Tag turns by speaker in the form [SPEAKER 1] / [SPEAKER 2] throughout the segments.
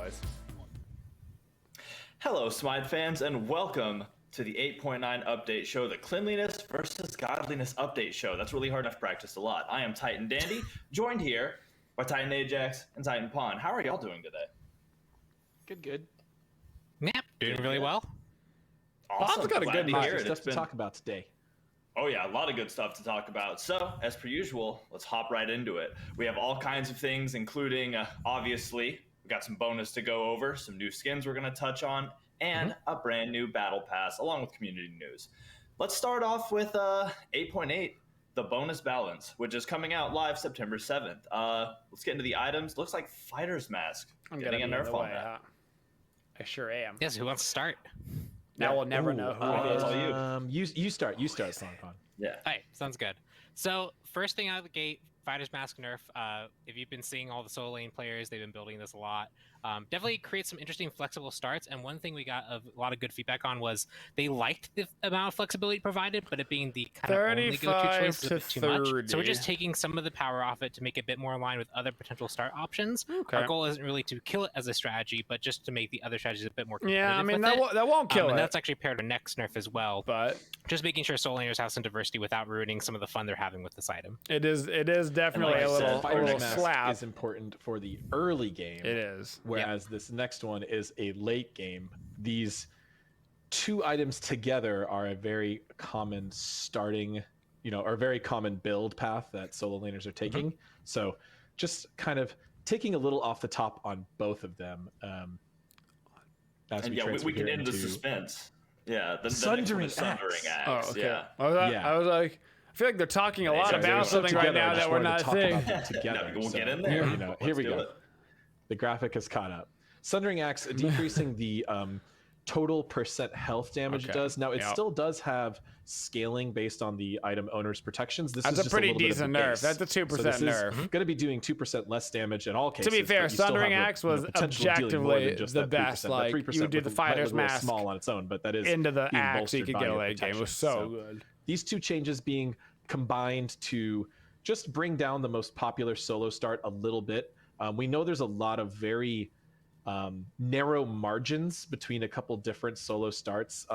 [SPEAKER 1] noise.
[SPEAKER 2] Hello, Smite fans, and welcome to the 8.9 update show, the Cleanliness versus Godliness update show. That's really hard. I've practiced a lot. I am Titan Dandy, joined here by Titan Ajax and Titan Pawn. How are y'all doing today?
[SPEAKER 3] Good.
[SPEAKER 4] Yep, doing really well.
[SPEAKER 2] Awesome.
[SPEAKER 1] Pawn's got a good mic.
[SPEAKER 3] Stuff to talk about today.
[SPEAKER 2] Oh yeah, a lot of good stuff to talk about. So, as per usual, let's hop right into it. We have all kinds of things, including, obviously, we got some bonus to go over, some new skins we're going to touch on, and a brand new battle pass, along with community news. Let's start off with 8.8, the bonus balance, which is coming out live September 7th. Let's get into the items. Looks like Fighter's Mask.
[SPEAKER 1] I'm
[SPEAKER 2] Getting a
[SPEAKER 1] gonna be
[SPEAKER 2] nerf
[SPEAKER 1] in the
[SPEAKER 2] on
[SPEAKER 1] way,
[SPEAKER 2] that.
[SPEAKER 1] huh? I sure am.
[SPEAKER 4] Yes, who wants to start?
[SPEAKER 1] Now we'll never know who it is.
[SPEAKER 2] all you.
[SPEAKER 3] You start, Songcon.
[SPEAKER 2] Yeah.
[SPEAKER 4] All right, sounds good. So first thing out of the gate, Fighter's Mask nerf. If you've been seeing all the solo lane players, they've been building this a lot. Definitely creates some interesting flexible starts. And one thing we got a lot of good feedback on was they liked the amount of flexibility provided, but it being the kind of only go-to choice is a bit too much. So we're just taking some of the power off it to make it a bit more aligned with other potential start options.
[SPEAKER 1] Okay.
[SPEAKER 4] Our goal isn't really to kill it as a strategy, but just to make the other strategies a bit more competitive.
[SPEAKER 1] Yeah, I mean
[SPEAKER 4] with
[SPEAKER 1] that won't kill it.
[SPEAKER 4] And that's actually paired with next nerf as well.
[SPEAKER 1] But
[SPEAKER 4] Just making sure solo laners have some diversity without ruining some of the fun they're having with this item.
[SPEAKER 1] it is definitely
[SPEAKER 2] like I
[SPEAKER 1] a
[SPEAKER 2] said,
[SPEAKER 1] little
[SPEAKER 3] Fighter's Mask
[SPEAKER 1] slap.
[SPEAKER 3] is important for the early game.
[SPEAKER 1] It is.
[SPEAKER 3] Whereas this next one is a late game. These two items together are a very common starting, or a very common build path that solo laners are taking. So just kind of taking a little off the top on both of them. As
[SPEAKER 2] And
[SPEAKER 3] we
[SPEAKER 2] yeah,
[SPEAKER 3] transfer
[SPEAKER 2] we can
[SPEAKER 3] here
[SPEAKER 2] end the
[SPEAKER 3] into
[SPEAKER 2] suspense. Yeah, the
[SPEAKER 3] Sundering
[SPEAKER 2] next one is Sundering
[SPEAKER 3] Axe.
[SPEAKER 2] Axe.
[SPEAKER 1] Oh, okay.
[SPEAKER 2] Yeah.
[SPEAKER 1] I was like, I feel like they're talking a lot
[SPEAKER 2] Sorry,
[SPEAKER 1] about
[SPEAKER 2] they're so
[SPEAKER 1] something right
[SPEAKER 3] together, I
[SPEAKER 1] now
[SPEAKER 3] just
[SPEAKER 1] that we're
[SPEAKER 3] wanted
[SPEAKER 1] not
[SPEAKER 3] to talk
[SPEAKER 1] seeing.
[SPEAKER 3] about them together.
[SPEAKER 2] No, we'll get in
[SPEAKER 3] So,
[SPEAKER 2] there.
[SPEAKER 3] here
[SPEAKER 2] Let's
[SPEAKER 3] we
[SPEAKER 2] do
[SPEAKER 3] go.
[SPEAKER 2] it.
[SPEAKER 3] The graphic has caught up. Sundering Axe decreasing the total percent health damage it
[SPEAKER 1] Okay.
[SPEAKER 3] does. Now it
[SPEAKER 1] Yep.
[SPEAKER 3] still does have scaling based on the item owner's protections. This
[SPEAKER 1] That's
[SPEAKER 3] is
[SPEAKER 1] a
[SPEAKER 3] just
[SPEAKER 1] pretty
[SPEAKER 3] little bit of
[SPEAKER 1] decent
[SPEAKER 3] the
[SPEAKER 1] nerf.
[SPEAKER 3] base.
[SPEAKER 1] That's a 2% nerf.
[SPEAKER 3] Going to be doing 2% less damage in all cases.
[SPEAKER 1] To be fair,
[SPEAKER 3] but you still
[SPEAKER 1] Sundering
[SPEAKER 3] have the,
[SPEAKER 1] Axe was
[SPEAKER 3] potential of dealing more than
[SPEAKER 1] objectively
[SPEAKER 3] just
[SPEAKER 1] the
[SPEAKER 3] that 3%.
[SPEAKER 1] best.
[SPEAKER 3] That
[SPEAKER 1] Like,
[SPEAKER 3] 3%
[SPEAKER 1] you do the
[SPEAKER 3] might
[SPEAKER 1] Fighter's
[SPEAKER 3] look a little
[SPEAKER 1] Mask
[SPEAKER 3] small on its own, but that is
[SPEAKER 1] into the
[SPEAKER 3] being
[SPEAKER 1] axe, you
[SPEAKER 3] bolstered
[SPEAKER 1] could
[SPEAKER 3] by
[SPEAKER 1] get a
[SPEAKER 3] your
[SPEAKER 1] late game. It was
[SPEAKER 3] protection.
[SPEAKER 1] so good.
[SPEAKER 3] These two changes being combined to just bring down the most popular solo start a little bit. We know there's a lot of very narrow margins between a couple different solo starts.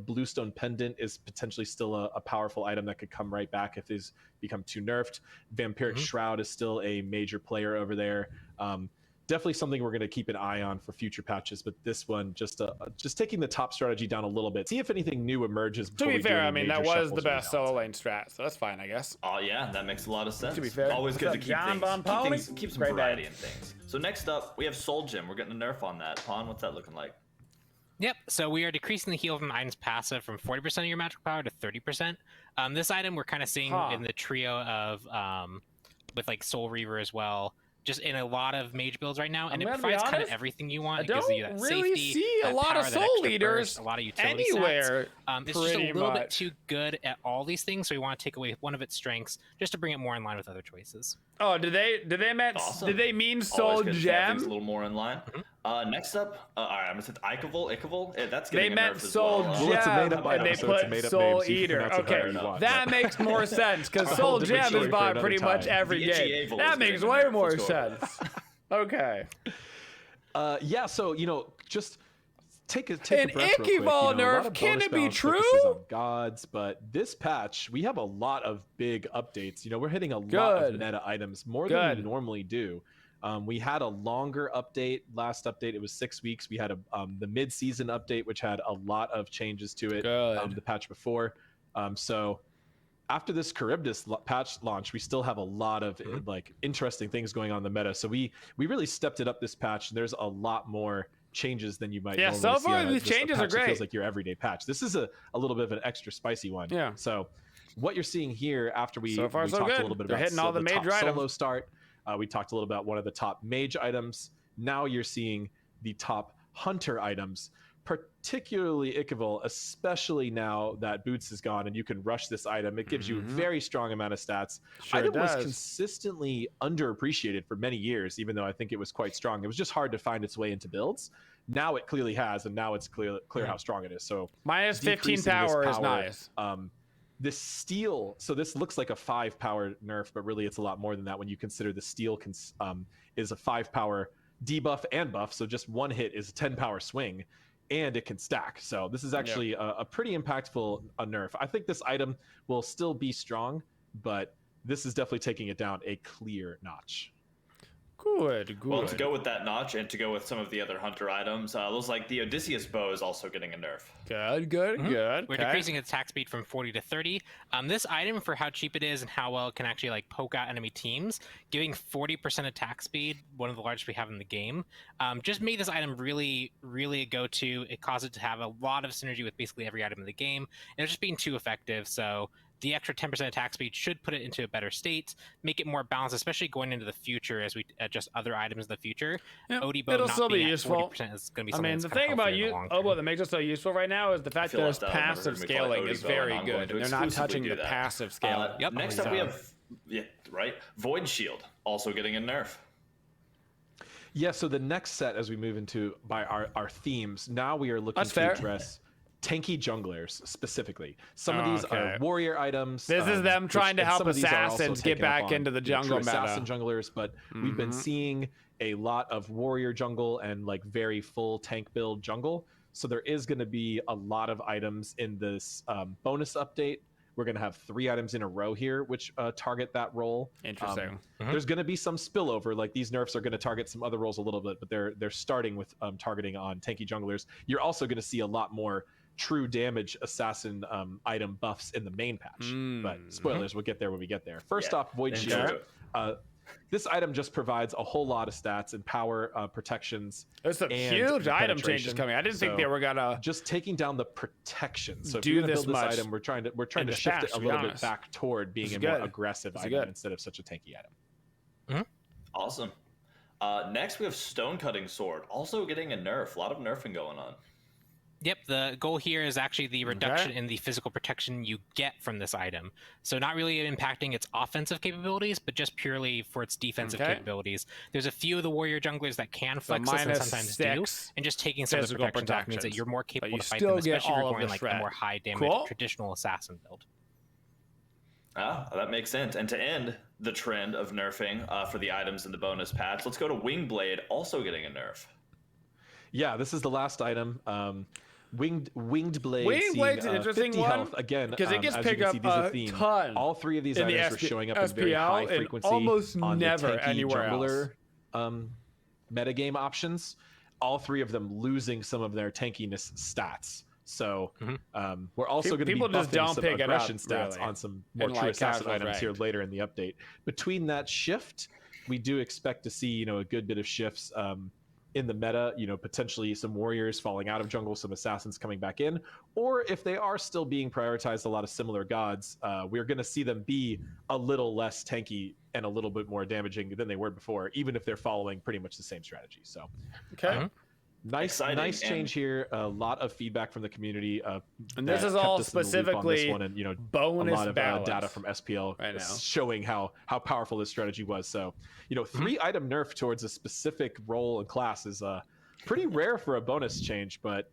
[SPEAKER 3] Bluestone Pendant is potentially still a powerful item that could come right back if these become too nerfed. Vampiric Shroud is still a major player over there. Definitely something we're going to keep an eye on for future patches, but this one just taking the top strategy down a little bit. See if anything new emerges.
[SPEAKER 1] To be fair, I mean, that was the best solo lane strat, so that's fine, I guess.
[SPEAKER 2] Oh yeah, that makes a lot of sense.
[SPEAKER 1] To be fair,
[SPEAKER 2] Always
[SPEAKER 1] what's
[SPEAKER 2] good
[SPEAKER 1] up,
[SPEAKER 2] to keep
[SPEAKER 1] John
[SPEAKER 2] things,
[SPEAKER 1] Bon Pony?
[SPEAKER 2] keep some
[SPEAKER 1] Great
[SPEAKER 2] variety
[SPEAKER 1] day.
[SPEAKER 2] in things. So next up, we have Soul Gem. We're getting a nerf on that. Pawn, what's that looking like?
[SPEAKER 4] Yep, so we are decreasing the heal from the item's passive from 40% of your magical power to 30%. This item we're kind of seeing in the trio of, with like Soul Reaver as well, just in a lot of mage builds right now, and it provides kind of everything you want.
[SPEAKER 1] I
[SPEAKER 4] It gives
[SPEAKER 1] don't
[SPEAKER 4] you that
[SPEAKER 1] really
[SPEAKER 4] safety,
[SPEAKER 1] see a
[SPEAKER 4] that
[SPEAKER 1] lot of
[SPEAKER 4] power, that
[SPEAKER 1] soul
[SPEAKER 4] extra
[SPEAKER 1] leaders
[SPEAKER 4] burst, a lot of utility
[SPEAKER 1] anywhere.
[SPEAKER 4] stats. It's just a
[SPEAKER 1] pretty
[SPEAKER 4] little bit
[SPEAKER 1] much.
[SPEAKER 4] too good at all these things, so we want to take away one of its strengths just to bring it more in line with other choices.
[SPEAKER 1] Oh, did they
[SPEAKER 2] Awesome.
[SPEAKER 1] did they mean
[SPEAKER 2] Always
[SPEAKER 1] Soul
[SPEAKER 2] good to have things a
[SPEAKER 1] Gem?
[SPEAKER 2] little more in line. Next up, all right, I'm gonna say IKevil. Yeah, that's
[SPEAKER 1] They
[SPEAKER 2] getting a
[SPEAKER 1] meant
[SPEAKER 2] nerf as
[SPEAKER 1] Soul
[SPEAKER 2] well.
[SPEAKER 3] Well, it's a
[SPEAKER 1] Gem,
[SPEAKER 3] made-up
[SPEAKER 1] and
[SPEAKER 3] item,
[SPEAKER 1] they
[SPEAKER 3] so it's a
[SPEAKER 1] put
[SPEAKER 3] made-up
[SPEAKER 1] Soul
[SPEAKER 3] name, so you can
[SPEAKER 1] Eater.
[SPEAKER 3] pronounce it
[SPEAKER 1] Okay,
[SPEAKER 3] however you want,
[SPEAKER 1] that
[SPEAKER 3] but-
[SPEAKER 1] makes more sense because
[SPEAKER 3] A
[SPEAKER 1] Soul
[SPEAKER 3] whole different
[SPEAKER 1] Gem
[SPEAKER 3] story
[SPEAKER 1] is
[SPEAKER 3] for
[SPEAKER 1] bought
[SPEAKER 3] another
[SPEAKER 1] pretty much
[SPEAKER 3] time.
[SPEAKER 1] every
[SPEAKER 2] The itchy
[SPEAKER 1] game.
[SPEAKER 2] Avel
[SPEAKER 1] That
[SPEAKER 2] is
[SPEAKER 1] makes
[SPEAKER 2] getting a
[SPEAKER 1] way
[SPEAKER 2] nerf.
[SPEAKER 1] more
[SPEAKER 2] Let's go over
[SPEAKER 1] sense. Okay.
[SPEAKER 3] Yeah, so take a
[SPEAKER 1] An
[SPEAKER 3] breath real quick.
[SPEAKER 1] IKevil
[SPEAKER 3] A lot
[SPEAKER 1] Nerf,
[SPEAKER 3] of
[SPEAKER 1] can
[SPEAKER 3] bonus
[SPEAKER 1] it be
[SPEAKER 3] balance
[SPEAKER 1] true?
[SPEAKER 3] focuses on gods, but this patch we have a lot of big updates. We're hitting a lot of
[SPEAKER 1] Good.
[SPEAKER 3] meta items more than we
[SPEAKER 1] Good.
[SPEAKER 3] normally do. We had a longer update. Last update, it was 6 weeks. We had the mid-season update, which had a lot of changes to it.
[SPEAKER 1] Good.
[SPEAKER 3] The patch before. So after this Charybdis patch launch, we still have a lot of interesting things going on in the meta. So we really stepped it up this patch. And there's a lot more changes than you might
[SPEAKER 1] Yeah,
[SPEAKER 3] normally
[SPEAKER 1] so
[SPEAKER 3] see
[SPEAKER 1] far
[SPEAKER 3] on
[SPEAKER 1] these
[SPEAKER 3] just a
[SPEAKER 1] changes are
[SPEAKER 3] patch that
[SPEAKER 1] great.
[SPEAKER 3] feels like your everyday patch. This is a little bit of an extra spicy one.
[SPEAKER 1] Yeah.
[SPEAKER 3] So what you're seeing here after we
[SPEAKER 1] So far,
[SPEAKER 3] we
[SPEAKER 1] so
[SPEAKER 3] talked
[SPEAKER 1] good.
[SPEAKER 3] a little bit
[SPEAKER 1] They're
[SPEAKER 3] about
[SPEAKER 1] hitting all the
[SPEAKER 3] top
[SPEAKER 1] major items.
[SPEAKER 3] solo start. We talked a little about one of the top mage items. Now you're seeing the top hunter items, particularly IKevil, especially now that Boots is gone and you can rush this item. It gives you a very strong amount of stats.
[SPEAKER 1] Sure
[SPEAKER 3] Item was
[SPEAKER 1] does.
[SPEAKER 3] consistently underappreciated for many years, even though I think it was quite strong. It was just hard to find its way into builds. Now it clearly has, and now it's clear how strong it is. So
[SPEAKER 1] Minus 15
[SPEAKER 3] decreasing this
[SPEAKER 1] power is nice.
[SPEAKER 3] This steel, so this looks like a 5 power nerf, but really it's a lot more than that when you consider the steel is a 5 power debuff and buff, so just one hit is a 10 power swing, and it can stack. So this is actually a pretty impactful nerf. I think this item will still be strong, but this is definitely taking it down a clear notch.
[SPEAKER 1] Good.
[SPEAKER 2] Well, to go with that notch and to go with some of the other hunter items, looks like the Odysseus bow is also getting a nerf.
[SPEAKER 1] Good.
[SPEAKER 4] We're decreasing its attack speed from 40 to 30. This item, for how cheap it is and how well it can actually like poke out enemy teams, giving 40% attack speed, one of the largest we have in the game, just made this item really, really a go-to. It caused it to have a lot of synergy with basically every item in the game, and it's just being too effective. So the extra 10% attack speed should put it into a better state, make it more balanced, especially going into the future as we adjust other items in the future.
[SPEAKER 1] Yep.
[SPEAKER 4] Odie bow
[SPEAKER 1] It'll
[SPEAKER 4] not
[SPEAKER 1] still be
[SPEAKER 4] being
[SPEAKER 1] useful.
[SPEAKER 4] at 40% is going to be something
[SPEAKER 1] the
[SPEAKER 4] that's
[SPEAKER 1] thing about
[SPEAKER 4] you,
[SPEAKER 1] that makes it so useful right now is the fact that its
[SPEAKER 2] left out. Never
[SPEAKER 1] passive
[SPEAKER 2] heard me call it
[SPEAKER 1] scaling is
[SPEAKER 2] Odie bow,
[SPEAKER 1] very
[SPEAKER 2] and I'm
[SPEAKER 1] good.
[SPEAKER 2] going to
[SPEAKER 1] They're not
[SPEAKER 2] exclusively
[SPEAKER 1] touching
[SPEAKER 2] do
[SPEAKER 1] the
[SPEAKER 2] that.
[SPEAKER 1] passive scaling.
[SPEAKER 2] Next up, we have Void Shield also getting a nerf.
[SPEAKER 3] Yeah, so the next set, as we move into our themes, now we are looking
[SPEAKER 1] That's
[SPEAKER 3] to
[SPEAKER 1] fair.
[SPEAKER 3] address tanky junglers specifically. Some of these are warrior items.
[SPEAKER 1] This is them trying to help
[SPEAKER 3] some of these are also
[SPEAKER 1] assassins get
[SPEAKER 3] taken up
[SPEAKER 1] back
[SPEAKER 3] on,
[SPEAKER 1] into the
[SPEAKER 3] true
[SPEAKER 1] jungle meta.
[SPEAKER 3] assassin junglers, but we've been seeing a lot of warrior jungle and like very full tank build jungle. So there is going to be a lot of items in this bonus update. We're going to have 3 items in a row here, which target that role.
[SPEAKER 1] Interesting.
[SPEAKER 3] There's going to be some spillover. Like these nerfs are going to target some other roles a little bit, but they're starting with targeting on tanky junglers. You're also going to see a lot more true damage assassin item buffs in the main patch. But spoilers, we'll get there when we get there. First off, Void Shield. This item just provides a whole lot of stats and power protections.
[SPEAKER 1] There's some
[SPEAKER 3] and
[SPEAKER 1] huge item
[SPEAKER 3] penetration.
[SPEAKER 1] changes coming. I didn't think they were gonna
[SPEAKER 3] just taking down the protection. So if
[SPEAKER 1] do
[SPEAKER 3] you're gonna
[SPEAKER 1] this
[SPEAKER 3] build this
[SPEAKER 1] much
[SPEAKER 3] item, we're trying to
[SPEAKER 1] in the
[SPEAKER 3] shift
[SPEAKER 1] patch,
[SPEAKER 3] it a
[SPEAKER 1] to be
[SPEAKER 3] little bit
[SPEAKER 1] honest.
[SPEAKER 3] back toward being
[SPEAKER 1] This
[SPEAKER 3] a
[SPEAKER 1] is
[SPEAKER 3] more
[SPEAKER 1] good.
[SPEAKER 3] aggressive
[SPEAKER 1] This is
[SPEAKER 3] item
[SPEAKER 1] good.
[SPEAKER 3] instead of such a tanky item.
[SPEAKER 2] Awesome. Next, we have Stone Cutting Sword, also getting a nerf. A lot of nerfing going on.
[SPEAKER 4] Yep, the goal here is actually the reduction in the physical protection you get from this item. So not really impacting its offensive capabilities, but just purely for its defensive capabilities. There's a few of the warrior junglers that can flex this and sometimes do, and just taking some of the protections off means that you're more capable to fight them, especially if you're going like a more high damage traditional assassin build.
[SPEAKER 2] That makes sense. And to end the trend of nerfing for the items in the bonus patch, let's go to Wingblade, also getting a nerf.
[SPEAKER 3] Yeah, this is the last item. Winged Blade.
[SPEAKER 1] Winged an interesting
[SPEAKER 3] 50
[SPEAKER 1] one,
[SPEAKER 3] health again,
[SPEAKER 1] because it gets
[SPEAKER 3] as
[SPEAKER 1] picked
[SPEAKER 3] you
[SPEAKER 1] up
[SPEAKER 3] can see, these are
[SPEAKER 1] a
[SPEAKER 3] theme.
[SPEAKER 1] ton.
[SPEAKER 3] All 3 of these
[SPEAKER 1] in the
[SPEAKER 3] items are showing up in very
[SPEAKER 1] SPL
[SPEAKER 3] high
[SPEAKER 1] and
[SPEAKER 3] frequency
[SPEAKER 1] almost
[SPEAKER 3] on
[SPEAKER 1] never
[SPEAKER 3] the tanky
[SPEAKER 1] anywhere
[SPEAKER 3] jungler metagame options. All 3 of them losing some of their tankiness stats. So we're also going to be
[SPEAKER 1] People just
[SPEAKER 3] buffing
[SPEAKER 1] don't
[SPEAKER 3] some
[SPEAKER 1] pick it up,
[SPEAKER 3] aggression stats
[SPEAKER 1] really,
[SPEAKER 3] on some more
[SPEAKER 1] in,
[SPEAKER 3] true
[SPEAKER 1] like,
[SPEAKER 3] assassin
[SPEAKER 1] casual
[SPEAKER 3] items here
[SPEAKER 1] ranked.
[SPEAKER 3] later in the update. Between that shift, we do expect to see a good bit of shifts in the meta, potentially some warriors falling out of jungle, some assassins coming back in, or if they are still being prioritized a lot of similar gods, we're going to see them be a little less tanky and a little bit more damaging than they were before, even if they're following pretty much the same strategy. So, nice change here. A lot of feedback from the community.
[SPEAKER 1] And this is all specifically
[SPEAKER 3] on this one, and
[SPEAKER 1] bonus
[SPEAKER 3] a lot of
[SPEAKER 1] balance
[SPEAKER 3] data from SPL
[SPEAKER 1] right now,
[SPEAKER 3] showing how powerful this strategy was. So 3 item nerf towards a specific role and class is pretty rare for a bonus change, but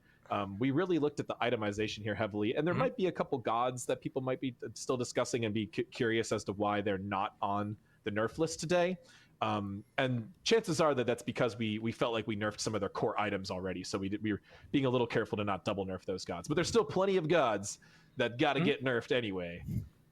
[SPEAKER 3] we really looked at the itemization here heavily, and there might be a couple gods that people might be still discussing and be curious as to why they're not on the nerf list today. And chances are that that's because we felt like we nerfed some of their core items already, so we were being a little careful to not double nerf those gods. But there's still plenty of gods that got to get nerfed anyway,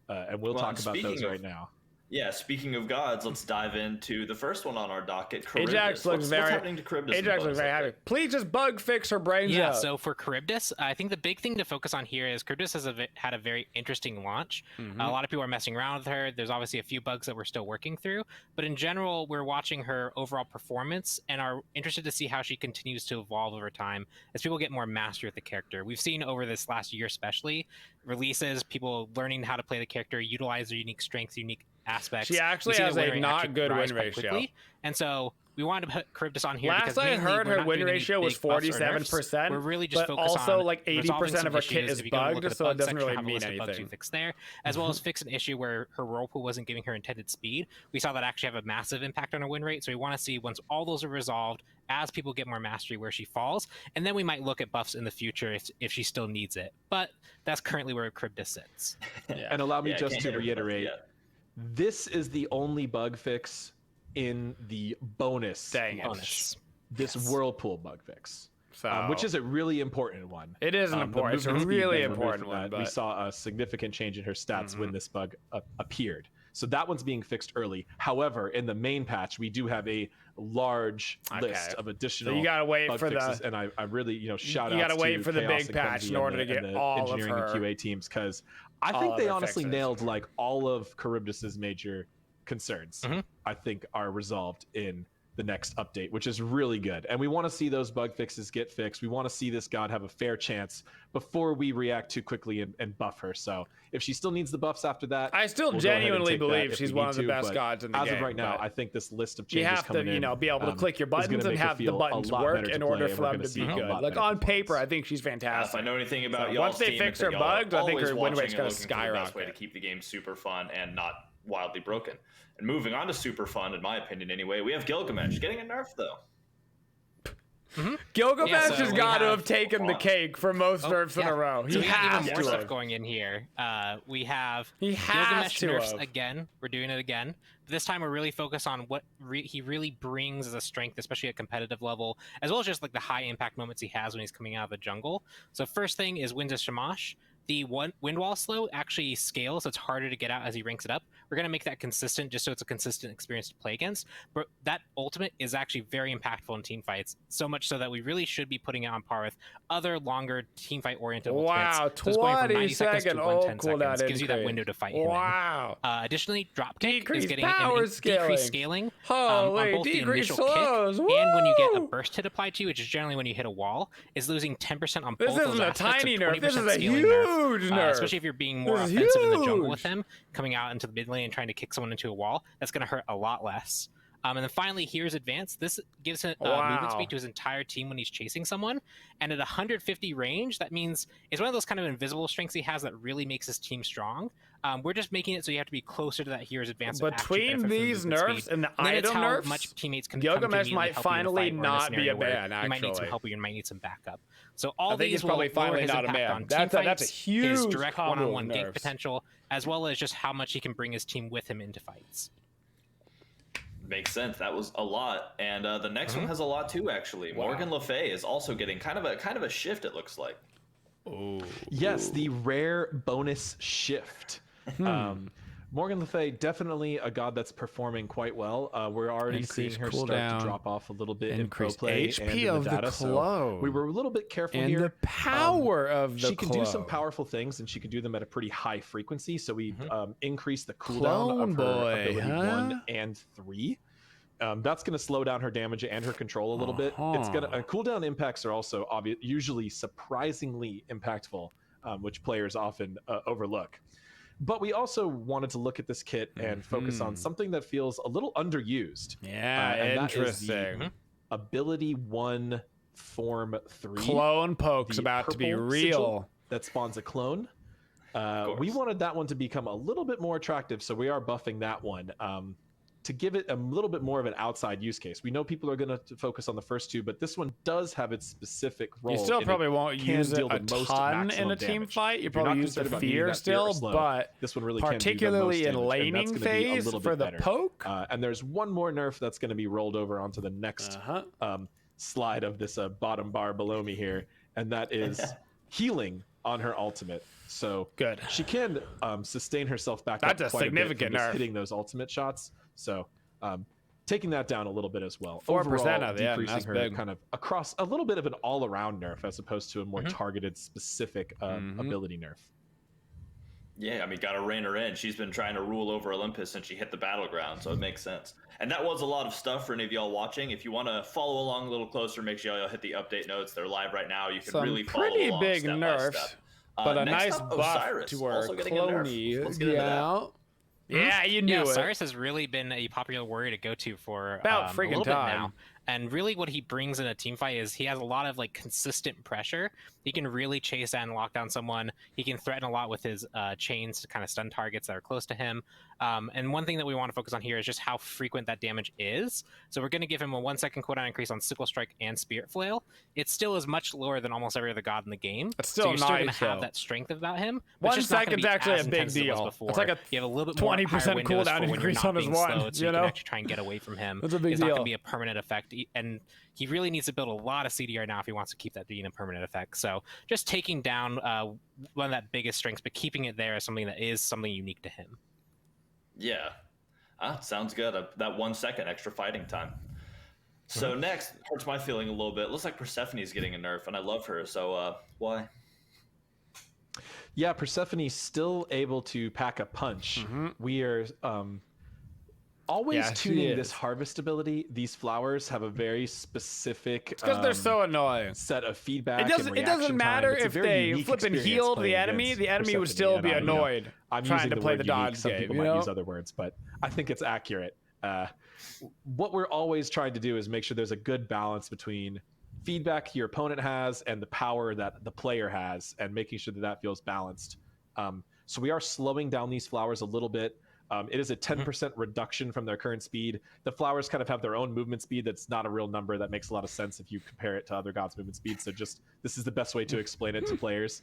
[SPEAKER 3] and we'll talk about those right now.
[SPEAKER 2] Yeah, speaking of gods, let's dive into the first one on our docket, Charybdis.
[SPEAKER 1] Ajax looks
[SPEAKER 2] what's happening to Charybdis?
[SPEAKER 1] Ajax looks very happy. Please just bug fix her brains out.
[SPEAKER 4] So for Charybdis, I think the big thing to focus on here is Charybdis has had a very interesting launch. A lot of people are messing around with her. There's obviously a few bugs that we're still working through, but in general, we're watching her overall performance and are interested to see how she continues to evolve over time as people get more mastery with the character. We've seen over this last year especially, releases, people learning how to play the character, utilize their unique strengths, unique aspects.
[SPEAKER 1] She actually has a not good win ratio.
[SPEAKER 4] And so we wanted to put Charybdis on here.
[SPEAKER 1] Last I heard, her win ratio was 47%.
[SPEAKER 4] We're really just
[SPEAKER 1] but
[SPEAKER 4] focused
[SPEAKER 1] also
[SPEAKER 4] on
[SPEAKER 1] like 80% of her kit is bugged, so it doesn't really mean anything.
[SPEAKER 4] Fix there, as well as fix an issue where her whirlpool wasn't giving her intended speed. We saw that actually have a massive impact on her win rate. So we want to see once all those are resolved, as people get more mastery, where she falls, and then we might look at buffs in the future if she still needs it. But that's currently where Charybdis sits.
[SPEAKER 3] And allow me just to reiterate, this is the only bug fix in the bonus. this Whirlpool bug fix.
[SPEAKER 1] So
[SPEAKER 3] Which is a really important one.
[SPEAKER 1] it is an important. It's a really important one.
[SPEAKER 3] We
[SPEAKER 1] But
[SPEAKER 3] saw a significant change in her stats when this bug appeared. So that one's being fixed early. However, in the main patch, we do have a large list of additional.
[SPEAKER 1] So you gotta wait
[SPEAKER 3] bug
[SPEAKER 1] for
[SPEAKER 3] fixes,
[SPEAKER 1] the.
[SPEAKER 3] and I really shout out.
[SPEAKER 1] You gotta
[SPEAKER 3] to
[SPEAKER 1] wait for the
[SPEAKER 3] Chaos
[SPEAKER 1] big
[SPEAKER 3] and
[SPEAKER 1] patch
[SPEAKER 3] Clumsy
[SPEAKER 1] in order
[SPEAKER 3] and
[SPEAKER 1] to
[SPEAKER 3] the,
[SPEAKER 1] get
[SPEAKER 3] and the
[SPEAKER 1] all of
[SPEAKER 3] engineering
[SPEAKER 1] her.
[SPEAKER 3] and QA teams, because I
[SPEAKER 1] all
[SPEAKER 3] think
[SPEAKER 1] of
[SPEAKER 3] they
[SPEAKER 1] her
[SPEAKER 3] honestly
[SPEAKER 1] fixes.
[SPEAKER 3] nailed like all of Charybdis's major concerns. I think are resolved in the next update, which is really good. And we want to see those bug fixes get fixed. We want to see this god have a fair chance before we react too quickly and buff her. So if she still needs the buffs after that,
[SPEAKER 1] I still
[SPEAKER 3] we'll go ahead and
[SPEAKER 1] genuinely
[SPEAKER 3] take that
[SPEAKER 1] believe
[SPEAKER 3] if
[SPEAKER 1] she's
[SPEAKER 3] we
[SPEAKER 1] one
[SPEAKER 3] need
[SPEAKER 1] of the
[SPEAKER 3] to,
[SPEAKER 1] best
[SPEAKER 3] but
[SPEAKER 1] gods in the
[SPEAKER 3] as
[SPEAKER 1] game.
[SPEAKER 3] of right now,
[SPEAKER 1] but
[SPEAKER 3] I think this list of
[SPEAKER 1] you
[SPEAKER 3] changes
[SPEAKER 1] have to,
[SPEAKER 3] coming in,
[SPEAKER 1] be able to click your buttons and have the buttons work in order for them to be good. Like on paper, I think she's
[SPEAKER 2] If I
[SPEAKER 1] fantastic.
[SPEAKER 2] know anything about
[SPEAKER 1] So
[SPEAKER 2] y'all,
[SPEAKER 1] once they fix her bugs, I think her win rate's gonna
[SPEAKER 2] the best way
[SPEAKER 1] skyrocket.
[SPEAKER 2] to keep the game super fun and not wildly broken. And moving on to super fun, in my opinion, anyway, we have Gilgamesh getting a nerf though.
[SPEAKER 1] Gilgamesh
[SPEAKER 4] Yeah, so
[SPEAKER 1] has
[SPEAKER 4] we
[SPEAKER 1] got to
[SPEAKER 4] have-
[SPEAKER 1] have taken the cake for most nerfs in a row.
[SPEAKER 4] So
[SPEAKER 1] He
[SPEAKER 4] we have
[SPEAKER 1] has
[SPEAKER 4] even more
[SPEAKER 1] to
[SPEAKER 4] stuff
[SPEAKER 1] have.
[SPEAKER 4] going in here. We have
[SPEAKER 1] He has
[SPEAKER 4] Gilgamesh
[SPEAKER 1] to
[SPEAKER 4] Nerfs
[SPEAKER 1] have.
[SPEAKER 4] again. We're doing it again. This time we're really focused on what he really brings as a strength, especially at competitive level, as well as just like the high impact moments he has when he's coming out of the jungle. So first thing is Winds of Shamash. The wind wall slow actually scales, so it's harder to get out as he ranks it up. We're going to make that consistent just so it's a consistent experience to play against. But that ultimate is actually very impactful in team fights, so much so that we really should be putting it on par with other longer team fight oriented
[SPEAKER 1] Wow,
[SPEAKER 4] ultimates. So it's going from 90 seconds to
[SPEAKER 1] 20-second
[SPEAKER 4] 110
[SPEAKER 1] ult cooldown
[SPEAKER 4] seconds. Gives you that
[SPEAKER 1] increase.
[SPEAKER 4] window to fight him in.
[SPEAKER 1] Wow.
[SPEAKER 4] Additionally, dropkick is
[SPEAKER 1] Decreased
[SPEAKER 4] getting
[SPEAKER 1] power
[SPEAKER 4] decreased scaling
[SPEAKER 1] Holy,
[SPEAKER 4] on both the
[SPEAKER 1] decreased
[SPEAKER 4] initial
[SPEAKER 1] slows.
[SPEAKER 4] kick and when you get a
[SPEAKER 1] Woo!
[SPEAKER 4] burst hit applied to you, which is generally when you hit a wall, is losing 10% on
[SPEAKER 1] This
[SPEAKER 4] both those
[SPEAKER 1] isn't a
[SPEAKER 4] aspects.
[SPEAKER 1] tiny
[SPEAKER 4] so
[SPEAKER 1] nerf. This
[SPEAKER 4] 20%
[SPEAKER 1] is a
[SPEAKER 4] scaling
[SPEAKER 1] huge nerf.
[SPEAKER 4] especially if you're being more
[SPEAKER 1] This is
[SPEAKER 4] offensive in the jungle with
[SPEAKER 1] huge.
[SPEAKER 4] him, coming out into the mid lane and trying to kick someone into a wall. That's going to hurt a lot less. And then finally, here's Advance. This gives him movement
[SPEAKER 1] Wow.
[SPEAKER 4] speed to his entire team when he's chasing someone. And at 150 range, that means it's one of those kind of invisible strengths he has that really makes his team strong. We're just making it so you have to be closer to that Hero's Advance. to actually
[SPEAKER 1] Between
[SPEAKER 4] benefit from
[SPEAKER 1] these
[SPEAKER 4] movement
[SPEAKER 1] nerfs
[SPEAKER 4] speed.
[SPEAKER 1] and the
[SPEAKER 4] And then it's
[SPEAKER 1] item
[SPEAKER 4] how
[SPEAKER 1] nerfs,
[SPEAKER 4] much teammates can
[SPEAKER 1] Gilgamesh
[SPEAKER 4] come to
[SPEAKER 1] might finally not be a ban,
[SPEAKER 4] You might need some
[SPEAKER 1] actually.
[SPEAKER 4] help or you might need some backup. So all
[SPEAKER 1] I think
[SPEAKER 4] these
[SPEAKER 1] he's probably
[SPEAKER 4] will lower
[SPEAKER 1] finally
[SPEAKER 4] his
[SPEAKER 1] not a
[SPEAKER 4] impact
[SPEAKER 1] ban.
[SPEAKER 4] on team
[SPEAKER 1] That's a
[SPEAKER 4] fights,
[SPEAKER 1] huge
[SPEAKER 4] his direct
[SPEAKER 1] combo of
[SPEAKER 4] one-on-one gank
[SPEAKER 1] nerfs.
[SPEAKER 4] potential, as well as just how much he can bring his team with him into fights.
[SPEAKER 2] Makes sense. That was a lot, and the next one has a lot too. Actually,
[SPEAKER 1] Wow.
[SPEAKER 2] Morgan Le Fay is also getting kind of a shift. It looks like.
[SPEAKER 1] Ooh.
[SPEAKER 3] Yes, the rare bonus shift. Morgan Le Fay, definitely a god that's performing quite well. We're already
[SPEAKER 1] Increase
[SPEAKER 3] seeing her
[SPEAKER 1] cooldown,
[SPEAKER 3] start to drop off a little bit in pro
[SPEAKER 1] increase
[SPEAKER 3] play
[SPEAKER 1] HP
[SPEAKER 3] and in the
[SPEAKER 1] of the
[SPEAKER 3] data. So
[SPEAKER 1] clone.
[SPEAKER 3] we were a little bit careful
[SPEAKER 1] And
[SPEAKER 3] here.
[SPEAKER 1] the power of the
[SPEAKER 3] she can do some
[SPEAKER 1] clone.
[SPEAKER 3] powerful things, and she can do them at a pretty high frequency. So we increase the cooldown
[SPEAKER 1] Clone
[SPEAKER 3] of her
[SPEAKER 1] boy,
[SPEAKER 3] ability
[SPEAKER 1] huh?
[SPEAKER 3] 1 and 3. That's going to slow down her damage and her control a little bit. It's going to cooldown impacts are also usually surprisingly impactful, which players often overlook. But we also wanted to look at this kit and focus on something that feels a little underused.
[SPEAKER 1] Yeah,
[SPEAKER 3] and that is the
[SPEAKER 1] interesting.
[SPEAKER 3] Ability 1 Form 3.
[SPEAKER 1] Clone poke's
[SPEAKER 3] the
[SPEAKER 1] about to be
[SPEAKER 3] purple
[SPEAKER 1] real.
[SPEAKER 3] sigil that spawns a clone. We wanted that one to become a little bit more attractive, so we are buffing that one to give it a little bit more of an outside use case. We know people are going to focus on the first two, but this one does have its specific role.
[SPEAKER 1] You still
[SPEAKER 3] and
[SPEAKER 1] probably
[SPEAKER 3] it
[SPEAKER 1] won't
[SPEAKER 3] can
[SPEAKER 1] use it
[SPEAKER 3] deal
[SPEAKER 1] a
[SPEAKER 3] the most
[SPEAKER 1] ton in
[SPEAKER 3] maximum
[SPEAKER 1] a team
[SPEAKER 3] damage.
[SPEAKER 1] fight. You
[SPEAKER 3] If you're not
[SPEAKER 1] probably use the
[SPEAKER 3] concerned about needing
[SPEAKER 1] fear
[SPEAKER 3] that
[SPEAKER 1] still,
[SPEAKER 3] slow,
[SPEAKER 1] but
[SPEAKER 3] this one really can do the
[SPEAKER 1] particularly
[SPEAKER 3] most
[SPEAKER 1] in
[SPEAKER 3] damage, and
[SPEAKER 1] laning
[SPEAKER 3] that's gonna be a
[SPEAKER 1] phase
[SPEAKER 3] little
[SPEAKER 1] for
[SPEAKER 3] bit
[SPEAKER 1] the
[SPEAKER 3] better.
[SPEAKER 1] poke.
[SPEAKER 3] And there's one more nerf that's going to be rolled over onto the next slide of this bottom bar below me here, and that is healing on her ultimate. So
[SPEAKER 1] Good.
[SPEAKER 3] she can sustain herself back
[SPEAKER 1] That's
[SPEAKER 3] up
[SPEAKER 1] a
[SPEAKER 3] quite
[SPEAKER 1] significant
[SPEAKER 3] a bit from just
[SPEAKER 1] nerf.
[SPEAKER 3] hitting those ultimate shots. So taking that down a little bit as well.
[SPEAKER 1] 4%
[SPEAKER 3] Overall,
[SPEAKER 1] of the end,
[SPEAKER 3] decreasing
[SPEAKER 1] that's
[SPEAKER 3] her
[SPEAKER 1] big.
[SPEAKER 3] kind of across a little bit of an all-around nerf as opposed to a more targeted, specific ability nerf.
[SPEAKER 2] Yeah, I mean, gotta rein her in. She's been trying to rule over Olympus since she hit the battleground, so it makes sense. And that was a lot of stuff for any of y'all watching. If you want to follow along a little closer, make sure y'all hit the update notes. They're live right now. You can
[SPEAKER 1] Some
[SPEAKER 2] really follow
[SPEAKER 1] pretty
[SPEAKER 2] along
[SPEAKER 1] big
[SPEAKER 2] step by
[SPEAKER 1] nerfs,
[SPEAKER 2] step.
[SPEAKER 1] but a
[SPEAKER 2] Next
[SPEAKER 1] nice
[SPEAKER 2] up,
[SPEAKER 1] buff
[SPEAKER 2] Cyrus,
[SPEAKER 1] to her
[SPEAKER 2] also getting a nerf.
[SPEAKER 1] cloney.
[SPEAKER 2] Let's get into that.
[SPEAKER 1] Yeah, you knew
[SPEAKER 4] Yeah,
[SPEAKER 1] it.
[SPEAKER 4] Cyrus has really been a popular warrior to go to for
[SPEAKER 1] About
[SPEAKER 4] a
[SPEAKER 1] freaking
[SPEAKER 4] little bit
[SPEAKER 1] time.
[SPEAKER 4] now. And really what he brings in a team fight is he has a lot of like consistent pressure. He can really chase and lock down someone. He can threaten a lot with his chains to kind of stun targets that are close to him. And one thing that we want to focus on here is just how frequent that damage is. So we're going to give him a 1 second cooldown increase on Sickle Strike and Spirit Flail. It still is much lower than almost every other god in the game.
[SPEAKER 1] It's still
[SPEAKER 4] so you're still going
[SPEAKER 1] nice,
[SPEAKER 4] to have
[SPEAKER 1] though.
[SPEAKER 4] that strength about him. But
[SPEAKER 1] 1
[SPEAKER 4] it's just not gonna
[SPEAKER 1] second's
[SPEAKER 4] be
[SPEAKER 1] actually
[SPEAKER 4] as
[SPEAKER 1] a big
[SPEAKER 4] intense as it was
[SPEAKER 1] deal.
[SPEAKER 4] before.
[SPEAKER 1] It's like a
[SPEAKER 4] you have a little bit more
[SPEAKER 1] 20%
[SPEAKER 4] higher windows
[SPEAKER 1] cooldown
[SPEAKER 4] for when you're
[SPEAKER 1] increase
[SPEAKER 4] not
[SPEAKER 1] on his
[SPEAKER 4] being
[SPEAKER 1] one,
[SPEAKER 4] slowed, so
[SPEAKER 1] you
[SPEAKER 4] you
[SPEAKER 1] know?
[SPEAKER 4] can actually try and get away from him.
[SPEAKER 1] That's a big
[SPEAKER 4] It's not
[SPEAKER 1] deal.
[SPEAKER 4] going to be a permanent effect and he really needs to build a lot of CDR now if he wants to keep that being a permanent effect. So just taking down one of that biggest strengths, but keeping it there as something that is something unique to him.
[SPEAKER 2] Yeah. Sounds good. That 1 second extra fighting time. So next, hurts my feeling a little bit. Looks like Persephone's getting a nerf, and I love her. So why?
[SPEAKER 3] Yeah, Persephone's still able to pack a punch. We are always tuning this harvest ability. These flowers have a very specific
[SPEAKER 1] because they're so annoying
[SPEAKER 3] set of feedback.
[SPEAKER 1] It doesn't matter if they flip and heal the enemy. The enemy would still be annoyed.
[SPEAKER 3] I'm
[SPEAKER 1] trying to play the dodge
[SPEAKER 3] Some
[SPEAKER 1] game.
[SPEAKER 3] People might use other words, but I think it's accurate. What we're always trying to do is make sure there's a good balance between feedback your opponent has and the power that the player has, and making sure that that feels balanced. So we are slowing down these flowers a little bit. It is a 10% reduction from their current speed. The flowers kind of have their own movement speed. That's not a real number. That makes a lot of sense if you compare it to other gods' movement speed. So this is the best way to explain it to players.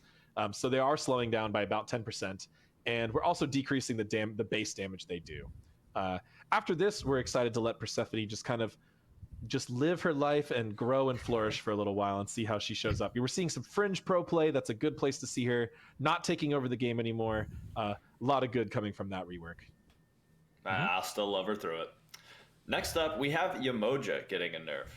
[SPEAKER 3] So they are slowing down by about 10%. And we're also decreasing the base damage they do. After this, we're excited to let Persephone just live her life and grow and flourish for a little while and see how she shows up. You were seeing some fringe pro play. That's a good place to see her not taking over the game anymore. A lot of good coming from that rework.
[SPEAKER 2] I'll still love her through it. Next up, we have Yamoja getting a nerf.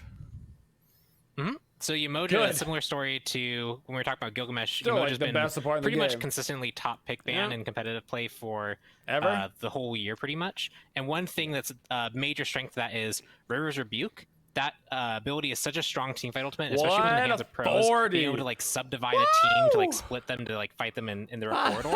[SPEAKER 4] So Yamoja, a similar story to when we were talking about Gilgamesh. Yamoja's been pretty much consistently top pick ban in competitive play for the whole year, pretty much. And one thing that's a major strength of that is River's Rebuke. That ability is such a strong team fight ultimate, especially in the hands of pros. Being able to like subdivide a team to like split them to like fight them in their corridor.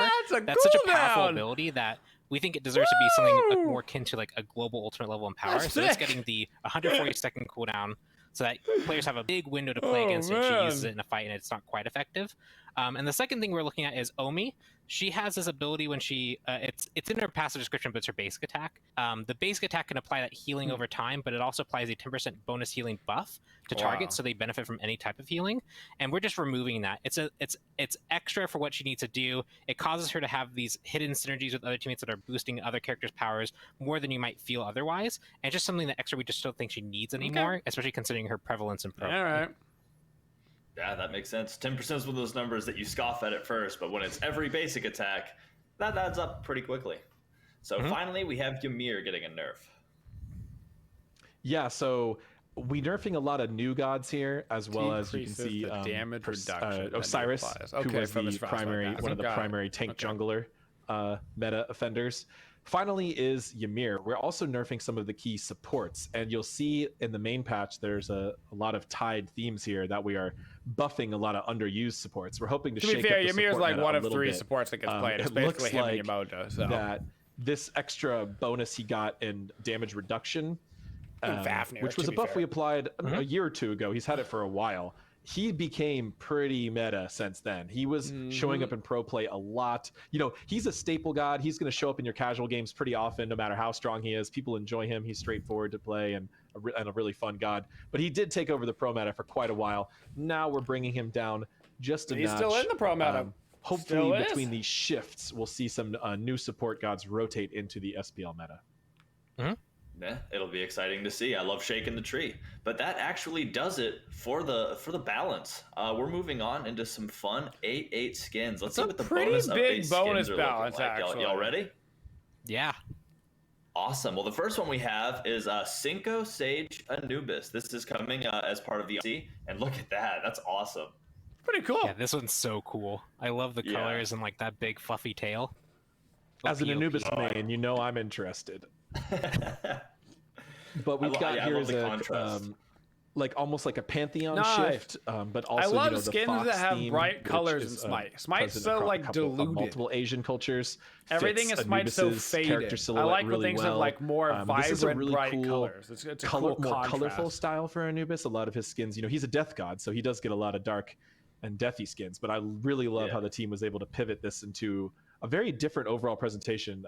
[SPEAKER 4] That's such a powerful ability that we think it deserves to be something more akin to like a global ultimate level in power. So it's getting the 140-second cooldown, so that players have a big window to play against if she uses it in a fight and it's not quite effective. And the second thing we're looking at is Omi. She has this ability when she it's in her passive description, but it's her basic attack. The basic attack can apply that healing over time, but it also applies a 10% bonus healing buff to targets, so they benefit from any type of healing. And we're just removing that. It's extra for what she needs to do. It causes her to have these hidden synergies with other teammates that are boosting other characters' powers more than you might feel otherwise. And just something that extra we just don't think she needs anymore, especially considering her prevalence in pro.
[SPEAKER 1] All right.
[SPEAKER 2] Yeah, that makes sense. 10% is one of those numbers that you scoff at first, but when it's every basic attack, that adds up pretty quickly. So finally, we have Ymir getting a nerf.
[SPEAKER 3] Yeah, so we nerfing a lot of new gods here, as well as you can see
[SPEAKER 1] damage reduction.
[SPEAKER 3] Cyrus, who was the primary, one of the primary tank jungler meta offenders. Finally is Ymir. We're also nerfing some of the key supports, and you'll see in the main patch there's a lot of tied themes here that we are buffing a lot of underused supports. We're hoping to shake up the support
[SPEAKER 1] Ymir's like one of 3
[SPEAKER 3] bit.
[SPEAKER 1] supports that gets played. It's basically him and Yamoja. So
[SPEAKER 3] that this extra bonus he got in damage reduction, which was a buff we applied a year or 2 ago. He's had it for a while. He became pretty meta since then. He was showing up in pro play a lot. You know, he's a staple god. He's going to show up in your casual games pretty often, no matter how strong he is. People enjoy him. He's straightforward to play and a really fun god. But he did take over the pro meta for quite a while. Now we're bringing him down just a notch.
[SPEAKER 1] He's still in the pro meta.
[SPEAKER 3] Hopefully between these shifts, we'll see some new support gods rotate into the SPL meta.
[SPEAKER 2] Yeah, it'll be exciting to see. I love shaking the tree. But that actually does it for the balance. We're moving on into some fun 8/8 skins. Let's see what the bonus update skins are looking like. Y'all ready?
[SPEAKER 4] Yeah.
[SPEAKER 2] Awesome. Well, the first one we have is Cinco Sage Anubis. This is coming as part of the Odyssey, and look at that. That's awesome.
[SPEAKER 1] Pretty cool.
[SPEAKER 4] Yeah, this one's so cool. I love the colors and like that big fluffy tail.
[SPEAKER 3] As an Anubis main, you know I'm interested. But we've got here is like almost like a Pantheon shift, but also
[SPEAKER 1] I love skins that have bright colors in Smite. Smite's so like diluted.
[SPEAKER 3] Multiple Asian cultures.
[SPEAKER 1] Everything in Smite's so faded. I like when things have like more vibrant, really bright colors. It's a cool
[SPEAKER 3] more colorful style for Anubis. A lot of his skins, you know, he's a death god, so he does get a lot of dark and deathy skins. But I really love how the team was able to pivot this into a very different overall presentation.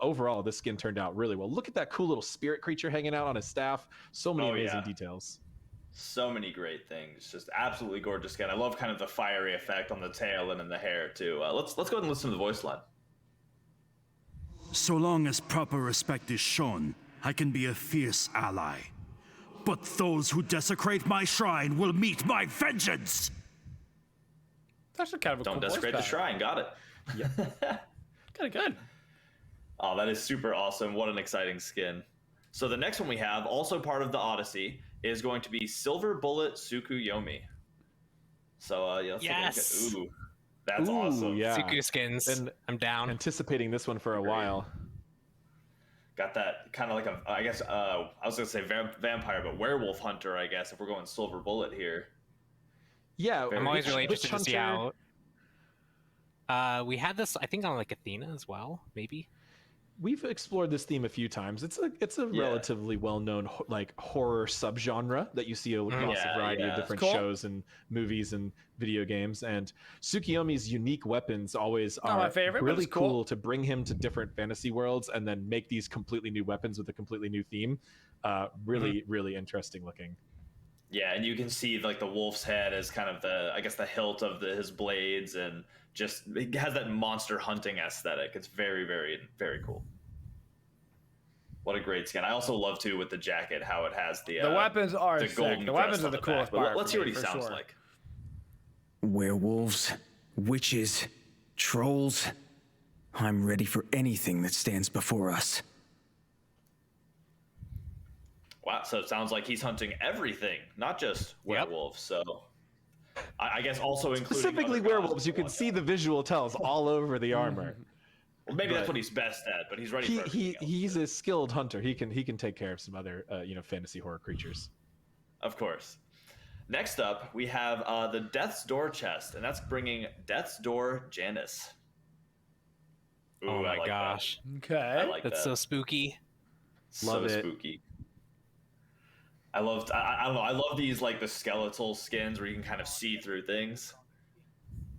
[SPEAKER 3] Overall, this skin turned out really well. Look at that cool little spirit creature hanging out on his staff. So many amazing details.
[SPEAKER 2] So many great things. Just absolutely gorgeous skin. I love kind of the fiery effect on the tail and in the hair too. Let's go ahead and listen to the voice line.
[SPEAKER 5] So long as proper respect is shown, I can be a fierce ally. but those who desecrate my shrine will meet my vengeance.
[SPEAKER 1] It's actually kind of a
[SPEAKER 2] Don't
[SPEAKER 1] cool
[SPEAKER 2] desecrate the shrine. Got it.
[SPEAKER 1] Yeah. Kind of good.
[SPEAKER 2] Oh, that is super awesome. What an exciting skin. So the next one we have, also part of the Odyssey, is going to be Silver Bullet Tsukuyomi. So yeah, let's
[SPEAKER 4] yes.
[SPEAKER 2] take a look at, that's awesome.
[SPEAKER 3] Yeah.
[SPEAKER 4] Tsuku skins.
[SPEAKER 3] And
[SPEAKER 4] I'm down.
[SPEAKER 3] Anticipating this one for a while.
[SPEAKER 2] Got that kind of like a, I guess, I was going to say vampire, but werewolf hunter, I guess, if we're going Silver Bullet here.
[SPEAKER 3] Yeah,
[SPEAKER 4] I'm always really interested to see how... we had this, I think, on like Athena as well, maybe.
[SPEAKER 3] We've explored this theme a few times. It's a relatively well-known like horror subgenre that you see across a variety of different shows and movies and video games. And Tsukuyomi's unique weapons always are
[SPEAKER 1] my favorite,
[SPEAKER 3] really cool to bring him to different fantasy worlds and then make these completely new weapons with a completely new theme. Really interesting looking.
[SPEAKER 2] Yeah, and you can see like the wolf's head as kind of the, I guess, the hilt of his blades, and just it has that monster hunting aesthetic. It's very, very, very cool. What a great skin! I also love too with the jacket how it has the
[SPEAKER 1] weapons are
[SPEAKER 2] the golden.
[SPEAKER 1] The weapons are the coolest part.
[SPEAKER 2] Let's hear what he sounds like.
[SPEAKER 5] Werewolves, witches, trolls. I'm ready for anything that stands before us.
[SPEAKER 2] Wow, so it sounds like he's hunting everything, not just werewolves. So I guess also including
[SPEAKER 3] specifically werewolves. You can see the visual tells all over the armor.
[SPEAKER 2] Well, maybe that's what he's best at, but he's ready for everything else.
[SPEAKER 3] He's a skilled hunter. He can take care of some other fantasy horror creatures.
[SPEAKER 2] Of course. Next up, we have the Death's Door chest, and that's bringing Death's Door Janus. Ooh,
[SPEAKER 4] oh my gosh!
[SPEAKER 2] That.
[SPEAKER 1] Okay,
[SPEAKER 2] I like
[SPEAKER 4] that's
[SPEAKER 2] that.
[SPEAKER 4] so spooky.
[SPEAKER 3] Love it.
[SPEAKER 2] Spooky. I don't know. I love these like the skeletal skins where you can kind of see through things.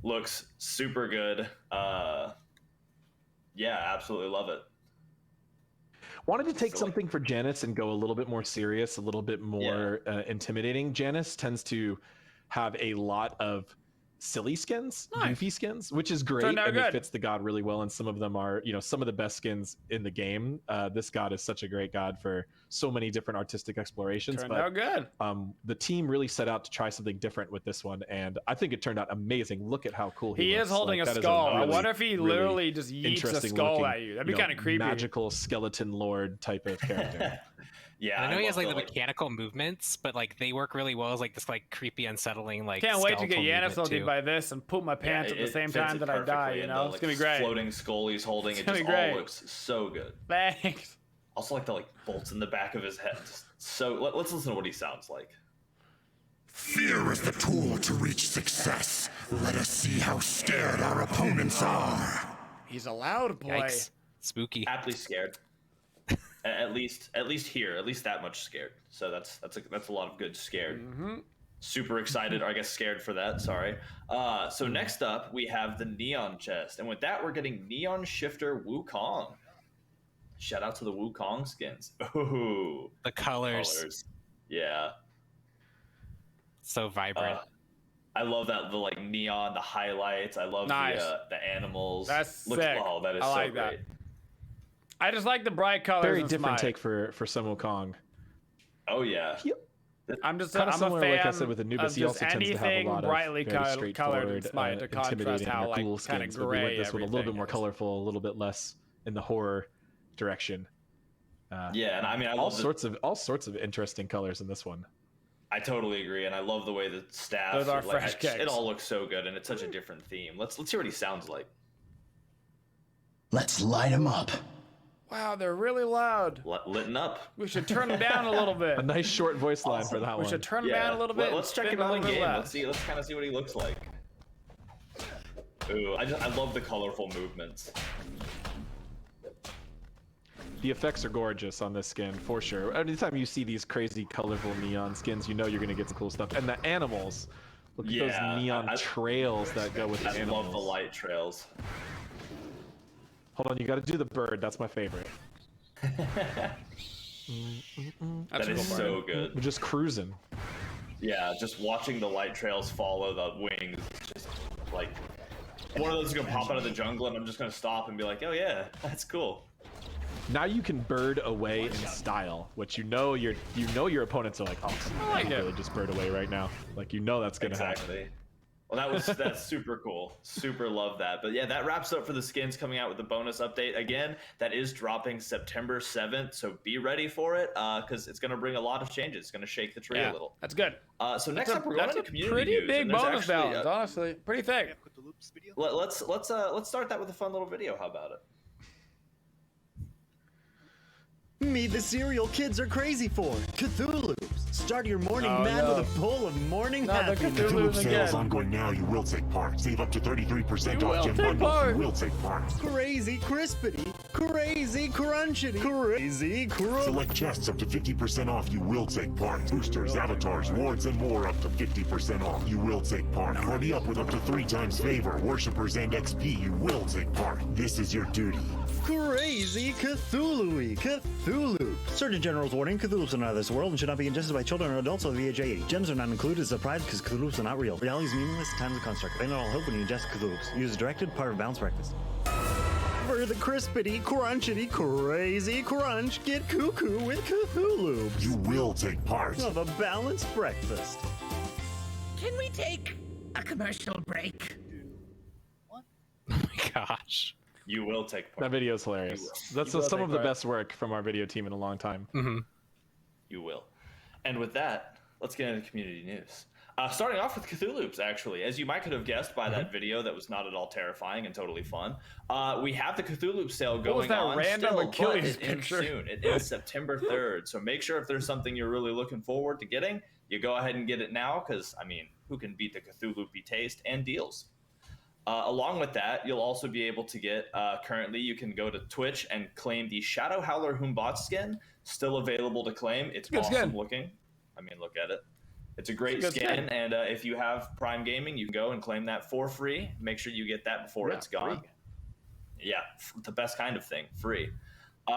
[SPEAKER 2] Looks super good. Yeah, absolutely love it.
[SPEAKER 3] Wanted to take something for Janus and go a little bit more serious, a little bit more intimidating. Janus tends to have a lot of silly skins, goofy skins, which is great, and it fits the god really well. And some of them are, some of the best skins in the game. This god is such a great god for so many different artistic explorations.
[SPEAKER 1] Turned out good.
[SPEAKER 3] The team really set out to try something different with this one, and I think it turned out amazing. Look at how cool he looks.
[SPEAKER 1] Is holding a skull. I wonder if he literally just yeets a skull at you. That'd be kind of creepy.
[SPEAKER 3] Magical skeleton lord type of character.
[SPEAKER 2] Yeah,
[SPEAKER 4] I know he has like the mechanical movements, but like they work really well as like this like creepy, unsettling like.
[SPEAKER 1] Can't wait to get Yanisloaded by this and poop my pants at the same time that I die. It's gonna be great.
[SPEAKER 2] Floating skull he's holding, it just all looks so good.
[SPEAKER 1] Thanks.
[SPEAKER 2] Also like the bolts in the back of his head. So let's listen to what he sounds like.
[SPEAKER 6] Fear is the tool to reach success. Let us see how scared our opponents are.
[SPEAKER 1] He's a loud boy.
[SPEAKER 4] Yikes. Spooky.
[SPEAKER 2] Aptly scared. At least here, at least that much scared. So that's a lot of good scared. Super excited, or I guess scared for that. Sorry. So next up we have the Neon chest, and with that we're getting Neon Shifter Wukong. Shout out to the Wukong skins. Ooh,
[SPEAKER 4] the colors.
[SPEAKER 2] Yeah.
[SPEAKER 4] So vibrant.
[SPEAKER 2] I love that the like neon, the highlights. I love the animals.
[SPEAKER 1] That's sick.
[SPEAKER 2] Oh, that is
[SPEAKER 1] I like
[SPEAKER 2] so great.
[SPEAKER 1] that. I just like the bright colors.
[SPEAKER 3] Very different take for some Wukong.
[SPEAKER 2] Oh yeah.
[SPEAKER 1] I'm just
[SPEAKER 3] kind of similar,
[SPEAKER 1] like
[SPEAKER 3] I said, with Anubis. He also tends to have a lot of
[SPEAKER 1] brightly
[SPEAKER 3] very
[SPEAKER 1] colored in Smite to contrast how like
[SPEAKER 3] cool
[SPEAKER 1] kind of
[SPEAKER 3] skins. But we went this one a little bit more colorful, a little bit less in the horror direction.
[SPEAKER 2] Yeah, and I mean, I
[SPEAKER 3] all
[SPEAKER 2] love
[SPEAKER 3] sorts of interesting colors in this one.
[SPEAKER 2] I totally agree, and I love the way the staff.
[SPEAKER 1] Those are fresh kicks.
[SPEAKER 2] It all looks so good, and it's such a different theme. Let's hear what he sounds like.
[SPEAKER 6] Let's light him up.
[SPEAKER 1] Wow, they're really loud.
[SPEAKER 2] Litten up.
[SPEAKER 1] We should turn them down a little bit.
[SPEAKER 3] A nice short voice line for that one.
[SPEAKER 1] We should turn them down a little bit.
[SPEAKER 2] Let's check him out in game. Let's kind of see what he looks like. Ooh, I love the colorful movements.
[SPEAKER 3] The effects are gorgeous on this skin, for sure. Anytime you see these crazy, colorful neon skins, you know you're going to get some cool stuff. And the animals. Look at those neon trails that go with the animals.
[SPEAKER 2] I love the light trails.
[SPEAKER 3] Hold on, you got to do the bird. That's my favorite.
[SPEAKER 2] That is so good.
[SPEAKER 3] We're just cruising.
[SPEAKER 2] Yeah, just watching the light trails follow the wings. Just like one of those is going to pop out of the jungle, and I'm just going to stop and be like, oh yeah, that's cool.
[SPEAKER 3] Now you can bird away in style, which you know your opponents are like, oh, I can really just bird away right now. Like that's gonna happen.
[SPEAKER 2] Well, that's super cool. Super love that. But yeah, that wraps up for the skins coming out with the bonus update. Again, that is dropping September 7th, so be ready for it because it's going to bring a lot of changes. It's going to shake the tree a little.
[SPEAKER 1] That's good.
[SPEAKER 2] So next up, we're going to community
[SPEAKER 1] pretty
[SPEAKER 2] news,
[SPEAKER 1] big bonus balance, honestly. Pretty thick.
[SPEAKER 2] Let's start that with a fun little video. How about it?
[SPEAKER 7] Meet the cereal kids are crazy for Cthulhu's. Start your morning with a bowl of morning happiness.
[SPEAKER 6] Cthulhu sales ongoing now. You will take part. Save up to 33% off gem bundles. You will take part.
[SPEAKER 7] Crazy crispity, crazy crunchity, crazy
[SPEAKER 6] Select chests up to 50% off. You will take part. Boosters, avatars, wards, and more up to 50% off. You will take part. Party up with up to 3 times favor. Worshippers and XP. You will take part. This is your duty.
[SPEAKER 7] Crazy Cthulhu-y. Cthulhu. Surgeon General's warning, Cthulhu's are not of this world and should not be ingested by children or adults over the age of 80. Gems are not included as a prize because Cthulhu's are not real. Reality is meaningless, time is a construct. They not all hope when you ingest Cthulhu's. Use as directed, part of balance practice. For the crispity, crunchity, crazy crunch, get cuckoo with Cthulhu.
[SPEAKER 6] You will take part.
[SPEAKER 7] Of a balanced breakfast.
[SPEAKER 8] Can we take a commercial break?
[SPEAKER 4] Oh my gosh.
[SPEAKER 2] You will take part.
[SPEAKER 3] That video is hilarious. That's some of the best work from our video team in a long time.
[SPEAKER 2] You will. And with that, let's get into community news. Starting off with Cthulhu's, actually. As you might could have guessed by that video that was not at all terrifying and totally fun, we have the Cthulhu sale going on
[SPEAKER 1] random
[SPEAKER 2] still,
[SPEAKER 1] Achilles
[SPEAKER 2] but it ends soon. It is September 3rd, so make sure if there's something you're really looking forward to getting, you go ahead and get it now, because, I mean, who can beat the Cthulhu taste and deals? Along with that, you'll also be able to get, currently you can go to Twitch and claim the Shadow Howler Humbot skin, still available to claim. It's awesome looking. I mean, look at it. It's a great skin, and if you have Prime Gaming, you can go and claim that for free. Make sure you get that before it's gone.
[SPEAKER 1] Free.
[SPEAKER 2] Yeah, the best kind of thing, free.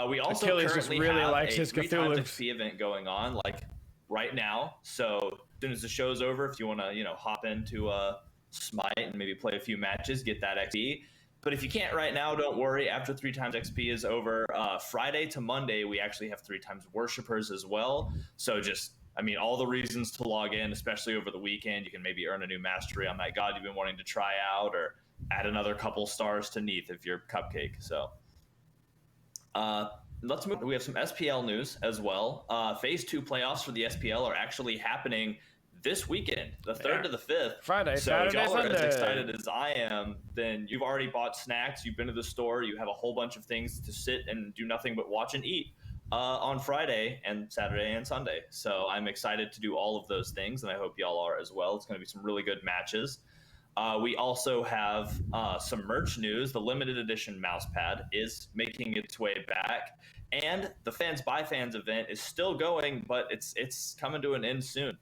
[SPEAKER 2] We also
[SPEAKER 1] Achilles
[SPEAKER 2] currently
[SPEAKER 1] really
[SPEAKER 2] have
[SPEAKER 1] likes
[SPEAKER 2] a
[SPEAKER 1] his
[SPEAKER 2] 3
[SPEAKER 1] Cthulhu.
[SPEAKER 2] times XP event going on, like right now. So as soon as the show's over, if you want to, hop into Smite and maybe play a few matches, get that XP. But if you can't right now, don't worry. After 3 times XP is over, Friday to Monday, we actually have 3 times Worshippers as well. So all the reasons to log in, especially over the weekend. You can maybe earn a new mastery on that god you've been wanting to try out, or add another couple stars to Neath if you're Cupcake. So let's move. We have some SPL news as well. Phase 2 playoffs for the SPL are actually happening this weekend, the 3rd to the 5th.
[SPEAKER 1] Friday,
[SPEAKER 2] so
[SPEAKER 1] Saturday,
[SPEAKER 2] if y'all are
[SPEAKER 1] Sunday.
[SPEAKER 2] as excited as I am, then you've already bought snacks, you've been to the store, you have a whole bunch of things to sit and do nothing but watch and eat on Friday and Saturday and Sunday. So I'm excited to do all of those things, and I hope y'all are as well. It's going to be some really good matches. We also have some merch news. The limited edition mousepad is making its way back, and the Fans by Fans event is still going, but it's coming to an end soon.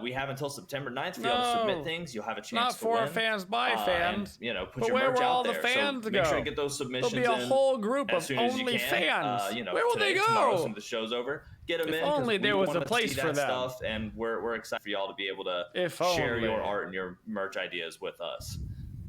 [SPEAKER 2] We have until September 9th to be able to submit things. You'll have a chance
[SPEAKER 1] Not
[SPEAKER 2] to
[SPEAKER 1] for
[SPEAKER 2] win.
[SPEAKER 1] fans by fans.
[SPEAKER 2] And, put
[SPEAKER 1] but
[SPEAKER 2] your
[SPEAKER 1] where
[SPEAKER 2] merch
[SPEAKER 1] will
[SPEAKER 2] out
[SPEAKER 1] all
[SPEAKER 2] there.
[SPEAKER 1] the fans
[SPEAKER 2] so
[SPEAKER 1] go?
[SPEAKER 2] make sure to get those submissions
[SPEAKER 1] There'll be a
[SPEAKER 2] in
[SPEAKER 1] whole group
[SPEAKER 2] as
[SPEAKER 1] of
[SPEAKER 2] soon as you
[SPEAKER 1] only
[SPEAKER 2] can.
[SPEAKER 1] fans. Where will
[SPEAKER 2] today,
[SPEAKER 1] they
[SPEAKER 2] tomorrow,
[SPEAKER 1] go?
[SPEAKER 2] when the show's over, get them
[SPEAKER 1] If
[SPEAKER 2] in. 'Cause
[SPEAKER 1] only there
[SPEAKER 2] we
[SPEAKER 1] was a
[SPEAKER 2] wanna
[SPEAKER 1] place
[SPEAKER 2] see
[SPEAKER 1] for
[SPEAKER 2] that
[SPEAKER 1] them.
[SPEAKER 2] stuff, and we're excited for y'all to be able to
[SPEAKER 1] If
[SPEAKER 2] share
[SPEAKER 1] only.
[SPEAKER 2] your art and your merch ideas with us.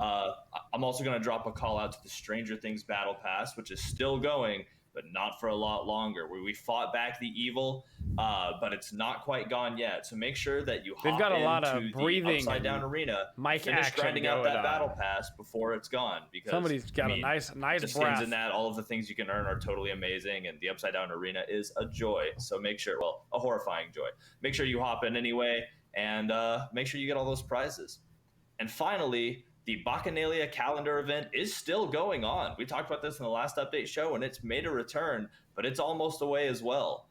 [SPEAKER 2] I'm also going to drop a call out to the Stranger Things Battle Pass, which is still going, but not for a lot longer. Where we fought back the evil, but it's not quite gone yet. So make sure that you
[SPEAKER 1] They've
[SPEAKER 2] hop
[SPEAKER 1] got a lot of
[SPEAKER 2] into
[SPEAKER 1] breathing
[SPEAKER 2] the Upside Down
[SPEAKER 1] and
[SPEAKER 2] Arena,
[SPEAKER 1] mic
[SPEAKER 2] finish
[SPEAKER 1] action
[SPEAKER 2] grinding out
[SPEAKER 1] going
[SPEAKER 2] that
[SPEAKER 1] on.
[SPEAKER 2] Battle Pass before it's gone. Because
[SPEAKER 1] Somebody's got a nice
[SPEAKER 2] the skins
[SPEAKER 1] breath.
[SPEAKER 2] in that, all of the things you can earn are totally amazing, and the Upside Down Arena is a joy. So make sure, a horrifying joy. Make sure you hop in anyway, and make sure you get all those prizes. And finally, the Bacchanalia calendar event is still going on. We talked about this in the last update show, and it's made a return, but it's almost away as well.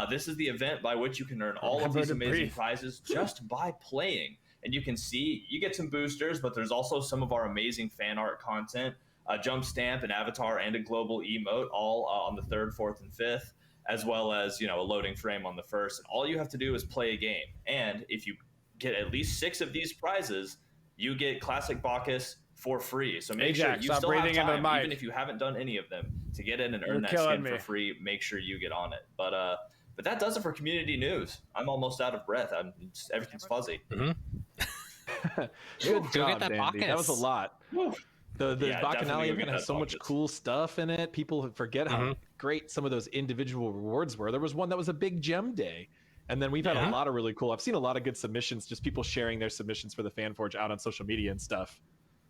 [SPEAKER 2] This is the event by which you can earn all of these amazing prizes just by playing. And you can see, you get some boosters, but there's also some of our amazing fan art content, a jump stamp, an avatar, and a global emote, all on the 3rd, 4th, and 5th, as well as, a loading frame on the 1st. And all you have to do is play a game. And if you get at least 6 of these prizes, you get Classic Bacchus for free. So make sure you still have time, even if you haven't done any of them, to get in and earn that skin for free. Make sure you get on it. But that does it for community news. I'm almost out of breath. Everything's fuzzy.
[SPEAKER 3] Good job, Dandy. That was a lot. The Bacchanalian event has so much cool stuff in it. People forget how great some of those individual rewards were. There was one that was a big gem day. And then we've had a lot of really cool, I've seen a lot of good submissions, just people sharing their submissions for the FanForge out on social media and stuff.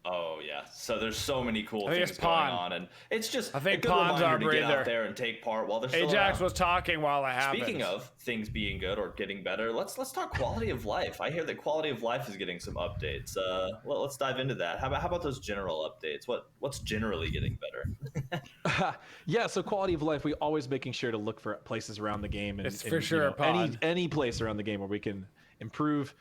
[SPEAKER 2] Oh yeah, so there's so many cool things going on, and it's just
[SPEAKER 1] I think
[SPEAKER 2] a good
[SPEAKER 1] Pawns
[SPEAKER 2] reminder
[SPEAKER 1] are
[SPEAKER 2] to get
[SPEAKER 1] breather.
[SPEAKER 2] out there and take part while they're still
[SPEAKER 1] Ajax
[SPEAKER 2] around.
[SPEAKER 1] was talking while it happened.
[SPEAKER 2] Speaking of things being good or getting better, let's talk quality of life. I hear that quality of life is getting some updates. Well, let's dive into that. How about those general updates? What's generally getting better?
[SPEAKER 3] Yeah, so quality of life, we always making sure to look for places around the game, and
[SPEAKER 1] it's for sure
[SPEAKER 3] any place around the game where we can improve,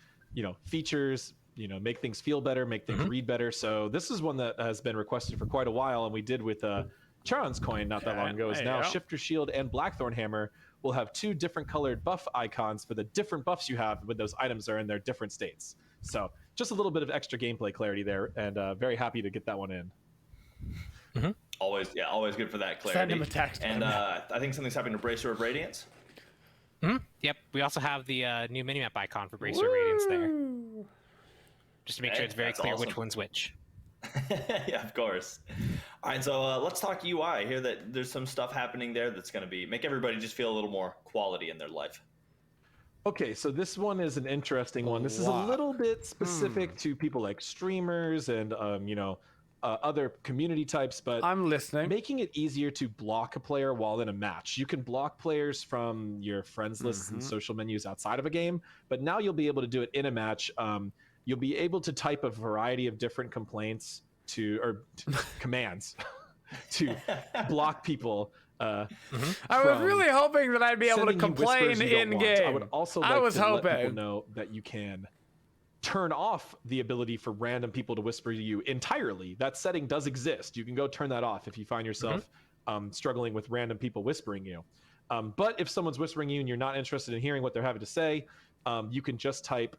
[SPEAKER 3] features. Make things feel better, make things read better. So this is one that has been requested for quite a while, and we did with Charon's coin not that long ago. Is now Shifter Shield and Blackthorn Hammer will have 2 different colored buff icons for the different buffs you have when those items are in their different states. So just a little bit of extra gameplay clarity there, and very happy to get that one in.
[SPEAKER 2] Always good for that clarity.
[SPEAKER 1] Send him a text.
[SPEAKER 2] And I think something's happening to Bracer of Radiance.
[SPEAKER 4] Yep, we also have the new minimap icon for Bracer of Radiance there. Just to make sure it's very clear which one's which.
[SPEAKER 2] Yeah, of course. All right, so let's talk UI. I hear that there's some stuff happening there that's going to make everybody just feel a little more quality in their life.
[SPEAKER 3] Okay, so this one is an interesting one. This is a little bit specific to people like streamers and other community types, but
[SPEAKER 1] I'm listening.
[SPEAKER 3] Making it easier to block a player while in a match. You can block players from your friends lists and social menus outside of a game, but now you'll be able to do it in a match. You'll be able to type a variety of different commands to block people.
[SPEAKER 1] I was really hoping that I'd be able to complain in game.
[SPEAKER 3] I would also like to let people know that you can turn off the ability for random people to whisper to you entirely. That setting does exist. You can go turn that off if you find yourself struggling with random people whispering you. But if someone's whispering you and you're not interested in hearing what they're having to say, you can just type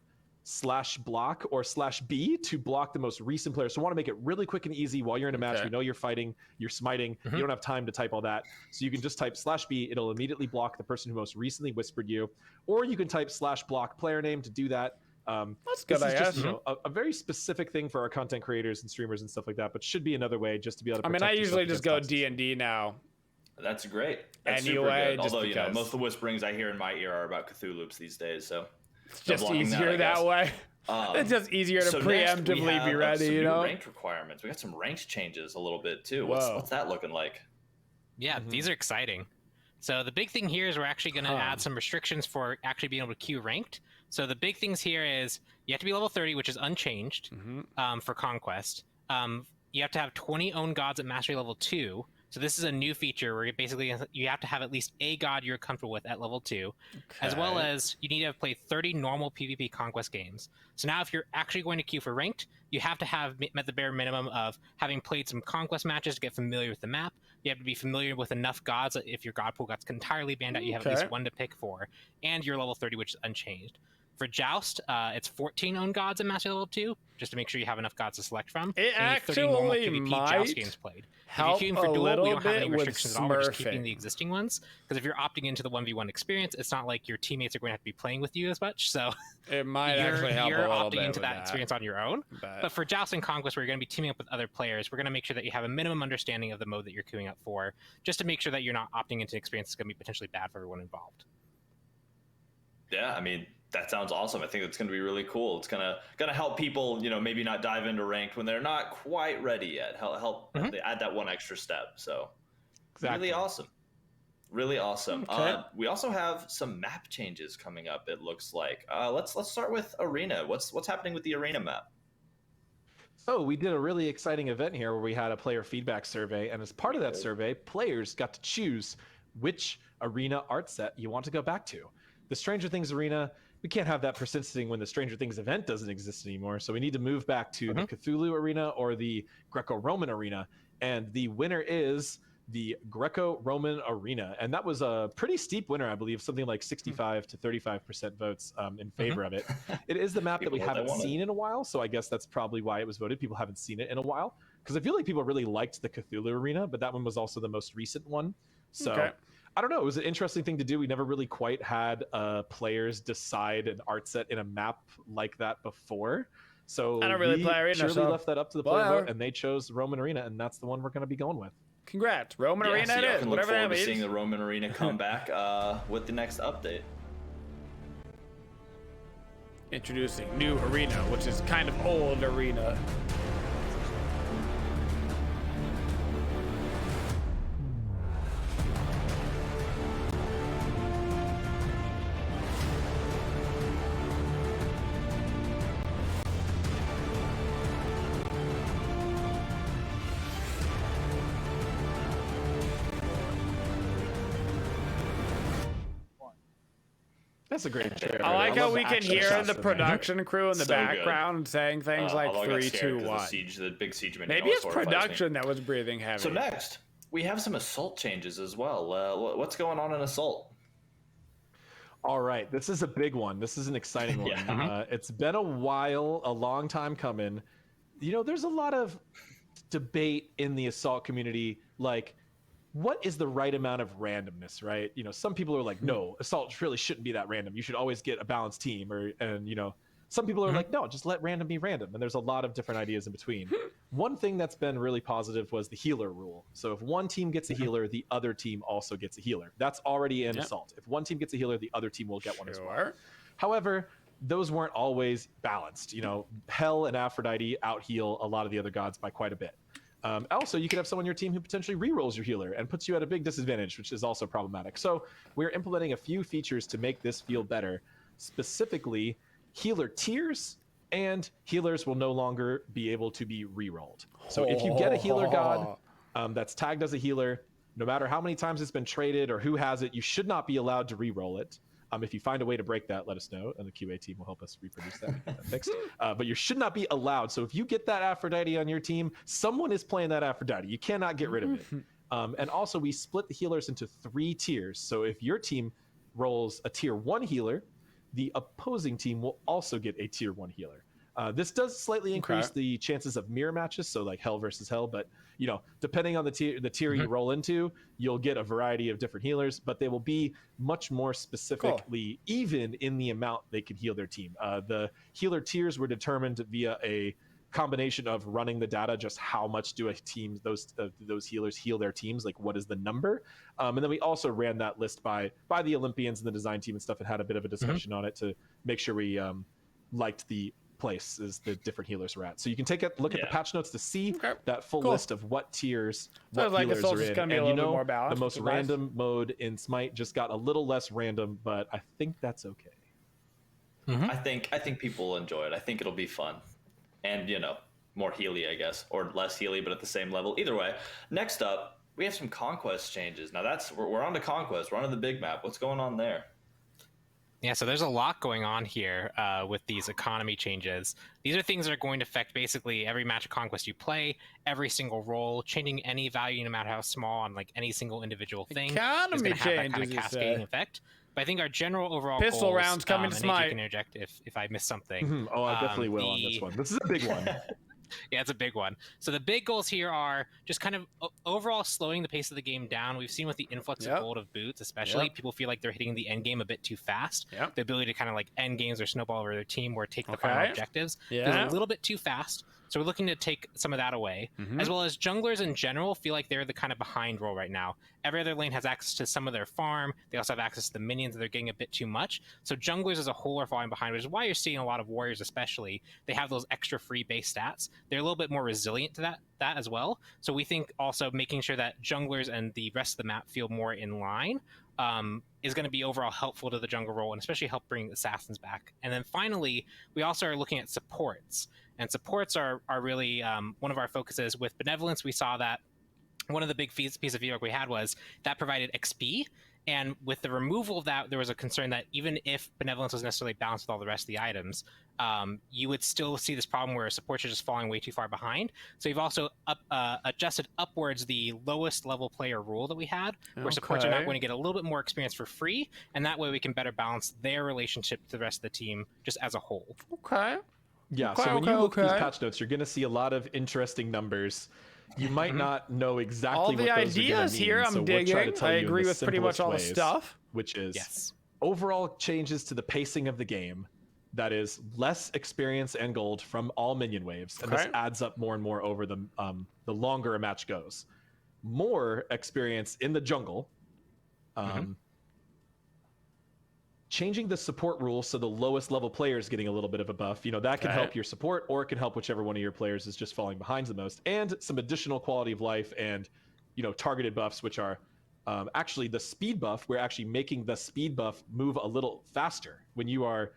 [SPEAKER 3] /block or /B to block the most recent player. So we want to make it really quick and easy while you're in a match. We know you're fighting, you're smiting, you don't have time to type all that. So you can just type /B, it'll immediately block the person who most recently whispered you. Or you can type /block player name to do that.
[SPEAKER 1] That's good,
[SPEAKER 3] I guess. A very specific thing for our content creators and streamers and stuff like that, but should be another way just to be able to protect
[SPEAKER 1] I usually just go
[SPEAKER 3] boxes.
[SPEAKER 1] D&D now.
[SPEAKER 2] That's great. That's
[SPEAKER 1] anyway,
[SPEAKER 2] super good. Although, most of the whisperings I hear in my ear are about Cthulhu these days, so
[SPEAKER 1] it's just easier that way. It's just easier to preemptively be ready,
[SPEAKER 2] some new ranked requirements. We got some ranked changes a little bit too. What's that looking like?
[SPEAKER 4] Yeah, these are exciting. So the big thing here is we're actually going to add some restrictions for actually being able to queue ranked. So the big things here is you have to be level 30, which is unchanged for Conquest. You have to have 20 own gods at mastery level 2. So this is a new feature where you have to have at least a god you're comfortable with at level 2, as well as you need to have played 30 normal PvP Conquest games. So now if you're actually going to queue for ranked, you have to have met the bare minimum of having played some Conquest matches to get familiar with the map. You have to be familiar with enough gods that if your god pool got entirely banned out, you have at least one to pick for, and you're level 30, which is unchanged. For Joust, it's 14 own gods at mastery level 2, just to make sure you have enough gods to select from.
[SPEAKER 1] It actually might
[SPEAKER 4] games played.
[SPEAKER 1] help
[SPEAKER 4] if you're
[SPEAKER 1] a
[SPEAKER 4] for duel,
[SPEAKER 1] little
[SPEAKER 4] we don't have any
[SPEAKER 1] bit with
[SPEAKER 4] restrictions at all. We're just keeping
[SPEAKER 1] smurfing.
[SPEAKER 4] the existing ones. Because if you're opting into the 1v1 experience, it's not like your teammates are going to have to be playing with you as much. So
[SPEAKER 1] It might actually help a
[SPEAKER 4] you're
[SPEAKER 1] little
[SPEAKER 4] opting
[SPEAKER 1] bit
[SPEAKER 4] into
[SPEAKER 1] with
[SPEAKER 4] that experience on your own. But for Joust and Conquest, where you're going to be teaming up with other players, we're going to make sure that you have a minimum understanding of the mode that you're queuing up for, just to make sure that you're not opting into an experience that's going to be potentially bad for everyone involved.
[SPEAKER 2] Yeah, I mean, that sounds awesome. I think it's going to be really cool. It's gonna help people, maybe not dive into ranked when they're not quite ready yet. Help add that one extra step. So really awesome. Really awesome.
[SPEAKER 1] Okay.
[SPEAKER 2] We also have some map changes coming up, it looks like. Let's start with Arena. What's happening with the Arena map?
[SPEAKER 3] So we did a really exciting event here where we had a player feedback survey, and as part of that survey, players got to choose which Arena art set you want to go back to. The Stranger Things Arena, we can't have that persisting when the Stranger Things event doesn't exist anymore, so we need to move back to the Cthulhu Arena or the Greco-Roman Arena, and the winner is the Greco-Roman Arena, and that was a pretty steep winner, I believe, something like 65 to 35% votes in favor of it. It is the map that we haven't seen in a while, so I guess that's probably why it was voted. People haven't seen it in a while, because I feel like people really liked the Cthulhu Arena, but that one was also the most recent one. So I don't know, it was an interesting thing to do. We never really quite had players decide an art set in a map like that before. So
[SPEAKER 1] I don't really play Arena,
[SPEAKER 3] surely
[SPEAKER 1] so
[SPEAKER 3] left that up to the player vote, and they chose Roman Arena, and that's the one we're going to be going with.
[SPEAKER 1] Congrats, Roman Arena
[SPEAKER 2] so
[SPEAKER 1] it is.
[SPEAKER 2] Can
[SPEAKER 1] Whatever
[SPEAKER 2] look
[SPEAKER 1] that
[SPEAKER 2] forward to
[SPEAKER 1] means.
[SPEAKER 2] seeing the Roman Arena come back with the next update.
[SPEAKER 1] Introducing new arena, which is kind of old arena.
[SPEAKER 3] That's a great trailer.
[SPEAKER 1] I like how
[SPEAKER 3] love
[SPEAKER 1] we
[SPEAKER 3] the
[SPEAKER 1] can
[SPEAKER 3] action
[SPEAKER 1] hear
[SPEAKER 3] shots
[SPEAKER 1] the
[SPEAKER 3] in there.
[SPEAKER 1] production crew in the
[SPEAKER 2] So good.
[SPEAKER 1] background saying things like
[SPEAKER 2] although I got
[SPEAKER 1] 3,
[SPEAKER 2] scared
[SPEAKER 1] 2,
[SPEAKER 2] 'cause
[SPEAKER 1] 1.
[SPEAKER 2] the big siege menu
[SPEAKER 1] Maybe
[SPEAKER 2] always
[SPEAKER 1] it's
[SPEAKER 2] horrifies me.
[SPEAKER 1] production that was breathing heavy.
[SPEAKER 2] So next, we have some assault changes as well. What's going on in assault?
[SPEAKER 3] All right, this is a big one. This is an exciting one.
[SPEAKER 2] Yeah.
[SPEAKER 3] It's been a while, a long time coming. You know, there's a lot of debate in the assault community, like, what is the right amount of randomness, right? You know, some people are like, no, assault really shouldn't be that random. You should always get a balanced team, and you know, some people are like, no, just let random be random. And there's a lot of different ideas in between. One thing that's been really positive was the healer rule. So if one team gets a healer, the other team also gets a healer. That's already in assault. If one team gets a healer, the other team will get one as well. However, those weren't always balanced. You know, Hel and Aphrodite out heal a lot of the other gods by quite a bit. Also, you could have someone on your team who potentially re-rolls your healer and puts you at a big disadvantage, which is also problematic. So we're implementing a few features to make this feel better. Specifically, healer tiers, and healers will no longer be able to be re-rolled. So if you get a healer god that's tagged as a healer, no matter how many times it's been traded or who has it, you should not be allowed to re-roll it. If you find a way to break that, let us know, and the QA team will help us reproduce that and get that fixed. But you should not be allowed. So if you get that Aphrodite on your team, someone is playing that Aphrodite. You cannot get rid of it. And also, we split the healers into 3 tiers. So if your team rolls a tier 1 healer, the opposing team will also get a tier 1 healer. This does slightly increase the chances of mirror matches, so like Hel versus Hel, but you know, depending on the tier you roll into, you'll get a variety of different healers, but they will be much more specifically even in the amount they can heal their team. The healer tiers were determined via a combination of running the data, just how much do a team, those healers heal their teams, like what is the number, and then we also ran that list by the Olympians and the design team and stuff, and had a bit of a discussion on it to make sure we liked the places the different healers were at. So you can take a look at the patch notes to see that full list of what tiers what healers are in. And you know, the most random mode in Smite just got a little less random, but I think that's okay.
[SPEAKER 2] I think people will enjoy it. I think it'll be fun, and you know, more Healy, I guess, or less Healy, but at the same level. Either way. Next up, we have some Conquest changes. Now we're on to Conquest. We're on to the big map. What's going on there?
[SPEAKER 4] Yeah, so there's a lot going on here with these economy changes. These are things that are going to affect basically every match of Conquest you play, every single role, changing any value no matter how small on like any single individual thing.
[SPEAKER 1] Economy
[SPEAKER 4] is going to have that kind
[SPEAKER 1] changes,
[SPEAKER 4] of cascading effect. But I think our general overall
[SPEAKER 1] pistol
[SPEAKER 4] goals,
[SPEAKER 1] rounds coming to
[SPEAKER 4] and
[SPEAKER 1] Smite.
[SPEAKER 4] You can interject if I missed something.
[SPEAKER 3] Oh, I definitely will on this one. This is a big one.
[SPEAKER 4] Yeah, it's a big one. So the big goals here are just kind of overall slowing the pace of the game down. We've seen with the influx of gold of boots, especially, people feel like they're hitting the end game a bit too fast. The ability to kind of like end games or snowball over their team or take the final objectives is a little bit too fast. So we're looking to take some of that away, as well as junglers in general feel like they're the kind of behind role right now. Every other lane has access to some of their farm. They also have access to the minions that they're getting a bit too much. So junglers as a whole are falling behind, which is why you're seeing a lot of warriors especially. They have those extra free base stats. They're a little bit more resilient to that as well. So we think also making sure that junglers and the rest of the map feel more in line is going to be overall helpful to the jungle role, and especially help bring assassins back. And then finally, we also are looking at supports. And supports are really one of our focuses. With Benevolence, we saw that one of the big piece of feedback we had was that provided XP. And with the removal of that, there was a concern that even if Benevolence was necessarily balanced with all the rest of the items, you would still see this problem where supports are just falling way too far behind. So we've also adjusted upwards the lowest level player rule that we had, where supports are now going to get a little bit more experience for free. And that way we can better balance their relationship to the rest of the team just as a whole.
[SPEAKER 3] Yeah, so when you look at these patch notes, you're going to see a lot of interesting numbers. You might not know exactly
[SPEAKER 1] all
[SPEAKER 3] what
[SPEAKER 1] the
[SPEAKER 3] those
[SPEAKER 1] ideas
[SPEAKER 3] are mean,
[SPEAKER 1] here. I'm
[SPEAKER 3] so
[SPEAKER 1] digging.
[SPEAKER 3] We'll try to tell
[SPEAKER 1] I
[SPEAKER 3] you
[SPEAKER 1] agree
[SPEAKER 3] in the
[SPEAKER 1] with pretty much all the
[SPEAKER 3] ways,
[SPEAKER 1] stuff.
[SPEAKER 3] which is overall changes to the pacing of the game. that is less experience and gold from all minion waves, and this adds up more and more over the longer a match goes. More experience in the jungle. Changing the support rules so the lowest level player is getting a little bit of a buff. You know, that can help your support, or it can help whichever one of your players is just falling behind the most. And some additional quality of life and, you know, targeted buffs, which are actually the speed buff. We're actually making the speed buff move a little faster. When you are,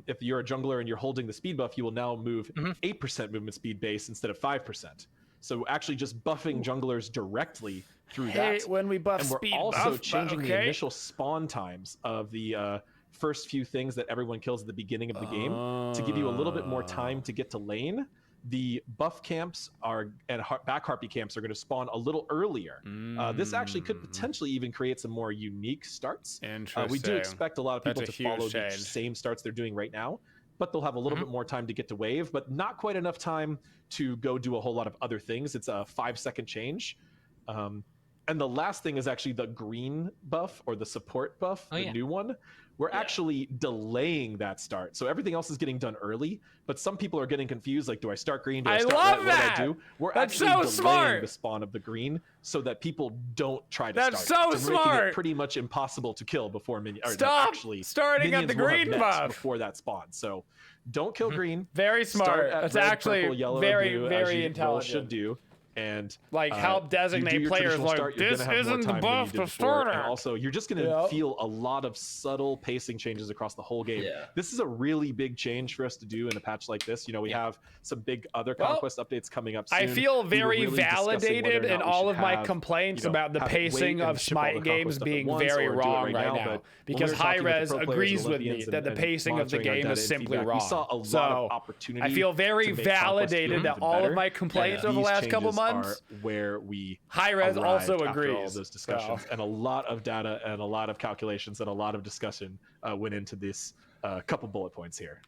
[SPEAKER 3] if you're a jungler and you're holding the speed buff, you will now move 8% movement speed base instead of 5%. So actually just buffing junglers directly through that.
[SPEAKER 1] When we buff
[SPEAKER 3] and we're
[SPEAKER 1] speed
[SPEAKER 3] also
[SPEAKER 1] buff,
[SPEAKER 3] changing the initial spawn times of the first few things that everyone kills at the beginning of the game to give you a little bit more time to get to lane. The buff camps and back harpy camps are going to spawn a little earlier. This actually could potentially even create some more unique starts.
[SPEAKER 1] Interesting.
[SPEAKER 3] We do expect a lot of people
[SPEAKER 1] That's
[SPEAKER 3] to
[SPEAKER 1] a huge
[SPEAKER 3] follow the
[SPEAKER 1] change.
[SPEAKER 3] same starts they're doing right now, but they'll have a little bit more time to get to wave, but not quite enough time to go do a whole lot of other things. It's a 5-second change. And the last thing is actually the green buff, or the support buff, the new one. We're actually delaying that start. So everything else is getting done early, but some people are getting confused. Like, do I start green? Do I start red? What do I do? We're actually delaying the spawn of the green so that people don't try to start.
[SPEAKER 1] That's so smart.
[SPEAKER 3] Making it pretty much impossible to kill before minions.
[SPEAKER 1] Stop starting at the green buff
[SPEAKER 3] before that spawn. So don't kill green.
[SPEAKER 1] Very smart. That's
[SPEAKER 3] red,
[SPEAKER 1] actually
[SPEAKER 3] purple, yellow,
[SPEAKER 1] very,
[SPEAKER 3] blue,
[SPEAKER 1] very
[SPEAKER 3] as
[SPEAKER 1] intelligent.
[SPEAKER 3] should do. And
[SPEAKER 1] like help designate players like this isn't the buff to start at.
[SPEAKER 3] And also, you're just going to feel a lot of subtle pacing changes across the whole game. This is a really big change for us to do in a patch like this. You know, we have some big other Conquest updates coming up soon.
[SPEAKER 1] I feel very validated in all of my complaints about the pacing of Smite games being very wrong right now, because Hi-Rez agrees with me that the pacing of the game is simply wrong. So I feel very validated that all of my complaints over the last couple months
[SPEAKER 3] where we
[SPEAKER 1] Hi-Rez also
[SPEAKER 3] agrees
[SPEAKER 1] agrees.
[SPEAKER 3] All those discussions and a lot of data and a lot of calculations and a lot of discussion went into this couple bullet points here.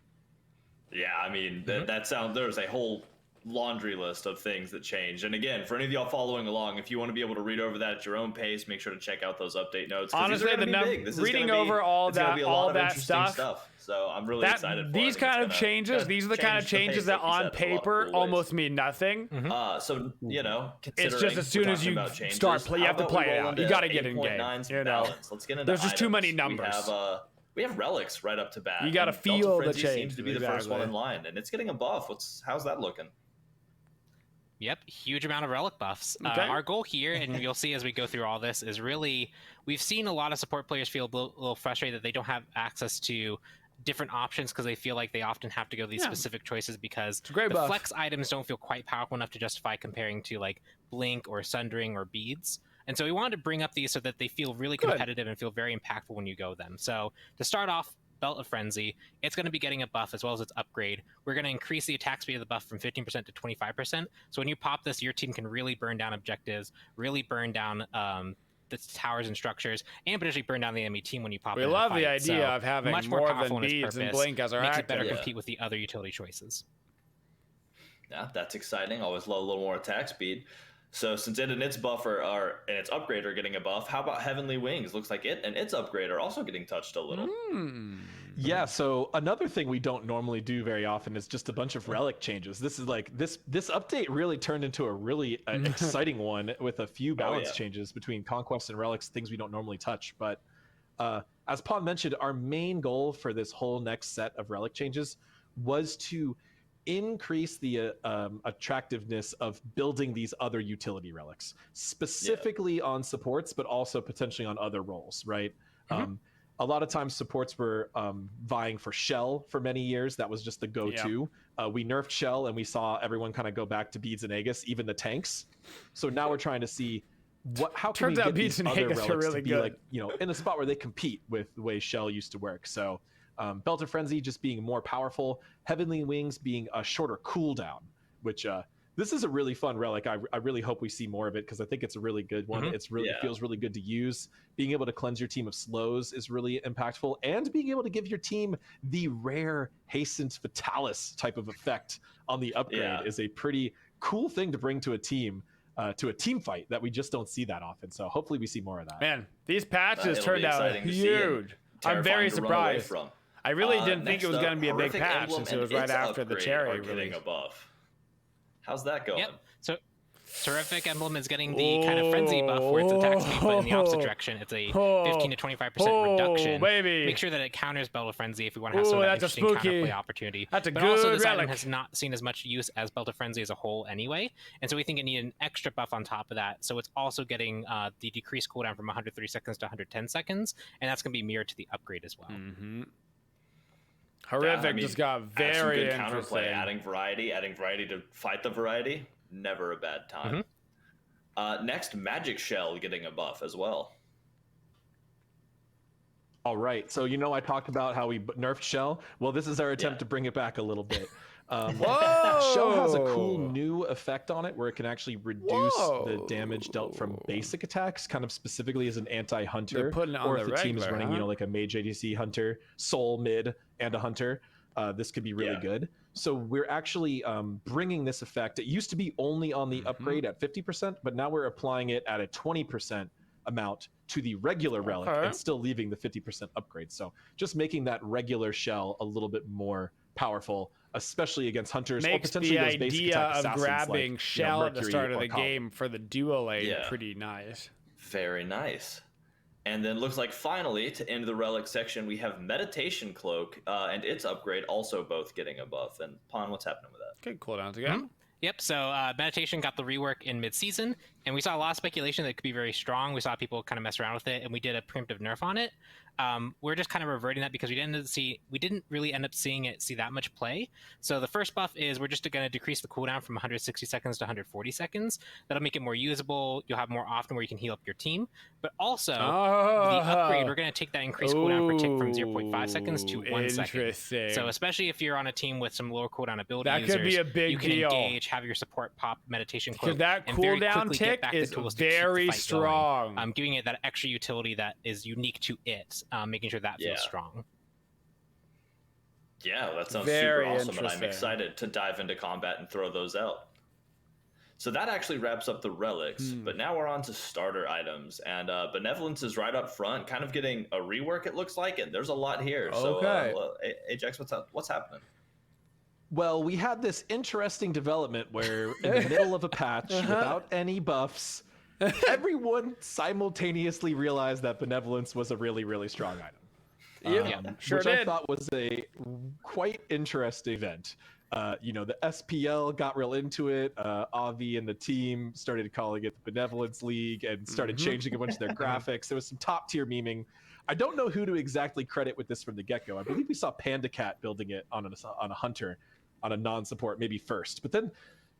[SPEAKER 2] Yeah, I mean that sounds. There's a whole laundry list of things that changed. And again, for any of y'all following along, if you want to be able to read over that at your own pace, make sure to check out those update notes.
[SPEAKER 1] Honestly, reading over all that stuff.
[SPEAKER 2] So I'm really excited for
[SPEAKER 1] these kind of changes. These are the kind of changes that on paper almost mean nothing.
[SPEAKER 2] So you know,
[SPEAKER 1] it's just as soon as you start play, you have to play it out. You got to get in game. You know,
[SPEAKER 2] let's get into
[SPEAKER 1] there's just too many numbers.
[SPEAKER 2] We have relics right up to bat.
[SPEAKER 1] You got to feel the change.
[SPEAKER 2] Seems to be the first one in line, and it's getting a buff. How's that looking?
[SPEAKER 4] Yep, huge amount of relic buffs. Our goal here, and you'll see as we go through all this, is really, we've seen a lot of support players feel a little frustrated that they don't have access to different options because they feel like they often have to go these specific choices because the flex items don't feel quite powerful enough to justify comparing to like Blink or Sundering or Beads. And so we wanted to bring up these so that they feel really competitive and feel very impactful when you go them. So to start off, Belt of Frenzy, it's going to be getting a buff as well as its upgrade. We're going to increase the attack speed of the buff from 15% to 25%. So when you pop this, your team can really burn down objectives, really burn down the towers and structures, and potentially burn down the enemy team when you pop it.
[SPEAKER 1] We love the idea of having
[SPEAKER 4] much
[SPEAKER 1] more
[SPEAKER 4] powerful
[SPEAKER 1] than Beads and Blink as our
[SPEAKER 4] makes
[SPEAKER 1] active.
[SPEAKER 4] it better compete with the other utility choices.
[SPEAKER 2] Yeah, that's exciting. Always love a little more attack speed. So since it and its buff and its upgrade are getting a buff, how about Heavenly Wings? Looks like it and its upgrade are also getting touched a little.
[SPEAKER 3] Yeah, so another thing we don't normally do very often is just a bunch of relic changes. This is like this update really turned into a really exciting one with a few balance changes between Conquest and relics, things we don't normally touch. But as Pawn mentioned, our main goal for this whole next set of relic changes was to increase the attractiveness of building these other utility relics, specifically on supports, but also potentially on other roles, right? A lot of times supports were vying for Shell for many years. That was just the go-to. We nerfed Shell and we saw everyone kind of go back to Beads and Aegis, even the tanks. So now we're trying to see how can we get these other relics to be like, you know, in a spot where they compete with the way Shell used to work. So Belt of Frenzy just being more powerful, Heavenly Wings being a shorter cooldown, which this is a really fun relic. I really hope we see more of it because I think it's a really good one. It's really it feels really good to use. Being able to cleanse your team of slows is really impactful, and being able to give your team the rare Hastened Fatalis type of effect on the upgrade is a pretty cool thing to bring to a team fight that we just don't see that often. So hopefully we see more of that.
[SPEAKER 1] Man, these patches turned out huge. I'm very surprised. I really didn't think it was going to be a big
[SPEAKER 2] Horrific
[SPEAKER 1] patch
[SPEAKER 2] Emblem
[SPEAKER 1] since it was
[SPEAKER 2] and
[SPEAKER 1] right
[SPEAKER 2] its
[SPEAKER 1] after the
[SPEAKER 2] upgrade
[SPEAKER 1] Cherry
[SPEAKER 2] are getting
[SPEAKER 1] release.
[SPEAKER 2] a buff. How's that going?
[SPEAKER 4] Yep. So Terrific Emblem is getting the kind of frenzy buff where its attacks speed, but in the opposite direction. It's a 15 to 25% reduction.
[SPEAKER 1] Baby.
[SPEAKER 4] Make sure that it counters Belt of Frenzy if we want to have some
[SPEAKER 1] that's
[SPEAKER 4] interesting counterplay opportunity.
[SPEAKER 1] That's a
[SPEAKER 4] but
[SPEAKER 1] good
[SPEAKER 4] also, this
[SPEAKER 1] relic.
[SPEAKER 4] item has not seen as much use as Belt of Frenzy as a whole anyway, and so we think it needed an extra buff on top of that. So it's also getting the decreased cooldown from 103 seconds to 110 seconds, and that's going to be mirrored to the upgrade as well.
[SPEAKER 1] Mm-hmm. Horrific just got very interesting.
[SPEAKER 2] Counterplay, adding variety to fight the variety. Never a bad time. Next, Magic Shell getting a buff as well.
[SPEAKER 3] All right. So, I talked about how we nerfed Shell. Well, this is our attempt to bring it back a little bit. Shell has a cool new effect on it where it can actually reduce the damage dealt from basic attacks, kind of specifically as an anti-hunter. Or if the team is running, like a mage ADC hunter, soul mid, and a hunter, this could be really good. So we're actually bringing this effect. It used to be only on the upgrade at 50%, but now we're applying it at a 20% amount to the regular relic and still leaving the 50% upgrade. So just making that regular shell a little bit more powerful, especially against hunters or potentially those basic attack assassins
[SPEAKER 1] of grabbing
[SPEAKER 3] like,
[SPEAKER 1] shell at the
[SPEAKER 3] Mercury
[SPEAKER 1] start of
[SPEAKER 3] or
[SPEAKER 1] the game for the duo lane pretty nice.
[SPEAKER 2] Very nice. And then looks like finally, to end the relic section, we have Meditation Cloak and its upgrade also both getting a buff. And Pon, what's happening with that?
[SPEAKER 1] Good cooldowns again.
[SPEAKER 4] Yep, so Meditation got the rework in mid-season, and we saw a lot of speculation that it could be very strong. We saw people kind of mess around with it, and we did a preemptive nerf on it. We're just kind of reverting that because we didn't really end up seeing it see that much play. So the first buff is we're just going to decrease the cooldown from 160 seconds to 140 seconds. That'll make it more usable. You'll have more often where you can heal up your team. But also, the upgrade, we're going to take that increased cooldown per tick from 0.5 seconds to 1 second. So especially if you're on a team with some lower cooldown ability
[SPEAKER 1] that
[SPEAKER 4] users,
[SPEAKER 1] could be a big
[SPEAKER 4] you can
[SPEAKER 1] deal.
[SPEAKER 4] Engage, have your support pop Meditation Cloak,
[SPEAKER 1] because that cooldown tick is very strong.
[SPEAKER 4] Giving it that extra utility that is unique to it, making sure that feels strong.
[SPEAKER 2] Yeah, that sounds super awesome, and I'm excited to dive into combat and throw those out. So that actually wraps up the relics, but now we're on to starter items, and Benevolence is right up front, kind of getting a rework, it looks like, and there's a lot here. So, Ajax, what's happening?
[SPEAKER 3] Well, we had this interesting development where in the middle of a patch, without any buffs, everyone simultaneously realized that Benevolence was a really, really strong item. Which I thought was a quite interesting event. The SPL got real into it. Avi and the team started calling it the Benevolence League and started changing a bunch of their graphics. There was some top tier memeing. I don't know who to exactly credit with this from the get-go. I believe we saw Panda Cat building it on a hunter, on a non-support, maybe first. But then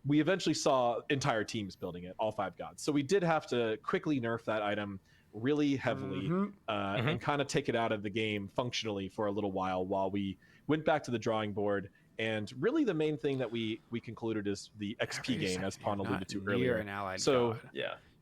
[SPEAKER 3] we eventually saw entire teams building it, all 5 gods. So we did have to quickly nerf that item really heavily and kind of take it out of the game functionally for a little while we went back to the drawing board. And really the main thing that we concluded is the XP gain, as Pon alluded to earlier. So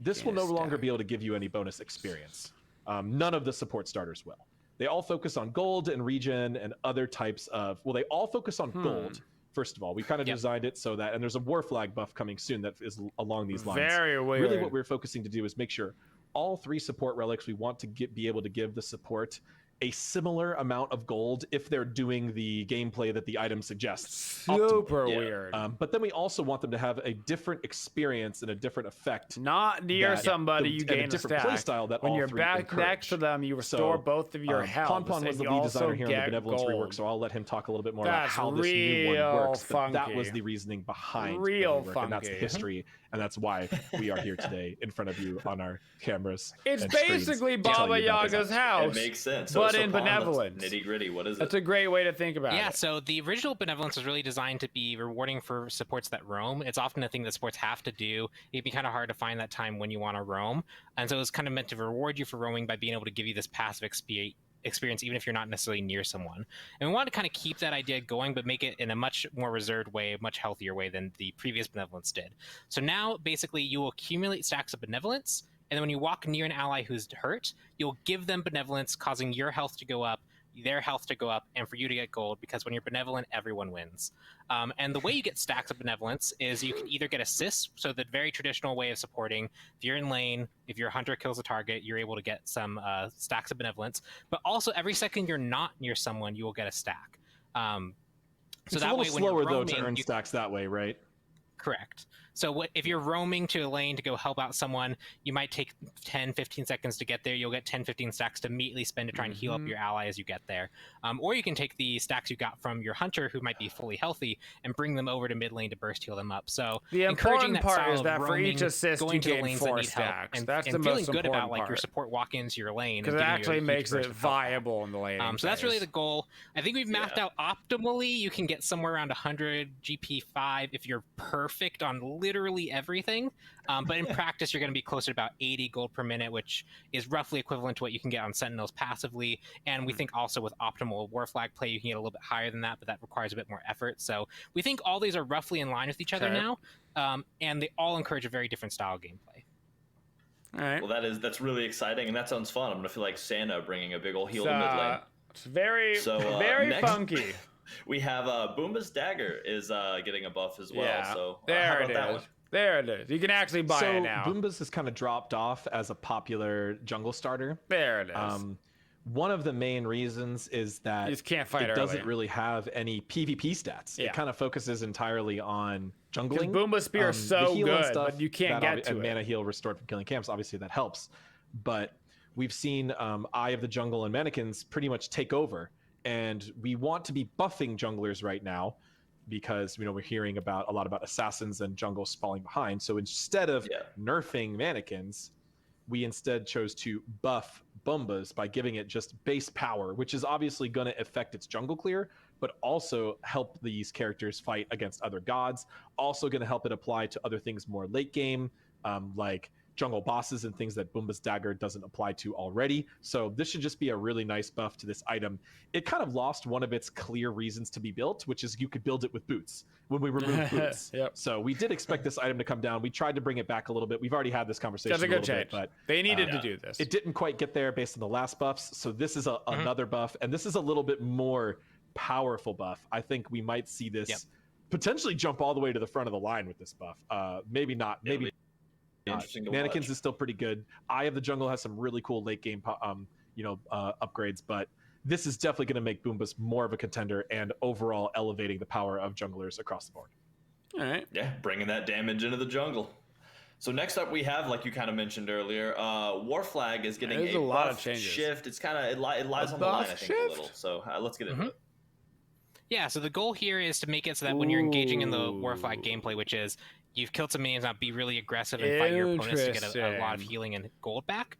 [SPEAKER 3] this will no longer be able to give you any bonus experience. None of the support starters will. They all focus on gold and regen and other types of... Well, they all focus on gold. First of all, we kind of designed it so that, and there's a war flag buff coming soon that is along these lines.
[SPEAKER 1] Very weird.
[SPEAKER 3] Really what we're focusing to do is make sure all 3 support relics, we want to be able to give the support a similar amount of gold if they're doing the gameplay that the item suggests.
[SPEAKER 1] Super weird.
[SPEAKER 3] But then we also want them to have a different experience and a different effect.
[SPEAKER 1] Not near somebody you gain a different play
[SPEAKER 3] style that
[SPEAKER 1] when
[SPEAKER 3] all
[SPEAKER 1] you're
[SPEAKER 3] 3
[SPEAKER 1] back
[SPEAKER 3] encourage.
[SPEAKER 1] next to them, you restore both of your health.
[SPEAKER 3] Pon was the lead designer here on the Benevolence rework, so I'll let him talk a little bit more about how this new one works. But that was the reasoning behind the rework, and that's the history, and that's why we are here today in front of you on our cameras.
[SPEAKER 1] It's basically Baba Yaga's house.
[SPEAKER 2] It makes sense.
[SPEAKER 1] But in Benevolence.
[SPEAKER 2] Nitty gritty, what is it?
[SPEAKER 1] That's a great way to think about it.
[SPEAKER 4] Yeah, so the original Benevolence was really designed to be rewarding for supports that roam. It's often a thing that supports have to do. It'd be kind of hard to find that time when you want to roam. And so it was kind of meant to reward you for roaming by being able to give you this passive experience, even if you're not necessarily near someone. And we wanted to kind of keep that idea going, but make it in a much more reserved way, a much healthier way than the previous Benevolence did. So now, basically, you will accumulate stacks of Benevolence, and then when you walk near an ally who's hurt, you'll give them Benevolence, causing your health to go up, their health to go up, and for you to get gold, because when you're benevolent, everyone wins. And the way you get stacks of benevolence is you can either get assists, so the very traditional way of supporting, if you're in lane, if your hunter kills a target, you're able to get some stacks of benevolence, but also every second you're not near someone, you will get a stack. So
[SPEAKER 3] it's
[SPEAKER 4] that
[SPEAKER 3] a little
[SPEAKER 4] way, when
[SPEAKER 3] slower
[SPEAKER 4] you're roaming,
[SPEAKER 3] though to earn stacks that way, right?
[SPEAKER 4] Correct. So if you're roaming to a lane to go help out someone, you might take 10, 15 seconds to get there. You'll get 10, 15 stacks to immediately spend to try and heal up your ally as you get there. Or you can take the stacks you got from your hunter, who might be fully healthy, and bring them over to mid lane to burst heal them up. So
[SPEAKER 1] the
[SPEAKER 4] encouraging
[SPEAKER 1] important
[SPEAKER 4] that
[SPEAKER 1] part
[SPEAKER 4] style
[SPEAKER 1] is
[SPEAKER 4] of
[SPEAKER 1] that for
[SPEAKER 4] roaming,
[SPEAKER 1] each assist
[SPEAKER 4] going
[SPEAKER 1] you
[SPEAKER 4] to the
[SPEAKER 1] gain
[SPEAKER 4] lanes
[SPEAKER 1] 4
[SPEAKER 4] that need help,
[SPEAKER 1] stacks.
[SPEAKER 4] and,
[SPEAKER 1] That's
[SPEAKER 4] and
[SPEAKER 1] the
[SPEAKER 4] feeling
[SPEAKER 1] most
[SPEAKER 4] good
[SPEAKER 1] important
[SPEAKER 4] about like
[SPEAKER 1] part.
[SPEAKER 4] your support walk into your lane.
[SPEAKER 1] Because it actually makes it viable in the lane.
[SPEAKER 4] So that's really the goal. I think we've mapped out optimally. You can get somewhere around 100 GP5 if you're perfect on literally everything. But in practice, you're going to be closer to about 80 gold per minute, which is roughly equivalent to what you can get on Sentinels passively. And we think also with optimal War Flag play, you can get a little bit higher than that, but that requires a bit more effort. So we think all these are roughly in line with each other now, and they all encourage a very different style of gameplay.
[SPEAKER 1] All right.
[SPEAKER 2] Well, that's really exciting, and that sounds fun. I'm gonna feel like Santa bringing a big old heal to mid lane.
[SPEAKER 1] It's very, very
[SPEAKER 2] next,
[SPEAKER 1] funky.
[SPEAKER 2] We have Boombas Dagger is getting a buff as well.
[SPEAKER 1] Yeah.
[SPEAKER 2] So
[SPEAKER 1] there
[SPEAKER 2] how
[SPEAKER 1] it
[SPEAKER 2] about that
[SPEAKER 1] is.
[SPEAKER 2] one?
[SPEAKER 1] There it is. You can actually buy it now.
[SPEAKER 3] Boombas has kind of dropped off as a popular jungle starter.
[SPEAKER 1] There it is.
[SPEAKER 3] One of the main reasons is that
[SPEAKER 1] you just can't fight
[SPEAKER 3] it doesn't really have any PvP stats. It kind of focuses entirely on jungling.
[SPEAKER 1] Boombas Spear is so good, but you can't get to
[SPEAKER 3] and
[SPEAKER 1] it.
[SPEAKER 3] Mana heal restored from killing camps, obviously that helps. But we've seen Eye of the Jungle and Mannequins pretty much take over. And we want to be buffing junglers right now, because we're hearing a lot about assassins and jungles falling behind. So instead of nerfing Mannequins, we instead chose to buff Boombas by giving it just base power, which is obviously going to affect its jungle clear, but also help these characters fight against other gods. Also going to help it apply to other things more late game, like jungle bosses and things that Boombas Dagger doesn't apply to already. So this should just be a really nice buff to this item. It kind of lost one of its clear reasons to be built, which is you could build it with boots when we removed boots. So we did expect this item to come down. We tried to bring it back a little bit. We've already had this conversation.
[SPEAKER 1] That's a good
[SPEAKER 3] change,
[SPEAKER 1] but they needed to do this.
[SPEAKER 3] It didn't quite get there based on the last buffs. So this is another buff, and this is a little bit more powerful buff. I think we might see this potentially jump all the way to the front of the line with this buff. Maybe not. Maybe. Mannequins is still pretty good. Eye of the Jungle has some really cool late game upgrades, but this is definitely going to make Boombas more of a contender and overall elevating the power of junglers across the board.
[SPEAKER 1] All right.
[SPEAKER 2] Yeah, bringing that damage into the jungle. So next up we have, like you kind of mentioned earlier, War Flag is getting a
[SPEAKER 1] lot
[SPEAKER 2] buff
[SPEAKER 1] of changes.
[SPEAKER 2] Shift. It's kind of it lies on the line, I think, a little. So let's get into it.
[SPEAKER 4] Yeah, so the goal here is to make it so that when you're engaging in the War Flag gameplay, which is you've killed some minions, not be really aggressive and fight your opponents to get a lot of healing and gold back.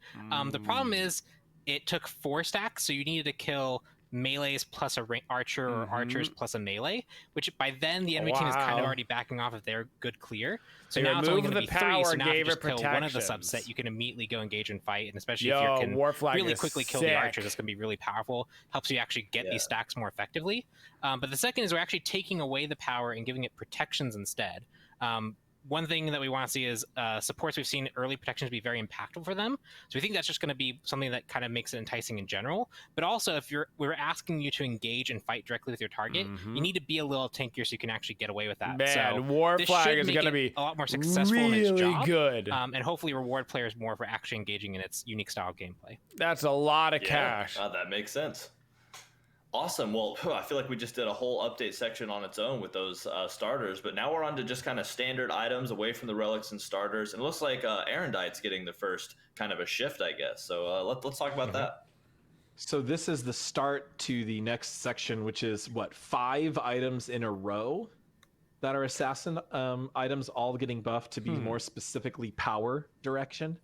[SPEAKER 4] The problem is it took 4 stacks, so you needed to kill melees plus a archer or archers plus a melee, which by then the enemy team is kind of already backing off of their good clear. So now it's only going to be 3, so now if you just kill one of the subset, you can immediately go engage and fight, and especially if you can really quickly kill the archers, it's going to be really powerful. Helps you actually get these stacks more effectively. But the second is we're actually taking away the power and giving it protections instead. One thing that we want to see is supports. We've seen early protections be very impactful for them. So we think that's just going to be something that kind of makes it enticing in general. But also, if we're asking you to engage and fight directly with your target, you need to be a little tankier so you can actually get away with that.
[SPEAKER 1] Man,
[SPEAKER 4] so
[SPEAKER 1] War Flag is going to be
[SPEAKER 4] a lot more successful
[SPEAKER 1] really
[SPEAKER 4] in its job,
[SPEAKER 1] good.
[SPEAKER 4] And hopefully reward players more for actually engaging in its unique style of gameplay.
[SPEAKER 1] That's a lot of cash.
[SPEAKER 2] That makes sense. Awesome. Well, I feel like we just did a whole update section on its own with those starters, but now we're on to just kind of standard items away from the relics and starters. And it looks like Arendite's getting the first kind of a shift, I guess. So let's talk about that.
[SPEAKER 3] So this is the start to the next section, which is 5 items in a row that are assassin items, all getting buffed to be more specifically power direction.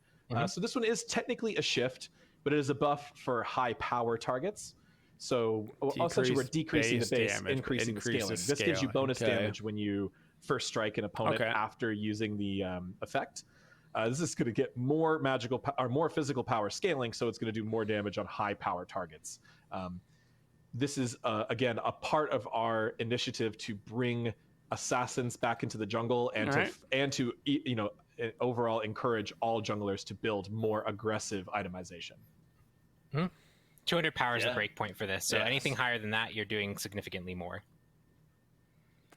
[SPEAKER 3] So this one is technically a shift, but it is a buff for high power targets. So essentially we're decreasing the base,
[SPEAKER 1] damage,
[SPEAKER 3] increasing the scaling. This gives you bonus damage when you first strike an opponent after using the effect. This is going to get more magical or more physical power scaling, so it's going to do more damage on high power targets. This is again a part of our initiative to bring assassins back into the jungle and to overall encourage all junglers to build more aggressive itemization.
[SPEAKER 4] 200 power is the break point for this, so anything higher than that, you're doing significantly more.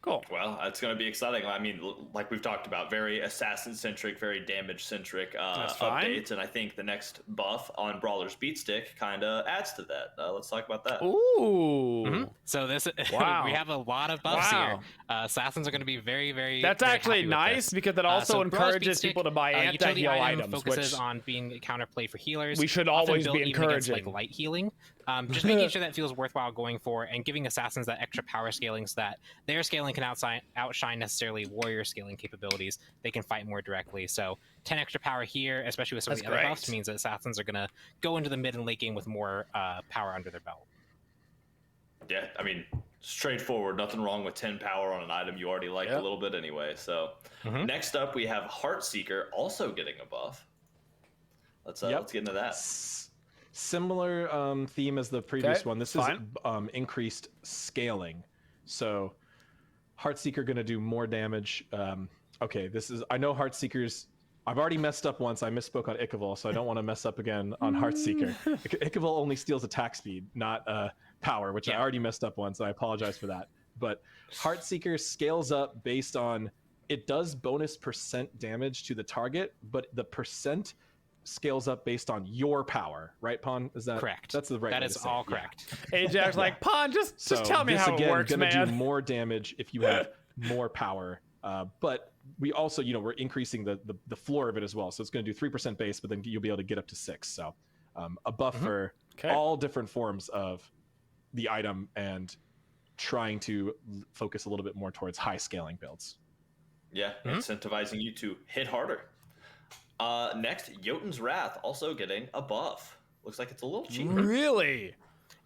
[SPEAKER 2] Cool. Well, it's going to be exciting. I mean, like we've talked about, very assassin-centric, very damage-centric updates, and I think the next buff on Brawler's Beatstick kind of adds to that. Let's talk about that.
[SPEAKER 1] Ooh.
[SPEAKER 4] So this, we have a lot of buffs here. Assassins are going to be very, very.
[SPEAKER 1] That's
[SPEAKER 4] very
[SPEAKER 1] actually nice because it also encourages people to buy anti-heal items,
[SPEAKER 4] focuses on being counterplay for healers.
[SPEAKER 1] We should always be encouraging
[SPEAKER 4] against, like light healing. Just making sure that feels worthwhile going for, and giving assassins that extra power scaling so that their scaling can outshine necessarily warrior scaling capabilities. They can fight more directly. So 10 extra power here, especially with some of the other buffs, means that assassins are going to go into the mid and late game with more power under their belt.
[SPEAKER 2] Yeah, I mean, straightforward. Nothing wrong with 10 power on an item you already liked a little bit anyway. So next up, we have Heartseeker also getting a buff. Let's get into that.
[SPEAKER 3] Similar theme as the previous one. This is increased scaling. So Heartseeker going to do more damage. Okay, I know Heartseeker's. I've already messed up once. I misspoke on IKevil, so I don't want to mess up again on Heartseeker. IKevil only steals attack speed, not power, which I already messed up once. So I apologize for that. But Heartseeker scales up based on, it does bonus % damage to the target, but the % scales up based on your power, right, Pon? Is that
[SPEAKER 4] correct?
[SPEAKER 3] That's the right.
[SPEAKER 4] That is all correct.
[SPEAKER 1] Ajax like, Pon, just tell me how it works, man.
[SPEAKER 3] Gonna do more damage if you have more power, but we also, we're increasing the floor of it as well. So it's going to do 3% base, but then you'll be able to get up to 6. So a buff for all different forms of the item, and trying to focus a little bit more towards high scaling builds.
[SPEAKER 2] Yeah, incentivizing you to hit harder. Next, Jotun's Wrath also getting a buff. Looks like it's a little cheaper.
[SPEAKER 1] Really?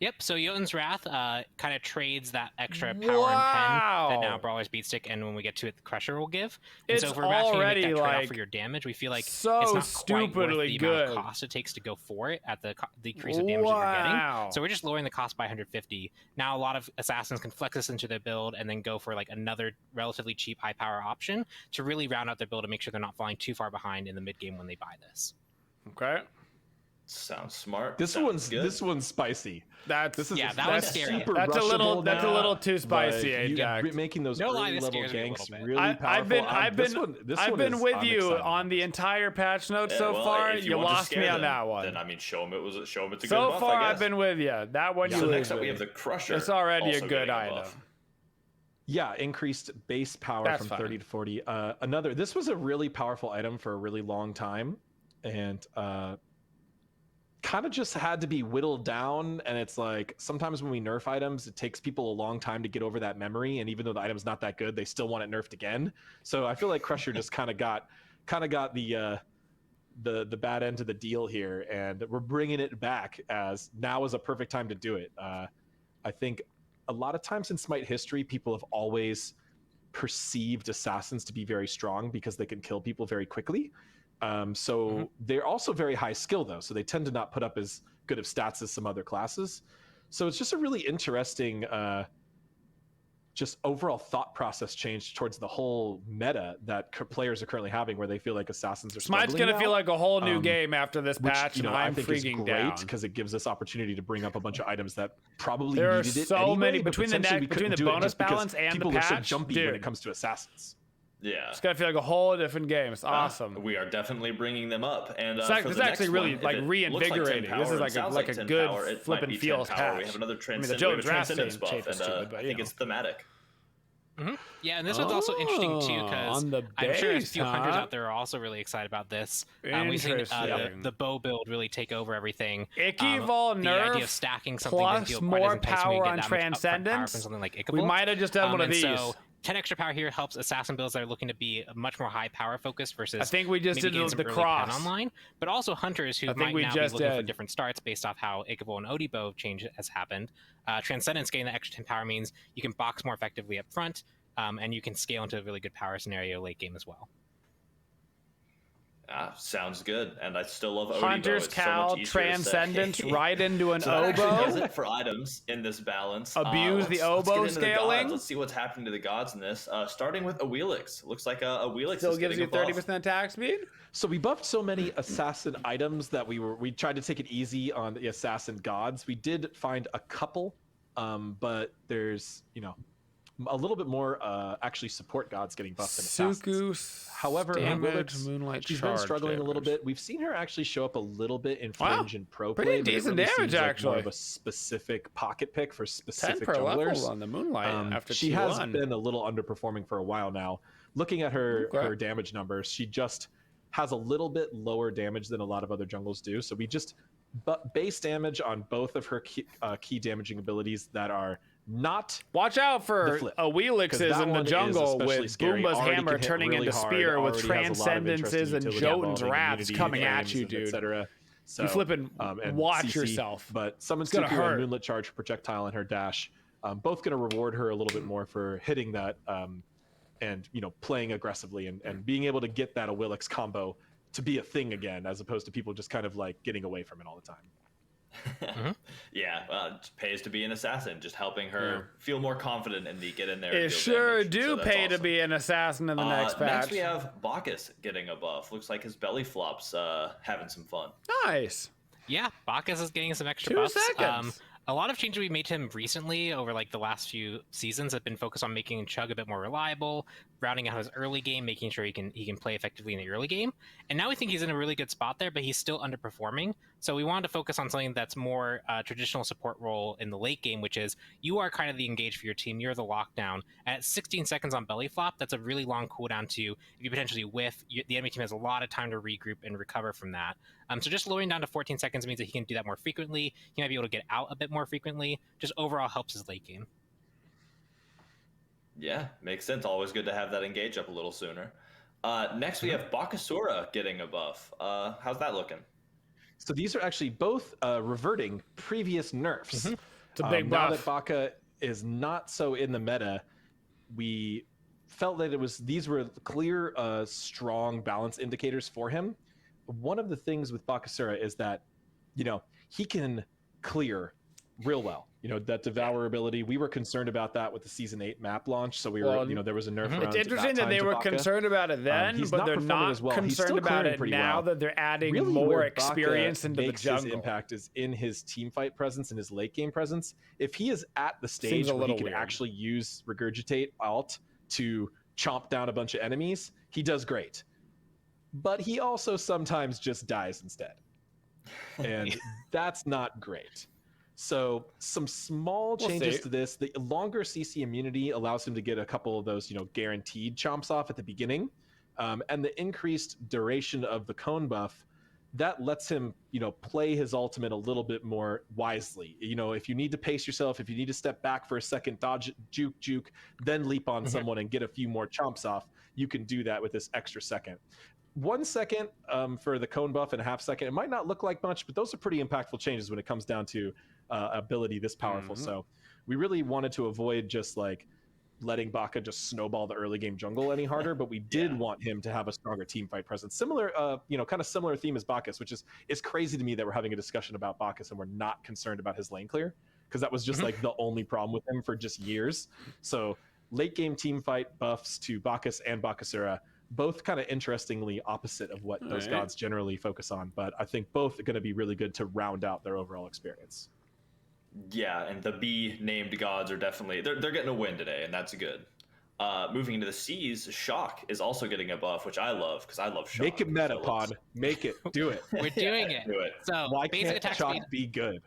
[SPEAKER 4] Yep, so Jotun's Wrath kind of trades that extra power and pen that now Brawler's Beatstick, and when we get to it, the Crusher will give. And
[SPEAKER 1] It's
[SPEAKER 4] so if we're
[SPEAKER 1] already
[SPEAKER 4] make that trade-off
[SPEAKER 1] like
[SPEAKER 4] for your damage, we feel like
[SPEAKER 1] so
[SPEAKER 4] it's not
[SPEAKER 1] stupidly
[SPEAKER 4] quite worth the
[SPEAKER 1] good.
[SPEAKER 4] amount of cost it takes to go for it at the decrease of damage that you're getting. So we're just lowering the cost by 150. Now a lot of assassins can flex this into their build and then go for like another relatively cheap high power option to really round out their build and make sure they're not falling too far behind in the mid game when they buy this.
[SPEAKER 1] Okay.
[SPEAKER 2] Sounds smart.
[SPEAKER 3] This one's spicy.
[SPEAKER 4] That one's scary.
[SPEAKER 1] That's a little too spicy, Ajax.
[SPEAKER 3] Making those early level ganks really powerful.
[SPEAKER 1] I've been with you on the entire patch notes so far. You lost me on that one.
[SPEAKER 2] Then I mean, show them it's a good buff.
[SPEAKER 1] So far, I've been with you. That one you lose.
[SPEAKER 2] Next up, we have the Crusher.
[SPEAKER 1] It's already a good item.
[SPEAKER 3] Yeah, increased base power from 30 to 40. This was a really powerful item for a really long time, and kind of just had to be whittled down. And it's like, sometimes when we nerf items, it takes people a long time to get over that memory, and even though the item's not that good, they still want it nerfed again. So I feel like Crusher just kind of got the bad end of the deal here, and we're bringing it back, as now is a perfect time to do it. I think a lot of times in Smite history, people have always perceived assassins to be very strong because they can kill people very quickly. They're also very high skill though, so they tend to not put up as good of stats as some other classes. So it's just a really interesting just overall thought process change towards the whole meta that players are currently having, where they feel like assassins are
[SPEAKER 1] Smite's gonna feel like a whole new game after this patch, and I'm
[SPEAKER 3] I think
[SPEAKER 1] freaking
[SPEAKER 3] is great because it gives us opportunity to bring up a bunch of items that probably
[SPEAKER 1] there
[SPEAKER 3] needed it
[SPEAKER 1] are so
[SPEAKER 3] anyway,
[SPEAKER 1] many
[SPEAKER 3] but
[SPEAKER 1] between the bonus balance and
[SPEAKER 3] people
[SPEAKER 1] the patch.
[SPEAKER 3] are so jumpy when it comes to assassins.
[SPEAKER 2] Yeah,
[SPEAKER 1] it's gonna feel like a whole different game. It's awesome.
[SPEAKER 2] We are definitely bringing them up, and
[SPEAKER 1] it's actually really like reinvigorating. This is like a good flip and feels patch.
[SPEAKER 2] We have another
[SPEAKER 1] Transcendence
[SPEAKER 2] buff, and I think it's thematic.
[SPEAKER 4] Yeah, and this one's also interesting too, because I'm sure a few hunters out there are also really excited about this. We've seen the bow build really take over everything.
[SPEAKER 1] IKevil Nerf
[SPEAKER 4] the idea of stacking something
[SPEAKER 1] plus more power on Transcendence. We might have just done one of these.
[SPEAKER 4] So 10 extra power here helps assassin builds that are looking to be much more high power focused versus
[SPEAKER 1] I think we just did the cross
[SPEAKER 4] online, but also hunters who might now be looking for different starts based off how IKevil and Odie bow change has happened. Transcendence getting the extra 10 power means you can box more effectively up front, and you can scale into a really good power scenario late game as well.
[SPEAKER 2] Sounds good, and I still love Odie.
[SPEAKER 1] Hunter's Cowl, Transcendence, right into an
[SPEAKER 2] so that
[SPEAKER 1] oboe.
[SPEAKER 2] does it for items in this balance.
[SPEAKER 1] Abuse the oboe scaling.
[SPEAKER 2] Let's see what's happening to the gods in this. Starting with a Wheelix. Looks like a Wheelix
[SPEAKER 1] still gives you 30% attack speed.
[SPEAKER 3] So we buffed so many assassin items that we tried to take it easy on the assassin gods. We did find a couple, but there's a little bit more actually support gods getting buffed than assassins.
[SPEAKER 1] However, Moonlight
[SPEAKER 3] she's been struggling a little bit. We've seen her actually show up a little bit in Fringe and Pro Play.
[SPEAKER 1] Pretty decent damage, actually.
[SPEAKER 3] More of a specific pocket pick for specific
[SPEAKER 1] 10 per
[SPEAKER 3] junglers.
[SPEAKER 1] level on the Moonlight after
[SPEAKER 3] she
[SPEAKER 1] T1.
[SPEAKER 3] has been a little underperforming for a while now. Looking at her damage numbers, she just has a little bit lower damage than a lot of other jungles do. So we just base damage on both of her key damaging abilities that are not.
[SPEAKER 1] Watch out for Wheelixes in the jungle with Boomba's hammer turning into spear with Transcendences and Jotun's wraths coming at you, dude. So, you flipping watch yourself.
[SPEAKER 3] But Summon Suku and Moonlit Charge projectile and her dash, both going to reward her a little bit more for hitting that and playing aggressively and being able to get that Wheelix combo to be a thing again, as opposed to people just kind of like getting away from it all the time.
[SPEAKER 2] Yeah, it pays to be an assassin, just helping her feel more confident and get in there.
[SPEAKER 1] It sure do pay to be an assassin in the next patch.
[SPEAKER 2] Next we have Bacchus getting a buff. Looks like his belly flop's having some fun.
[SPEAKER 1] Nice.
[SPEAKER 4] Yeah, Bacchus is getting some extra
[SPEAKER 1] 2
[SPEAKER 4] buffs.
[SPEAKER 1] seconds.
[SPEAKER 4] A lot of changes we made to him recently over like the last few seasons have been focused on making Chug a bit more reliable, rounding out his early game, making sure he can play effectively in the early game. And now we think he's in a really good spot there, but he's still underperforming. So we wanted to focus on something that's more traditional support role in the late game, which is you are kind of the engage for your team. You're the lockdown. At 16 seconds on belly flop, that's a really long cooldown to if you potentially whiff. The enemy team has a lot of time to regroup and recover from that. So just lowering down to 14 seconds means that he can do that more frequently. He might be able to get out a bit more frequently. Just overall helps his late game.
[SPEAKER 2] Yeah, makes sense. Always good to have that engage up a little sooner. Next, we have Bakasura getting a buff. How's that looking?
[SPEAKER 3] So these are actually both reverting previous nerfs.
[SPEAKER 1] It's a big buff.
[SPEAKER 3] Now that Baka is not so in the meta, we felt that these were clear, strong balance indicators for him. One of the things with Bakasura is that, he can clear real well. That Devour ability, we were concerned about that with the Season 8 map launch, so we were, there was a nerf around.
[SPEAKER 1] It's interesting that they were concerned about it then, but they're not concerned about it now that they're adding really more experience into the jungle.
[SPEAKER 3] His impact is in his team fight presence and his late game presence. If he is at the stage where he can actually use Regurgitate alt to chomp down a bunch of enemies, he does great. But he also sometimes just dies instead. And that's not great. So some small changes to this. The longer CC immunity allows him to get a couple of those, guaranteed chomps off at the beginning. And the increased duration of the cone buff, that lets him, play his ultimate a little bit more wisely. If you need to pace yourself, if you need to step back for a second, dodge, juke, then leap on someone and get a few more chomps off, you can do that with this extra second. 1 second for the cone buff and a half second. It might not look like much, but those are pretty impactful changes when it comes down to ability this powerful. So we really wanted to avoid just like letting Baka just snowball the early game jungle any harder, but we did want him to have a stronger team fight presence. Similar, kind of similar theme as Bacchus, which is crazy to me that we're having a discussion about Bacchus and we're not concerned about his lane clear, because that was just like the only problem with him for just years. So late game team fight buffs to Bacchus and Bakasura, both kind of interestingly opposite of what those gods generally focus on, but I think both are going to be really good to round out their overall experience.
[SPEAKER 2] Yeah, and the B named gods are definitely they're getting a win today, and that's good. Moving into the C's, Shock is also getting a buff, which I love because I love Shock.
[SPEAKER 3] Make it meta, Pod. Make it. Do it.
[SPEAKER 4] We're doing it.
[SPEAKER 2] Do it.
[SPEAKER 4] So
[SPEAKER 3] why can't Shock be good?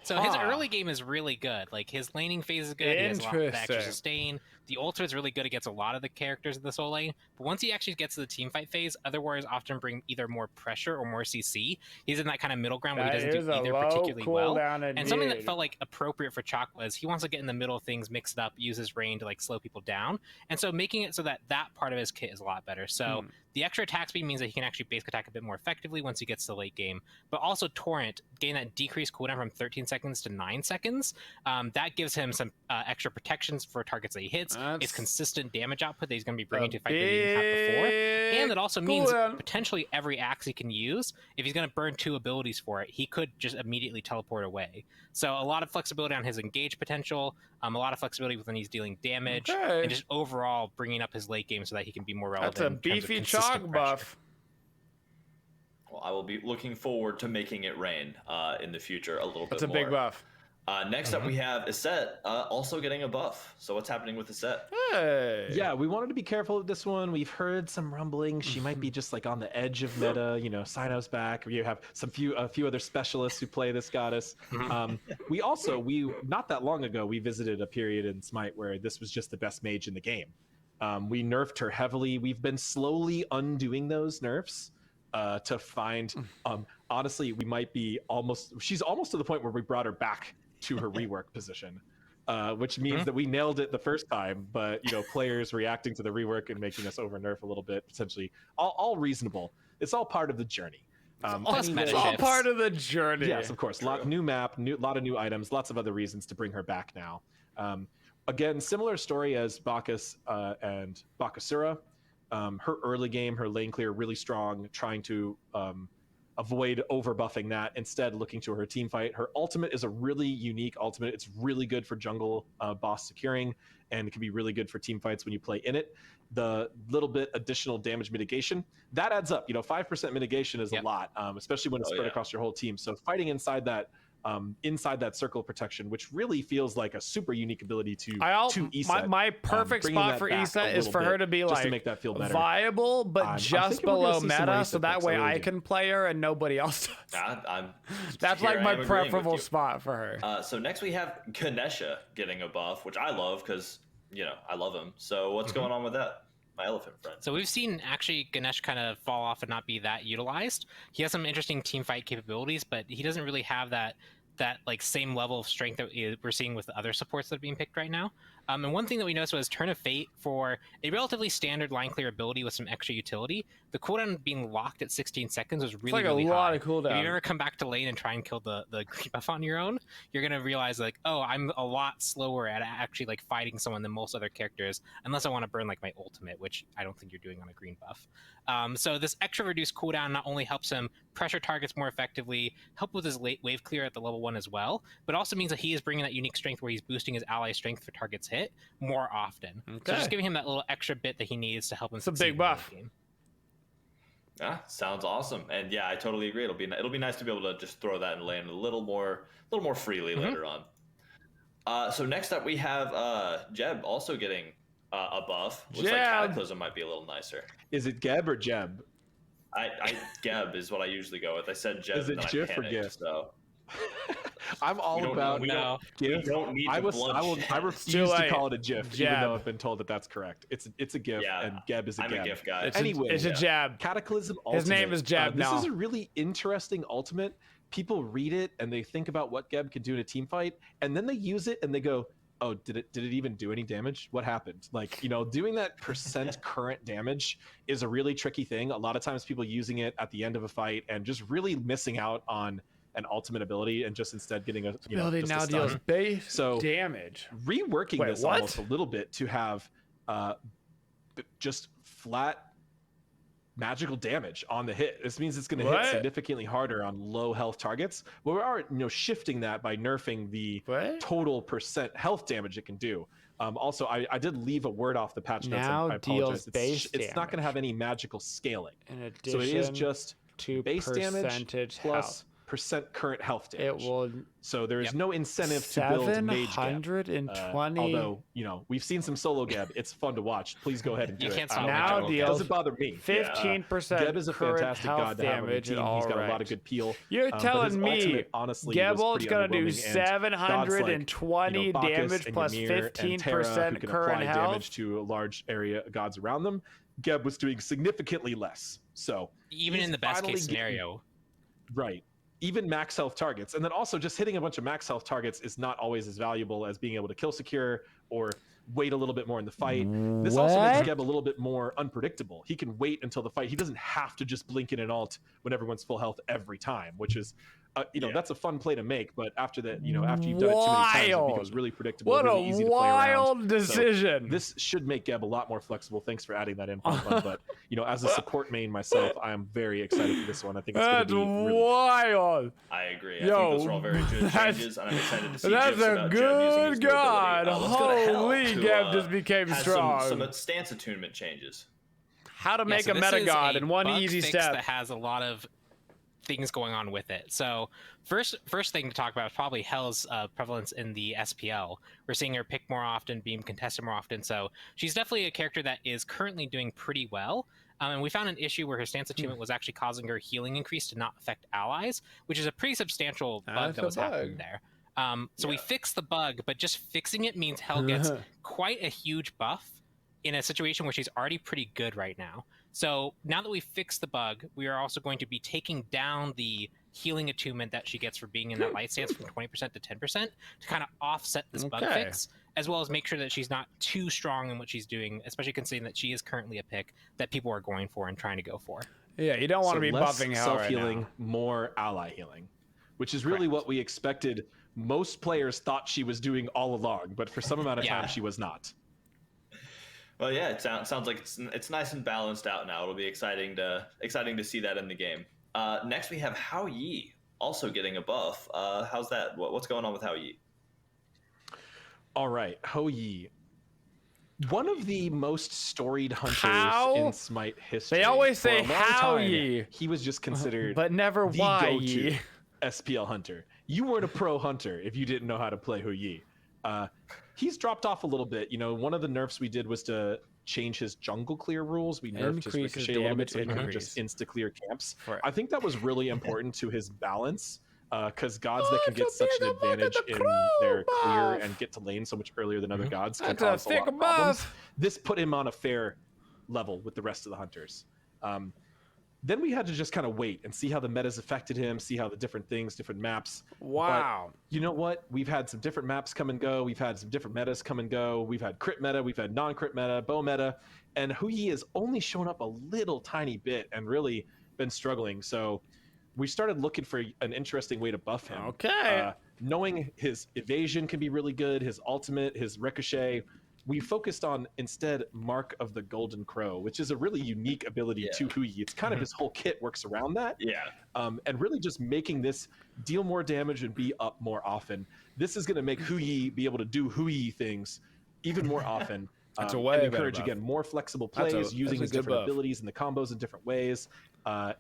[SPEAKER 4] So his early game is really good. Like his laning phase is good. He has a lot of extra sustain. The ultimate is really good against a lot of the characters in the soul lane. But once he actually gets to the team fight phase, other warriors often bring either more pressure or more CC. He's in that kind of middle ground where he doesn't do either particularly well. And something that felt like appropriate for Chalk was he wants to get in the middle of things, mix it up, use his rain to like slow people down. And so making it so that part of his kit is a lot better. So The extra attack speed means that he can actually basic attack a bit more effectively once he gets to the late game. But also Torrent, getting that decreased cooldown from 13 seconds to 9 seconds, that gives him some extra protections for targets that he hits. It's consistent damage output that he's going to be bringing to a fight that he didn't have before. And it also means potentially every axe he can use, if he's going to burn 2 abilities for it, he could just immediately teleport away. So a lot of flexibility on his engage potential, a lot of flexibility when he's dealing damage, and just overall bringing up his late game so that he can be more relevant.
[SPEAKER 1] That's a beefy chalk buff.
[SPEAKER 2] Well, I will be looking forward to making it rain in the future a little bit more.
[SPEAKER 1] That's a big buff.
[SPEAKER 2] Next up, we have Iset also getting a buff. So what's happening with Iset?
[SPEAKER 1] Hey.
[SPEAKER 3] Yeah, we wanted to be careful with this one. We've heard some rumblings. She might be just like on the edge of meta. You know, Cyno's back. You have a few other specialists who play this goddess. We not that long ago, we visited a period in Smite where this was just the best mage in the game. We nerfed her heavily. We've been slowly undoing those nerfs to find. Honestly, we might be she's almost to the point where we brought her back to her rework position, which means that we nailed it the first time, but players reacting to the rework and making us over nerf a little bit, potentially all reasonable. It's all part of the journey.
[SPEAKER 1] It's all part of the journey.
[SPEAKER 3] Yes, of course. New map, lot of new items, lots of other reasons to bring her back now. Again, similar story as Bacchus and Bakasura. Her early game, her lane clear, really strong, trying to avoid overbuffing that, instead looking to her team fight. Her ultimate is a really unique ultimate. It's really good for jungle boss securing, and it can be really good for team fights when you play in it. The little bit additional damage mitigation, that adds up. 5% mitigation is a lot, especially when it's spread across your whole team. So fighting inside that circle of protection, which really feels like a super unique ability to Iset.
[SPEAKER 1] My perfect spot for Iset is for her to be
[SPEAKER 3] just to make that feel better.
[SPEAKER 1] Viable, but just below meta, so that way I can play her and nobody else does. That's like my preferable spot for her.
[SPEAKER 2] So next we have Ganesha getting a buff, which I love because I love him. So what's going on with that? My elephant friend.
[SPEAKER 4] So we've seen actually Ganesh kind of fall off and not be that utilized. He has some interesting team fight capabilities, but he doesn't really have that like same level of strength that we're seeing with the other supports that are being picked right now. And one thing that we noticed was Turn of Fate, for a relatively standard line clear ability with some extra utility. The cooldown being locked at 16 seconds was really,
[SPEAKER 1] really high.
[SPEAKER 4] Lot
[SPEAKER 1] of cooldown.
[SPEAKER 4] If you ever come back to lane and try and kill the green buff on your own, you're going to realize like, oh, I'm a lot slower at actually like fighting someone than most other characters, unless I want to burn like my ultimate, which I don't think you're doing on a green buff. So this extra reduced cooldown not only helps him pressure targets more effectively, help with his late wave clear at the level 1 as well, but also means that he is bringing that unique strength where he's boosting his ally strength for targets hit more often. So just giving him that little extra bit that he needs to help him.
[SPEAKER 1] It's a big buff.
[SPEAKER 2] Yeah, sounds awesome. And yeah, I totally agree. It'll be nice to be able to just throw that in lane a little more freely later on. So next up we have Jeb also getting a buff. Looks like Cataclysm might be a little nicer.
[SPEAKER 3] Is it Geb or Jeb?
[SPEAKER 2] Geb is what I usually go with. I said Jeb.
[SPEAKER 3] Is it
[SPEAKER 2] and
[SPEAKER 3] Jif
[SPEAKER 2] I panicked,
[SPEAKER 3] or Gif?
[SPEAKER 2] So.
[SPEAKER 3] I'm all about
[SPEAKER 2] We don't need
[SPEAKER 3] I refuse to call it a GIF, even though I've been told that that's correct. It's a GIF, and Geb is a
[SPEAKER 2] I'm
[SPEAKER 3] Geb.
[SPEAKER 2] a GIF guy.
[SPEAKER 1] It's a jab.
[SPEAKER 3] Cataclysm ultimate.
[SPEAKER 1] His name is Jab now.
[SPEAKER 3] This is a really interesting ultimate. People read it and they think about what Geb could do in a team fight, and then they use it and they go, oh, did it even do any damage? What happened? Like, doing that percent current damage is a really tricky thing. A lot of times people using it at the end of a fight and just really missing out on an ultimate ability and just instead getting a
[SPEAKER 1] ability now deals base damage.
[SPEAKER 3] Reworking this almost a little bit to have just flat magical damage on the hit. This means it's going to hit significantly harder on low health targets. Well, we are shifting that by nerfing the total percent health damage it can do. Also, I did leave a word off the patch notes.
[SPEAKER 1] Now
[SPEAKER 3] I apologize.
[SPEAKER 1] It's
[SPEAKER 3] not going to have any magical scaling.
[SPEAKER 1] In addition,
[SPEAKER 3] so it is just
[SPEAKER 1] to
[SPEAKER 3] base damage plus percent current health damage.
[SPEAKER 1] It will.
[SPEAKER 3] So there is no incentive to build mage Geb.
[SPEAKER 1] 720.
[SPEAKER 3] Although we've seen some solo Geb. It's fun to watch. Please go ahead and do it.
[SPEAKER 1] Now
[SPEAKER 3] it doesn't bother me.
[SPEAKER 1] 15%
[SPEAKER 3] Geb is a fantastic god to have on the team. He's got a lot of good peel.
[SPEAKER 1] You're telling me Geb ult's gonna do 720 damage plus 15% current health
[SPEAKER 3] damage to a large area of gods around them. Geb was doing significantly less. So
[SPEAKER 4] even in the best case scenario,
[SPEAKER 3] right. Even max health targets, and then also just hitting a bunch of max health targets is not always as valuable as being able to kill secure or wait a little bit more in the fight. This also makes Geb a little bit more unpredictable. He can wait until the fight. He doesn't have to just blink in and ult when everyone's full health every time, which is, that's a fun play to make. But after that, after you've done it too many times, it becomes really predictable.
[SPEAKER 1] What
[SPEAKER 3] really easy to play around.
[SPEAKER 1] wild decision!
[SPEAKER 3] So this should make Geb a lot more flexible. Thanks for adding that in, but as a support main myself, I am very excited for this one. I think it's going to be really
[SPEAKER 1] wild.
[SPEAKER 2] I agree. I think those are all very good changes, and I'm excited to see
[SPEAKER 1] that's a good god. Holy, Geb just became strong.
[SPEAKER 2] Some stance attunement changes.
[SPEAKER 1] How to make a meta god in one easy step.
[SPEAKER 4] That has a lot of things going on with it. So first thing to talk about is probably Hell's prevalence in the SPL. We're seeing her pick more often, being contested more often. So she's definitely a character that is currently doing pretty well. And we found an issue where her stance attunement was actually causing her healing increase to not affect allies, which is a pretty substantial bug that was happening there. So we fixed the bug, but just fixing it means Hell gets quite a huge buff in a situation where she's already pretty good right now. So now that we've fixed the bug, we are also going to be taking down the healing attunement that she gets for being in that light stance from 20% to 10% to kind of offset this bug fix, as well as make sure that she's not too strong in what she's doing, especially considering that she is currently a pick that people are going for and trying to go for.
[SPEAKER 1] Yeah, you don't want to be buffing Hell
[SPEAKER 3] self-healing,
[SPEAKER 1] right now.
[SPEAKER 3] more ally healing, which is really what we expected. Most players thought she was doing all along, but for some amount of time she was not.
[SPEAKER 2] Well, yeah, it sounds like it's nice and balanced out now. It'll be exciting to see that in the game. Next, we have Hao Yi also getting a buff. How's that? What's going on with Hao Yi?
[SPEAKER 3] All right, Hao Yi. One of the most storied hunters in Smite history.
[SPEAKER 1] They always say
[SPEAKER 3] For a long
[SPEAKER 1] Hao
[SPEAKER 3] time,
[SPEAKER 1] Yi,
[SPEAKER 3] he was just considered
[SPEAKER 1] but never
[SPEAKER 3] the
[SPEAKER 1] why
[SPEAKER 3] go-to
[SPEAKER 1] Yi.
[SPEAKER 3] SPL hunter. You weren't a pro hunter if you didn't know how to play Hao Yi. He's dropped off a little bit. One of the nerfs we did was to change his jungle clear rules. We nerfed his ricochet a little bit so he couldn't just insta-clear camps.
[SPEAKER 1] Right.
[SPEAKER 3] I think that was really important to his balance, because gods that can get such an advantage in their clear and get to lane so much earlier than other gods can cause a lot of problems. This put him on a fair level with the rest of the hunters. Then we had to just kind of wait and see how the metas affected him, see how the different things, different maps.
[SPEAKER 1] Wow.
[SPEAKER 3] But you know what? We've had some different maps come and go. We've had some different metas come and go. We've had crit meta. We've had non-crit meta, bow meta. And Hao Yi has only shown up a little tiny bit and really been struggling. So we started looking for an interesting way to buff him.
[SPEAKER 1] Okay.
[SPEAKER 3] Knowing his evasion can be really good, his ultimate, his ricochet. We focused on instead Mark of the Golden Crow, which is a really unique ability to Hao Yi. It's kind of his whole kit works around that.
[SPEAKER 2] Yeah.
[SPEAKER 3] And really just making this deal more damage and be up more often. This is going to make Hao Yi be able to do Hao Yi things even more often.
[SPEAKER 1] That's
[SPEAKER 3] and encourage again more flexible plays, using his different abilities and the combos in different ways.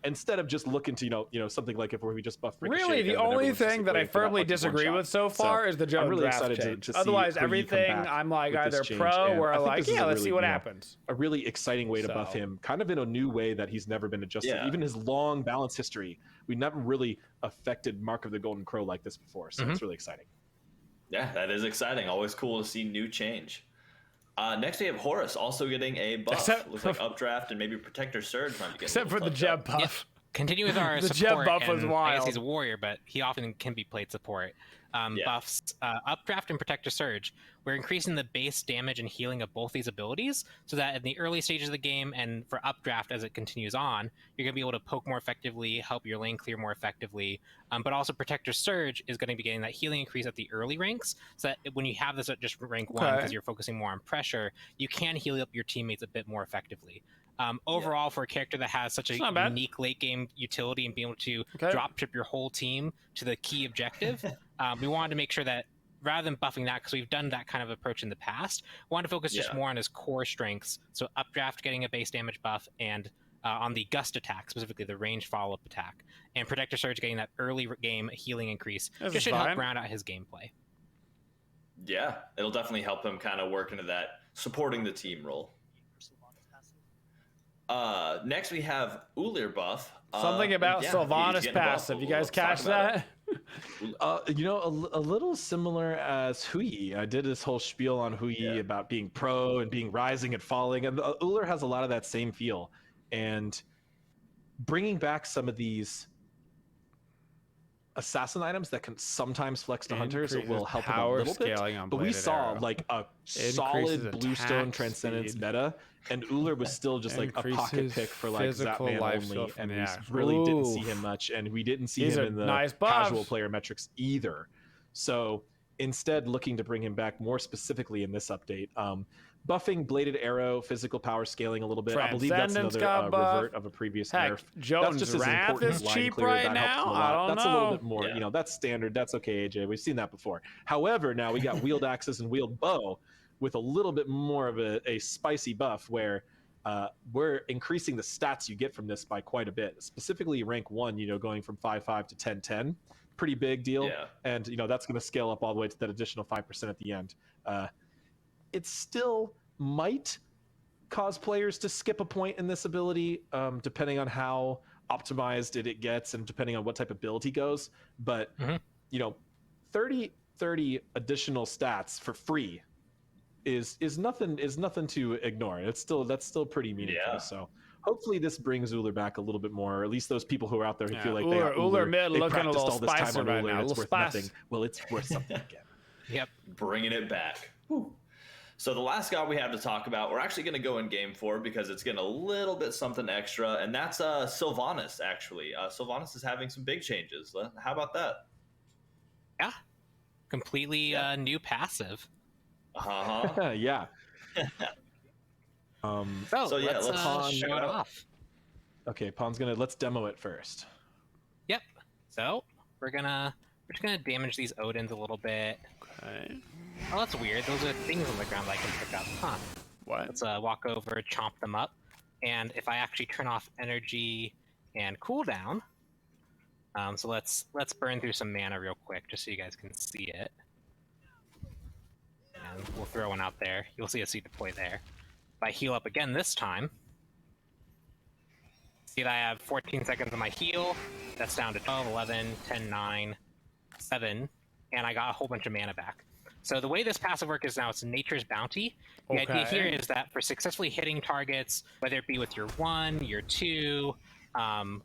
[SPEAKER 3] Instead of just looking to something like if we just buff Ricochet.
[SPEAKER 1] Really, the only thing that I firmly disagree with so far is the jump
[SPEAKER 3] really
[SPEAKER 1] draft change.
[SPEAKER 3] to see
[SPEAKER 1] Otherwise,
[SPEAKER 3] Hao Yi come
[SPEAKER 1] everything
[SPEAKER 3] back
[SPEAKER 1] I'm like
[SPEAKER 3] with
[SPEAKER 1] either
[SPEAKER 3] this change.
[SPEAKER 1] pro
[SPEAKER 3] And
[SPEAKER 1] or
[SPEAKER 3] I think
[SPEAKER 1] like,
[SPEAKER 3] this is
[SPEAKER 1] yeah,
[SPEAKER 3] a
[SPEAKER 1] let's
[SPEAKER 3] really,
[SPEAKER 1] see what happens.
[SPEAKER 3] A really exciting way to buff him, kind of in a new way that he's never been adjusted.
[SPEAKER 2] Yeah.
[SPEAKER 3] Even his long balance history, we never really affected Mark of the Golden Crow like this before. So it's really exciting.
[SPEAKER 2] Yeah, that is exciting. Always cool to see new change. Next, we have Horus also getting a buff. Looks like Updraft and maybe Protector Surge might be getting
[SPEAKER 1] Except for the Jeb buff.
[SPEAKER 4] Continue with our
[SPEAKER 1] The
[SPEAKER 4] support.
[SPEAKER 1] Jeb buff was
[SPEAKER 4] and
[SPEAKER 1] wild.
[SPEAKER 4] I guess he's a warrior, but he often can be played support. Buffs, Updraft and Protector Surge. We're increasing the base damage and healing of both these abilities so that in the early stages of the game and for Updraft as it continues on, you're going to be able to poke more effectively, help your lane clear more effectively. But also Protector Surge is going to be getting that healing increase at the early ranks so that when you have this at just rank 1 because you're focusing more on pressure, you can heal up your teammates a bit more effectively. Overall, for a character that has such a unique late game utility and being able to drop ship your whole team to the key objective, we wanted to make sure that rather than buffing that, because we've done that kind of approach in the past, we wanted to focus just more on his core strengths. So Updraft getting a base damage buff and on the Gust attack, specifically the ranged follow-up attack, and Protector Surge getting that early game healing increase. Just should help round out his gameplay.
[SPEAKER 2] Yeah, it'll definitely help him kind of work into that supporting the team role. Next we have Ulir buff.
[SPEAKER 1] Something about Sylvanas passive. You guys catch that?
[SPEAKER 3] A little similar as Hao Yi. I did this whole spiel on Hao Yi about being pro and being rising and falling, and Ulir has a lot of that same feel. And bringing back some of these assassin items that can sometimes flex to hunters. It will help him a
[SPEAKER 1] power
[SPEAKER 3] little bit.
[SPEAKER 1] scaling on
[SPEAKER 3] But we
[SPEAKER 1] bladed
[SPEAKER 3] saw
[SPEAKER 1] arrow.
[SPEAKER 3] like a
[SPEAKER 1] Increases
[SPEAKER 3] solid bluestone
[SPEAKER 1] attack
[SPEAKER 3] transcendence
[SPEAKER 1] speed.
[SPEAKER 3] meta, and Uller was still just like a pocket
[SPEAKER 1] Increases
[SPEAKER 3] pick for like
[SPEAKER 1] physical
[SPEAKER 3] Zapman
[SPEAKER 1] life
[SPEAKER 3] only,
[SPEAKER 1] steal from
[SPEAKER 3] and
[SPEAKER 1] the
[SPEAKER 3] we
[SPEAKER 1] axe.
[SPEAKER 3] really didn't see
[SPEAKER 1] Ooh.
[SPEAKER 3] him much, and we didn't see
[SPEAKER 1] These
[SPEAKER 3] him
[SPEAKER 1] are
[SPEAKER 3] in the
[SPEAKER 1] nice
[SPEAKER 3] casual
[SPEAKER 1] buffs.
[SPEAKER 3] player metrics either. So instead, looking to bring him back more specifically in this update. Buffing bladed arrow, physical power scaling a little bit. I believe that's
[SPEAKER 1] Transcendence
[SPEAKER 3] another
[SPEAKER 1] got
[SPEAKER 3] revert of a previous
[SPEAKER 1] Heck,
[SPEAKER 3] nerf.
[SPEAKER 1] Jones
[SPEAKER 3] That's just as
[SPEAKER 1] Wrath
[SPEAKER 3] important
[SPEAKER 1] is
[SPEAKER 3] line
[SPEAKER 1] cheap
[SPEAKER 3] clear.
[SPEAKER 1] right
[SPEAKER 3] That helps
[SPEAKER 1] now.
[SPEAKER 3] him a
[SPEAKER 1] I
[SPEAKER 3] lot.
[SPEAKER 1] don't
[SPEAKER 3] That's a little
[SPEAKER 1] know.
[SPEAKER 3] bit more,
[SPEAKER 2] Yeah.
[SPEAKER 3] that's standard. That's okay, AJ. We've seen that before. However, now we got wheeled axes and wheeled bow with a little bit more of a spicy buff where we're increasing the stats you get from this by quite a bit. Specifically rank 1, going from 5.5 to 10.10. Pretty big deal.
[SPEAKER 2] Yeah.
[SPEAKER 3] And, that's going to scale up all the way to that additional 5% at the end. It still might cause players to skip a point in this ability, depending on how optimized it gets and depending on what type of build he goes. But 30 additional stats for free is nothing to ignore. That's still pretty meaningful.
[SPEAKER 2] Yeah.
[SPEAKER 3] So hopefully this brings Uller back a little bit more, or at least those people who are out there who
[SPEAKER 1] Yeah,
[SPEAKER 3] feel like
[SPEAKER 1] Uller mid
[SPEAKER 3] they
[SPEAKER 1] looking a
[SPEAKER 3] practiced
[SPEAKER 1] little
[SPEAKER 3] all this time
[SPEAKER 1] spicy
[SPEAKER 3] on
[SPEAKER 1] right
[SPEAKER 3] Uller
[SPEAKER 1] now,
[SPEAKER 3] and
[SPEAKER 1] a
[SPEAKER 3] it's
[SPEAKER 1] little
[SPEAKER 3] worth
[SPEAKER 1] spicy.
[SPEAKER 3] nothing. Well, it's worth something again.
[SPEAKER 4] Yep.
[SPEAKER 2] Bringing it back. Whew. So the last god we have to talk about, we're actually going to go in game 4 because it's getting a little bit something extra, and that's Sylvanas, actually. Sylvanas is having some big changes. How about that?
[SPEAKER 4] Yeah. Completely new passive.
[SPEAKER 2] Uh-huh.
[SPEAKER 3] Yeah.
[SPEAKER 2] So, yeah, let's
[SPEAKER 4] show it off.
[SPEAKER 3] Okay, let's demo it first.
[SPEAKER 4] Yep. So we're just gonna damage these Odins a little bit.
[SPEAKER 1] Okay.
[SPEAKER 4] Oh, that's weird. Those are things on the ground that I can pick up. Huh.
[SPEAKER 1] What?
[SPEAKER 4] Let's walk over, chomp them up, and if I actually turn off energy and cooldown, so let's burn through some mana real quick just so you guys can see it. And we'll throw one out there. You'll see a seed deploy there. If I heal up again this time, see that I have 14 seconds on my heal. That's down to 12, 11, 10, 9, 7, and I got a whole bunch of mana back. So the way this passive works is now it's Nature's Bounty. The idea here is that for successfully hitting targets, whether it be with your 1, your 2,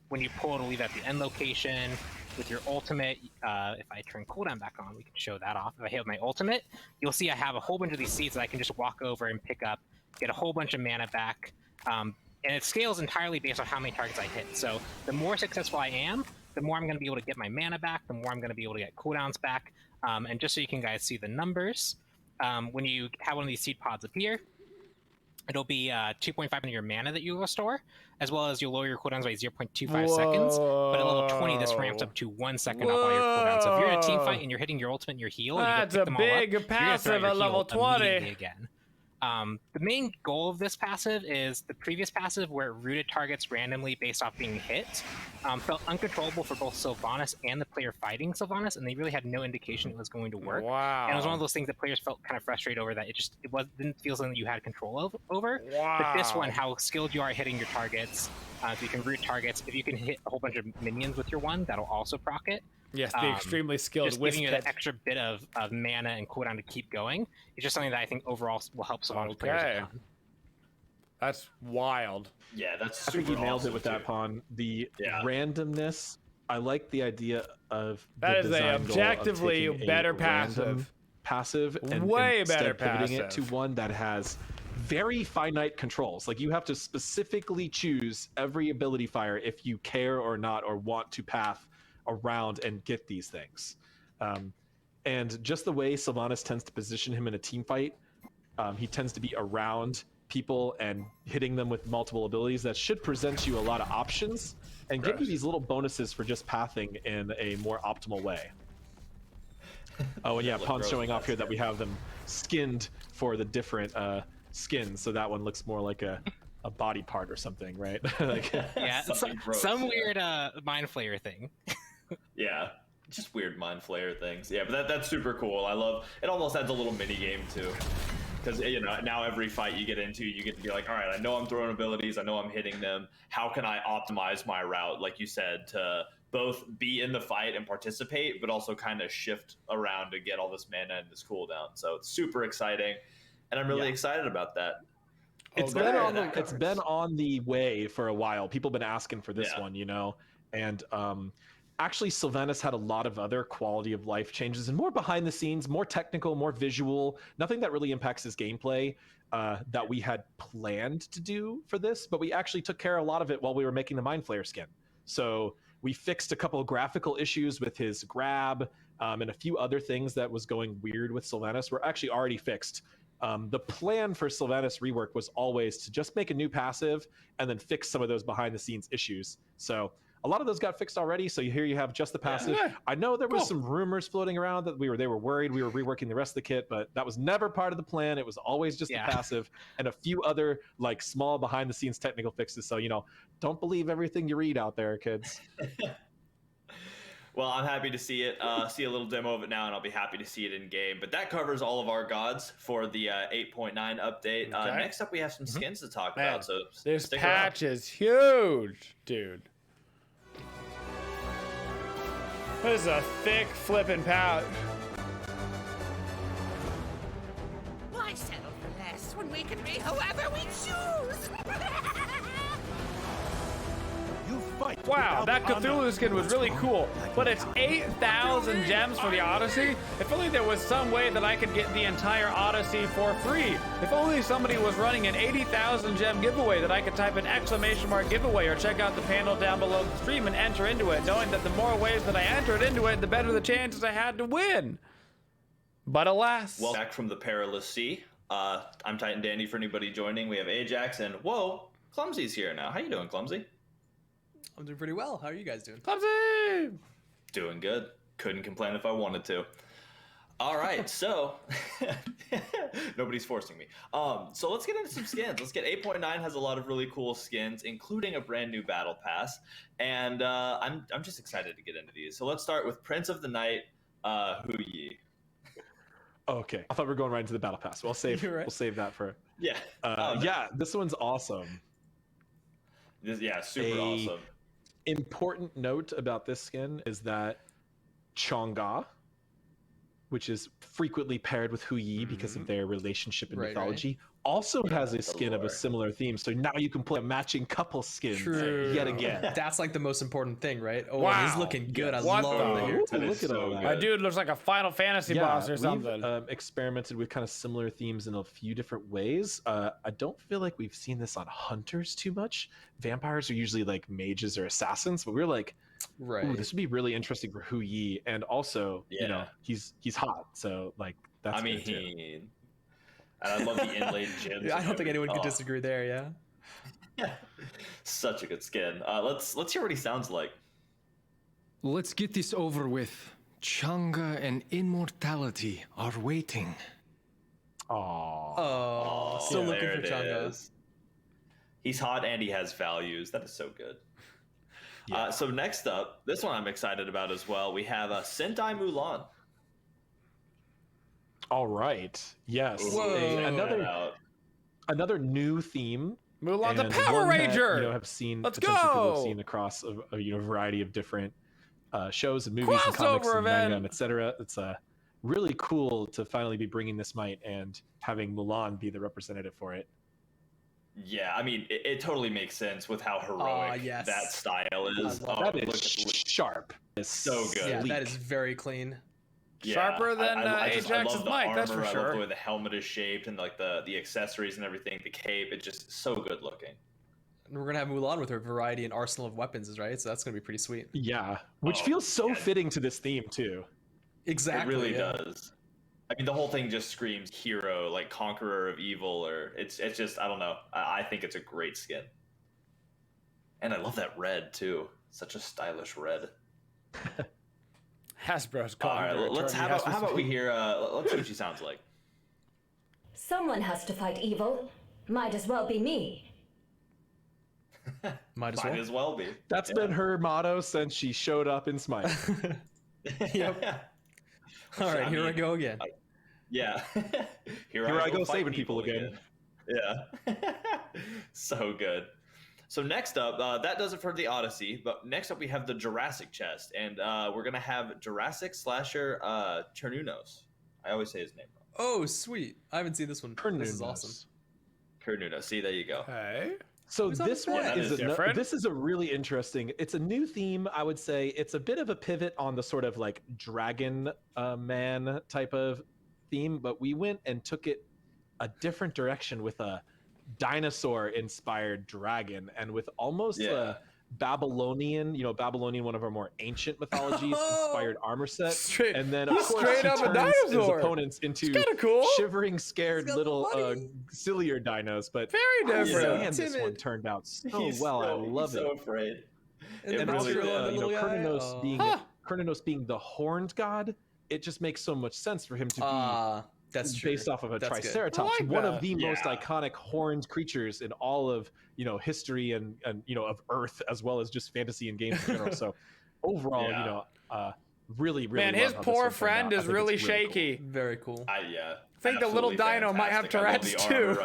[SPEAKER 4] when you pull to leave at the end location, with your ultimate, if I turn cooldown back on, we can show that off. If I hit with my ultimate, you'll see I have a whole bunch of these seeds that I can just walk over and pick up, get a whole bunch of mana back, and it scales entirely based on how many targets I hit. So the more successful I am, the more I'm going to be able to get my mana back, the more I'm going to be able to get cooldowns back. And just so you can guys see the numbers, when you have one of these seed pods appear, it'll be 2.5 of your mana that you will store, as well as you'll lower your cooldowns by 0.25 seconds. But at level 20, this ramps up to 1 second off all your cooldowns. So if you're in a team fight and you're hitting your ultimate and your heal,
[SPEAKER 1] that's
[SPEAKER 4] and you go pick
[SPEAKER 1] a
[SPEAKER 4] them all
[SPEAKER 1] big
[SPEAKER 4] up,
[SPEAKER 1] passive at level 20.
[SPEAKER 4] Again. The main goal of this passive is the previous passive where it rooted targets randomly based off being hit felt uncontrollable for both Sylvanas and the player fighting Sylvanas, and they really had no indication it was going to work.
[SPEAKER 1] Wow.
[SPEAKER 4] And it was one of those things that players felt kind of frustrated over, that didn't feel something that you had control over.
[SPEAKER 1] Wow.
[SPEAKER 4] But this one, how skilled you are at hitting your targets, if you can root targets, if you can hit a whole bunch of minions with your 1, that'll also proc it.
[SPEAKER 1] Yes, the extremely skilled
[SPEAKER 4] just
[SPEAKER 1] Wisp
[SPEAKER 4] giving you
[SPEAKER 1] Pit.
[SPEAKER 4] that extra bit of mana and cooldown to keep going. It's just something that I think overall will help Sylvanas players a ton.
[SPEAKER 1] That's wild.
[SPEAKER 2] Yeah, that's
[SPEAKER 3] I think
[SPEAKER 2] super
[SPEAKER 3] you nailed
[SPEAKER 2] awesome
[SPEAKER 3] it with
[SPEAKER 2] too.
[SPEAKER 3] that, Pawn. The randomness, I like the idea of
[SPEAKER 1] That is
[SPEAKER 3] the
[SPEAKER 1] a
[SPEAKER 3] design goal of
[SPEAKER 1] objectively
[SPEAKER 3] taking a
[SPEAKER 1] better
[SPEAKER 3] random passive and
[SPEAKER 1] Way
[SPEAKER 3] instead
[SPEAKER 1] better
[SPEAKER 3] pivoting it
[SPEAKER 1] passive.
[SPEAKER 3] to one that has very finite controls. Like, you have to specifically choose every ability fire if you care or not, or want to path around and get these things. And just the way Sylvanas tends to position him in a team fight, he tends to be around people and hitting them with multiple abilities that should present you a lot of options and give you these little bonuses for just pathing in a more optimal way. Oh, and yeah, Pawn's showing off here that we have them skinned for the different skins, so that one looks more like a body part or something, right? Like,
[SPEAKER 4] yeah, some weird mind flayer thing.
[SPEAKER 2] Yeah, just weird mind flayer things. Yeah, but that's super cool. I love it. Almost adds a little mini game too, because now every fight you get into, you get to be like, all right, I know I'm throwing abilities, I know I'm hitting them. How can I optimize my route, like you said, to both be in the fight and participate, but also kind of shift around to get all this mana and this cooldown. So it's super exciting, and I'm really excited about that.
[SPEAKER 3] It's been on the way for a while. People have been asking for this one, and actually Sylvanas had a lot of other quality of life changes and more behind the scenes, more technical, more visual, nothing that really impacts his gameplay that we had planned to do for this, but we actually took care of a lot of it while we were making the Mind Flayer skin. So we fixed a couple of graphical issues with his grab and a few other things that was going weird with Sylvanas were actually already fixed. The plan for Sylvanas rework was always to just make a new passive and then fix some of those behind the scenes issues. So a lot of those got fixed already. So here you have just the passive. Yeah. I know there was some rumors floating around that they were worried we were reworking the rest of the kit, but that was never part of the plan. It was always just the passive and a few other like small behind the scenes technical fixes. So, don't believe everything you read out there, kids.
[SPEAKER 2] Well, I'm happy to see it. See a little demo of it now, and I'll be happy to see it in game. But that covers all of our gods for the 8.9 update. Okay. Next up, we have some skins to talk about. So
[SPEAKER 1] this patch is huge, dude. This is a thick flipping pouch.
[SPEAKER 8] Why settle for less when we can be whoever we choose?
[SPEAKER 1] Wow, that Cthulhu skin was really cool, but it's 8,000 gems for the Odyssey. If only there was some way that I could get the entire Odyssey for free. If only somebody was running an 80,000 gem giveaway that I could type an ! giveaway or check out the panel down below the stream and enter into it, knowing that the more ways that I entered into it, the better the chances I had to win. But alas.
[SPEAKER 2] Well, back from the perilous sea. I'm Titan Dandy for anybody joining. We have Ajax and whoa, Clumsy's here now. How you doing, Clumsy?
[SPEAKER 9] I'm doing pretty well. How are you guys doing?
[SPEAKER 1] Clumsy!
[SPEAKER 2] Doing good. Couldn't complain if I wanted to. All right, so nobody's forcing me. So let's get into some skins. Let's get 8.9 has a lot of really cool skins, including a brand new battle pass, and I'm just excited to get into these. So let's start with Prince of the Night, Woojer.
[SPEAKER 3] Okay, I thought we were going right into the battle pass. We'll save that for.
[SPEAKER 2] Yeah.
[SPEAKER 3] Yeah, this one's awesome.
[SPEAKER 2] Super awesome.
[SPEAKER 3] Important note about this skin is that Chang'e, which is frequently paired with Woojer because of their relationship in mythology, also has a skin of a similar theme. So now you can play a matching couple skins yet again.
[SPEAKER 9] That's like the most important thing, right? Oh,
[SPEAKER 1] wow.
[SPEAKER 9] He's looking good.
[SPEAKER 1] Yes.
[SPEAKER 9] I love it.
[SPEAKER 3] Look at all that.
[SPEAKER 1] My dude looks like a Final Fantasy boss or something.
[SPEAKER 3] We've experimented with kind of similar themes in a few different ways. I don't feel like we've seen this on hunters too much. Vampires are usually like mages or assassins, but we're like, ooh, this would be really interesting for Woojer, and also, he's hot, so like that's.
[SPEAKER 2] And I love the inlaid gems.
[SPEAKER 9] I don't think anyone could disagree there. Yeah.
[SPEAKER 2] Such a good skin. Let's hear what he sounds like.
[SPEAKER 10] Let's get this over with. Chang'e and immortality are waiting.
[SPEAKER 9] Oh, still looking for Chang'e.
[SPEAKER 2] He's hot and he has values. That is so good. So next up, this one I'm excited about as well. We have Sentai Mulan.
[SPEAKER 3] All right. Yes. Another new theme.
[SPEAKER 1] Mulan's a Power Ranger.
[SPEAKER 3] That, have seen.
[SPEAKER 1] Let's
[SPEAKER 3] go. People have seen across a variety of different shows and movies and comics and manga and etc. It's really cool to finally be bringing this might and having Mulan be the representative for it.
[SPEAKER 2] Yeah, I mean, it totally makes sense with how heroic that style is.
[SPEAKER 3] That is sharp. It's
[SPEAKER 2] so good.
[SPEAKER 9] Yeah, that is very clean.
[SPEAKER 1] Sharper than Ajax's mic, that's for sure.
[SPEAKER 2] I love the way the helmet is shaped and like the accessories and everything, the cape. It's just so good looking.
[SPEAKER 9] And we're gonna have Mulan with her variety and arsenal of weapons, right? So that's gonna be pretty sweet.
[SPEAKER 3] Yeah, which feels so fitting to this theme too.
[SPEAKER 9] Exactly.
[SPEAKER 2] It really does. I mean, the whole thing just screams hero, like conqueror of evil, or it's just, I don't know. I think it's a great skin. And I love that red too. Such a stylish red.
[SPEAKER 1] Hasbro's
[SPEAKER 2] calling. All right, how about we hear? Let's see what she sounds like.
[SPEAKER 11] Someone has to fight evil. Might as well be me.
[SPEAKER 2] Might as well be.
[SPEAKER 3] That's been her motto since she showed up in Smite.
[SPEAKER 9] Yep. All right, here I go again.
[SPEAKER 2] Yeah.
[SPEAKER 3] Here I go saving people again.
[SPEAKER 2] Yeah. So good. So next up, that does it for the Odyssey. But next up, we have the Jurassic chest, and we're gonna have Jurassic Slasher Chernunos. I always say his name wrong.
[SPEAKER 9] Oh, sweet! I haven't seen this one. This is awesome.
[SPEAKER 2] Chernunos. See, there you go.
[SPEAKER 1] Hey.
[SPEAKER 3] So this one is
[SPEAKER 1] different.
[SPEAKER 3] This is a really interesting. It's a new theme, I would say. It's a bit of a pivot on the sort of like dragon man type of theme, but we went and took it a different direction with a dinosaur-inspired dragon, and with almost a Babylonian, Babylonian, one of our more ancient mythologies, inspired armor set. And then of course he turns his opponents into
[SPEAKER 1] cool.
[SPEAKER 3] shivering, scared little sillier dinos. But
[SPEAKER 1] very different.
[SPEAKER 3] Man, this one turned out so well. I love it.
[SPEAKER 2] So afraid.
[SPEAKER 3] And also, Kurnanos being the horned god, it just makes so much sense for him to be.
[SPEAKER 9] That's
[SPEAKER 3] based off of a Triceratops, one of the most iconic horned creatures in all of history and of Earth, as well as just fantasy and games in general. So overall, really
[SPEAKER 1] man, his poor friend is really shaky.
[SPEAKER 9] Cool. Very cool.
[SPEAKER 1] I think the little dino might have Tourette's too.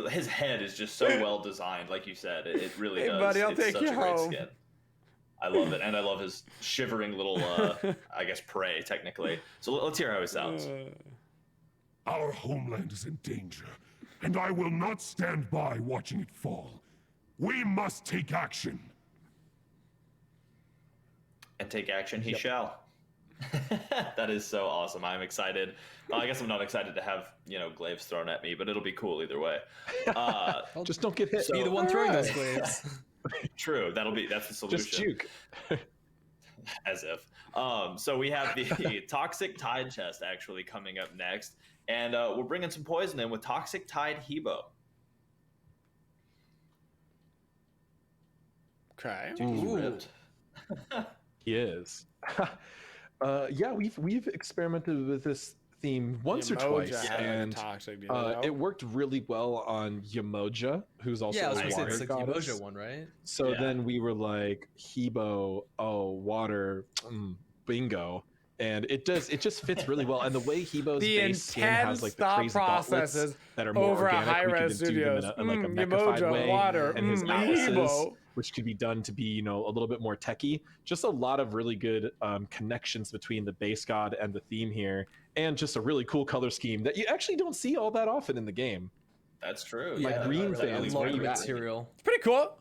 [SPEAKER 2] His head is just so well designed, like you said. It really does.
[SPEAKER 1] Buddy, I'll take you home.
[SPEAKER 2] Skin. I love it, and I love his shivering little, I guess, prey technically. So let's hear how he sounds.
[SPEAKER 6] Our homeland is in danger, and I will not stand by watching it fall. We must take action.
[SPEAKER 2] And take action he shall. That is so awesome. I'm excited. I guess I'm not excited to have, glaives thrown at me, but it'll be cool either way.
[SPEAKER 3] Just don't get hit.
[SPEAKER 9] Be the one throwing those glaives.
[SPEAKER 2] True. That's the solution.
[SPEAKER 3] Just juke.
[SPEAKER 2] As if. So we have the Toxic Tide chest actually coming up next. And we're bringing some poison in with Toxic Tide Hebo.
[SPEAKER 1] Okay.
[SPEAKER 2] Dude, he's ripped.
[SPEAKER 3] He is. We've experimented with this theme once or twice, and it worked really well on Yamoja, who's also a water goddess.
[SPEAKER 9] Yamoja one, right?
[SPEAKER 3] So then we were like, Hebo, water, bingo. And it just fits really well. And the way Hebo's base skin has like the crazy gauntlets that are more organic,
[SPEAKER 1] high res studios.
[SPEAKER 3] In like a mechified way.
[SPEAKER 1] Water,
[SPEAKER 3] and his atlases, which could be done to be, a little bit more techy. Just a lot of really good connections between the base god and the theme here, and just a really cool color scheme that you actually don't see all that often in the game.
[SPEAKER 2] That's true.
[SPEAKER 3] My green fans
[SPEAKER 9] love the material.
[SPEAKER 1] It's pretty cool.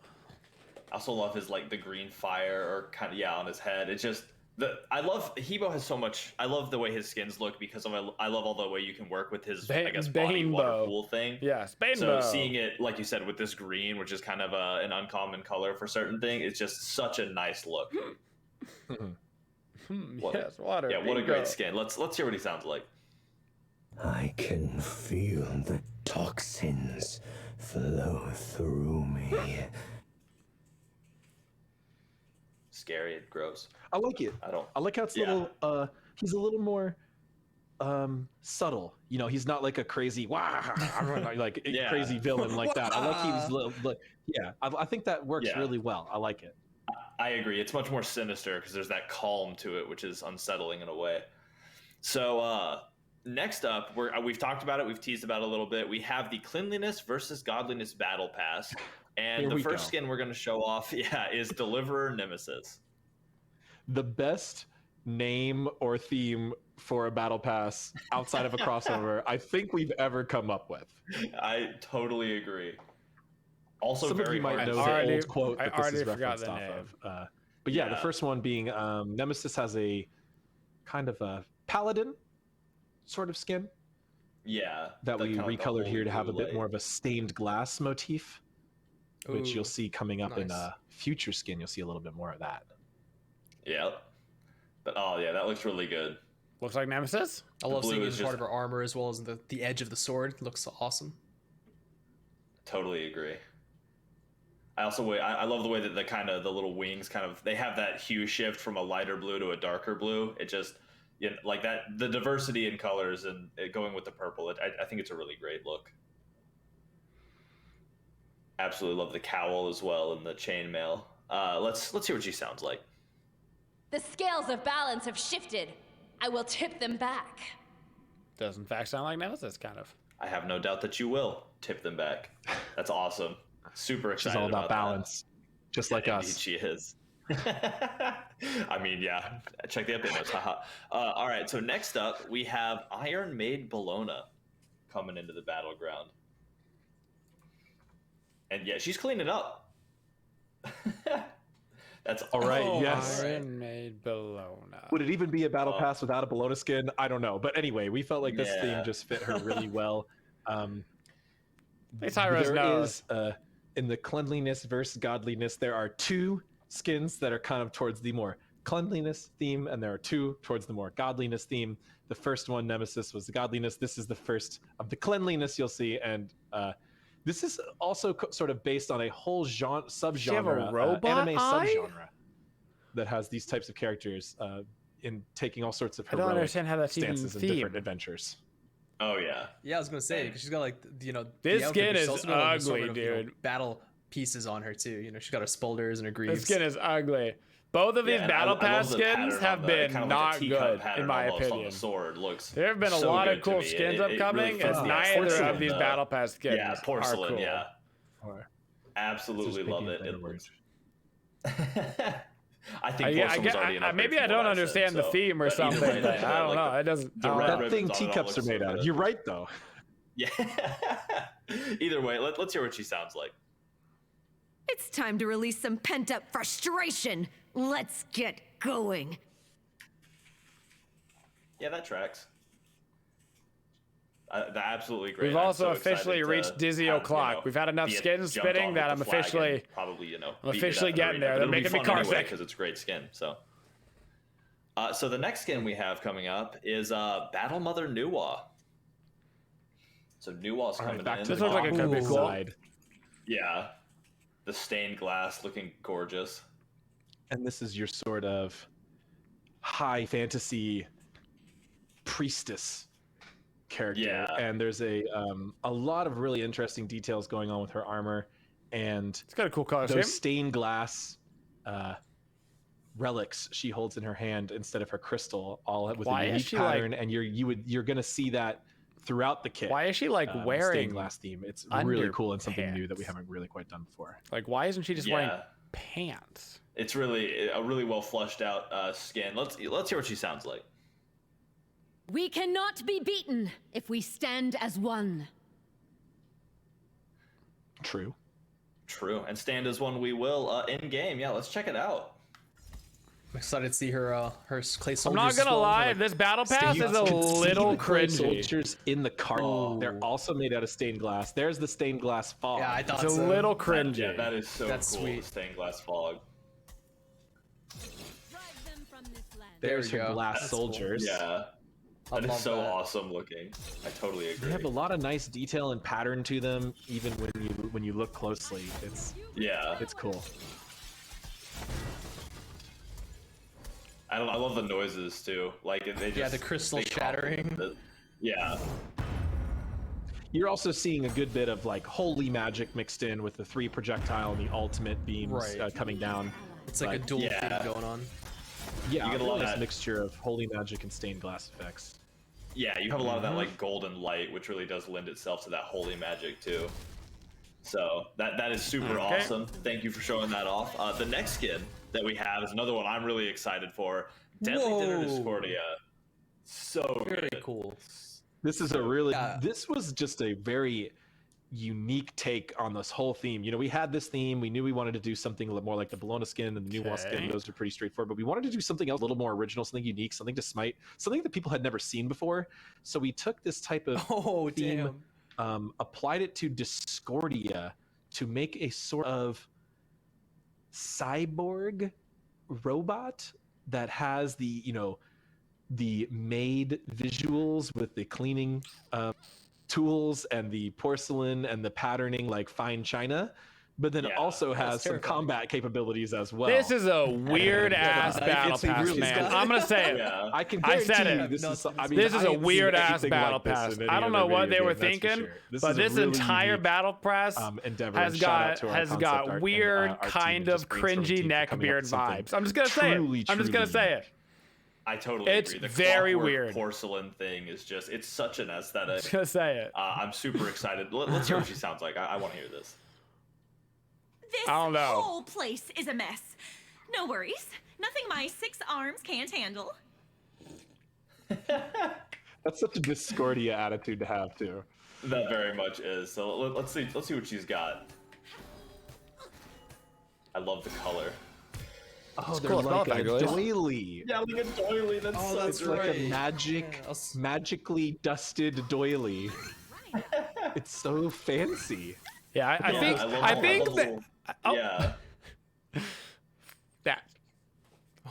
[SPEAKER 2] I also love his the green fire or kind of on his head. It's just. Hebo has so much. I love the way his skins look because I love all the way you can work with his body water pool thing.
[SPEAKER 1] Yes,
[SPEAKER 2] so seeing it like you said with this green, which is kind of an uncommon color for certain things, it's just such a nice look.
[SPEAKER 1] Yes, water.
[SPEAKER 2] Yeah, what a great skin. Let's hear what he sounds like.
[SPEAKER 5] I can feel the toxins flow through me.
[SPEAKER 2] Scary and gross.
[SPEAKER 3] I like it. I like how it's little. He's a little more subtle. He's not like a crazy crazy villain like that. I like I think that works really well. I like it.
[SPEAKER 2] I agree. It's much more sinister because there's that calm to it, which is unsettling in a way. So next up, we've talked about it. We've teased about it a little bit. We have the Cleanliness versus Godliness Battle Pass. And the first skin we're going to show off, is Deliverer Nemesis.
[SPEAKER 3] The best name or theme for a battle pass outside of a crossover I think we've ever come up with.
[SPEAKER 2] I totally agree. Also,
[SPEAKER 3] some
[SPEAKER 2] very
[SPEAKER 3] of you might know the old quote that this is referenced off of. But the first one being Nemesis has a kind of a paladin sort of skin.
[SPEAKER 2] Yeah.
[SPEAKER 3] That we recolored here to have a bit more of a stained glass motif. Which you'll see coming up in a future skin. You'll see a little bit more of that.
[SPEAKER 2] Yeah. But that looks really good.
[SPEAKER 1] Looks like Nemesis.
[SPEAKER 9] I love seeing it as part of her armor as well as the edge of the sword. It looks awesome.
[SPEAKER 2] Totally agree. I love the way that the little wings they have that hue shift from a lighter blue to a darker blue. It just like that, the diversity in colors and going with the purple. I think it's a really great look. Absolutely love the cowl as well and the chainmail. Let's hear what she sounds like.
[SPEAKER 12] The scales of balance have shifted. I will tip them back.
[SPEAKER 1] Does in fact sound like Nemesis, kind of.
[SPEAKER 2] I have no doubt that you will tip them back. That's awesome. Super excited.
[SPEAKER 3] She's all about balance, just like us.
[SPEAKER 2] She is. I mean, check the update notes. All right, so next up we have Iron Maid Bologna coming into the battleground. And yeah, she's cleaning it up. That's
[SPEAKER 3] all right. Yes.
[SPEAKER 1] Iron Maid Bellona.
[SPEAKER 3] Would it even be a battle pass without a Bellona skin? I don't know. But anyway, we felt like this theme just fit her really well.
[SPEAKER 1] Cyrus knows.
[SPEAKER 3] In the cleanliness versus godliness, there are 2 skins that are kind of towards the more cleanliness theme, and there are 2 towards the more godliness theme. The first one, Nemesis, was the godliness. This is the first of the cleanliness you'll see, and this is also sort of based on a whole subgenre, anime subgenre that has these types of characters in taking all sorts of heroic
[SPEAKER 1] I don't understand how that's
[SPEAKER 3] stances in different adventures.
[SPEAKER 2] Oh yeah.
[SPEAKER 9] Yeah, I was gonna say because she's got like
[SPEAKER 1] this skin is ugly,
[SPEAKER 9] sort of,
[SPEAKER 1] dude.
[SPEAKER 9] Battle pieces on her too. She's got her spolders and her greaves.
[SPEAKER 1] This skin is ugly. Both of these battle pass skins have been not good, in my opinion.
[SPEAKER 2] The sword looks
[SPEAKER 1] there have been a lot of cool skins upcoming, and neither of these battle pass skins
[SPEAKER 2] porcelain,
[SPEAKER 1] are cool.
[SPEAKER 2] Yeah. Absolutely love it. I think porcelain's already enough.
[SPEAKER 1] Maybe I don't understand the theme or something. But I don't know. It doesn't.
[SPEAKER 3] That thing teacups are made out of. You're right, though.
[SPEAKER 2] Yeah. Either way, let's hear what she sounds like.
[SPEAKER 13] It's time to release some pent-up frustration. Let's get going.
[SPEAKER 2] Yeah, that tracks. Absolutely great.
[SPEAKER 1] We've also officially reached Dizzy O'Clock. We've had enough skins spinning that I'm officially getting there. They're making me car sick
[SPEAKER 2] because it's great skin. So the next skin we have coming up is Battle Mother Nuwa. So Nuwa's coming in.
[SPEAKER 1] This looks like it could be cool.
[SPEAKER 2] Yeah, the stained glass looking gorgeous.
[SPEAKER 3] And this is your sort of high fantasy priestess character, and there's a lot of really interesting details going on with her armor, and
[SPEAKER 1] it's got a cool color
[SPEAKER 3] scheme. Those stained glass relics she holds in her hand instead of her crystal, all with a unique pattern, and you're gonna see that throughout the kit.
[SPEAKER 1] Why is she like wearing
[SPEAKER 3] stained glass theme? It's really cool and something new that we haven't really quite done before.
[SPEAKER 1] Like, why isn't she just wearing pants?
[SPEAKER 2] It's really a really well fleshed out skin. Let's hear what she sounds like.
[SPEAKER 13] We cannot be beaten if we stand as one.
[SPEAKER 3] True.
[SPEAKER 2] And stand as one we will in game. Yeah, let's check it out.
[SPEAKER 9] I'm excited to see her clay soldiers.
[SPEAKER 1] I'm not gonna lie, this battle pass is a little cringy.
[SPEAKER 3] Soldiers in the cart. They're also made out of stained glass. There's the stained glass fog.
[SPEAKER 9] Yeah, I thought
[SPEAKER 1] it's a little cringy.
[SPEAKER 2] That is so cool. Sweet. Stained glass fog.
[SPEAKER 3] There's her glass soldiers.
[SPEAKER 2] Cool. Yeah. That is so awesome looking. I totally agree.
[SPEAKER 3] They have a lot of nice detail and pattern to them, even when you look closely. It's cool.
[SPEAKER 2] I love the noises too. Like they just
[SPEAKER 9] the crystal shattering.
[SPEAKER 2] Yeah.
[SPEAKER 3] You're also seeing a good bit of like holy magic mixed in with the 3 projectile and the ultimate beams coming down.
[SPEAKER 9] It's like a dual thing going on.
[SPEAKER 3] Yeah, you get a lot of that mixture of holy magic and stained glass effects.
[SPEAKER 2] Yeah, you have a lot of that like golden light, which really does lend itself to that holy magic too. So that is super awesome. Thank you for showing that off. The next skin that we have is another one I'm really excited for. Deadly Dinner Discordia. So
[SPEAKER 9] very cool.
[SPEAKER 3] This is this was just a very unique take on this whole theme. We had this theme. We knew we wanted to do something a little more like the Bellona skin and the Nuwa skin. Those are pretty straightforward, but we wanted to do something else, a little more original, something unique, something to Smite, something that people had never seen before. So we took this type of theme, applied it to Discordia to make a sort of cyborg robot that has the made visuals with the cleaning tools and the porcelain and the patterning like fine china, but then also has some combat capabilities as well.
[SPEAKER 1] This is a weird ass battle pass, man. I'm gonna say it. I said it. This is a weird ass battle pass. I don't know what they were thinking, but this entire battle pass has got weird kind of cringy neckbeard vibes. I'm just gonna say it.
[SPEAKER 2] I totally agree. The
[SPEAKER 1] very weird
[SPEAKER 2] porcelain thing is it's such an aesthetic.
[SPEAKER 1] I'm just gonna say it.
[SPEAKER 2] I'm super excited. Let's hear what she sounds like. I want to hear this.
[SPEAKER 14] This whole place is a mess. No worries. Nothing my 6 arms can't handle.
[SPEAKER 3] That's such a Discordia attitude to have too.
[SPEAKER 2] That very much is. So let's see what she's got. I love the color.
[SPEAKER 3] Oh, they're cool. Like a doily.
[SPEAKER 2] Yeah, like a doily. That's
[SPEAKER 3] like a magically dusted doily. It's so fancy.
[SPEAKER 1] Yeah, I think that. Oh.
[SPEAKER 2] Yeah.
[SPEAKER 1] That.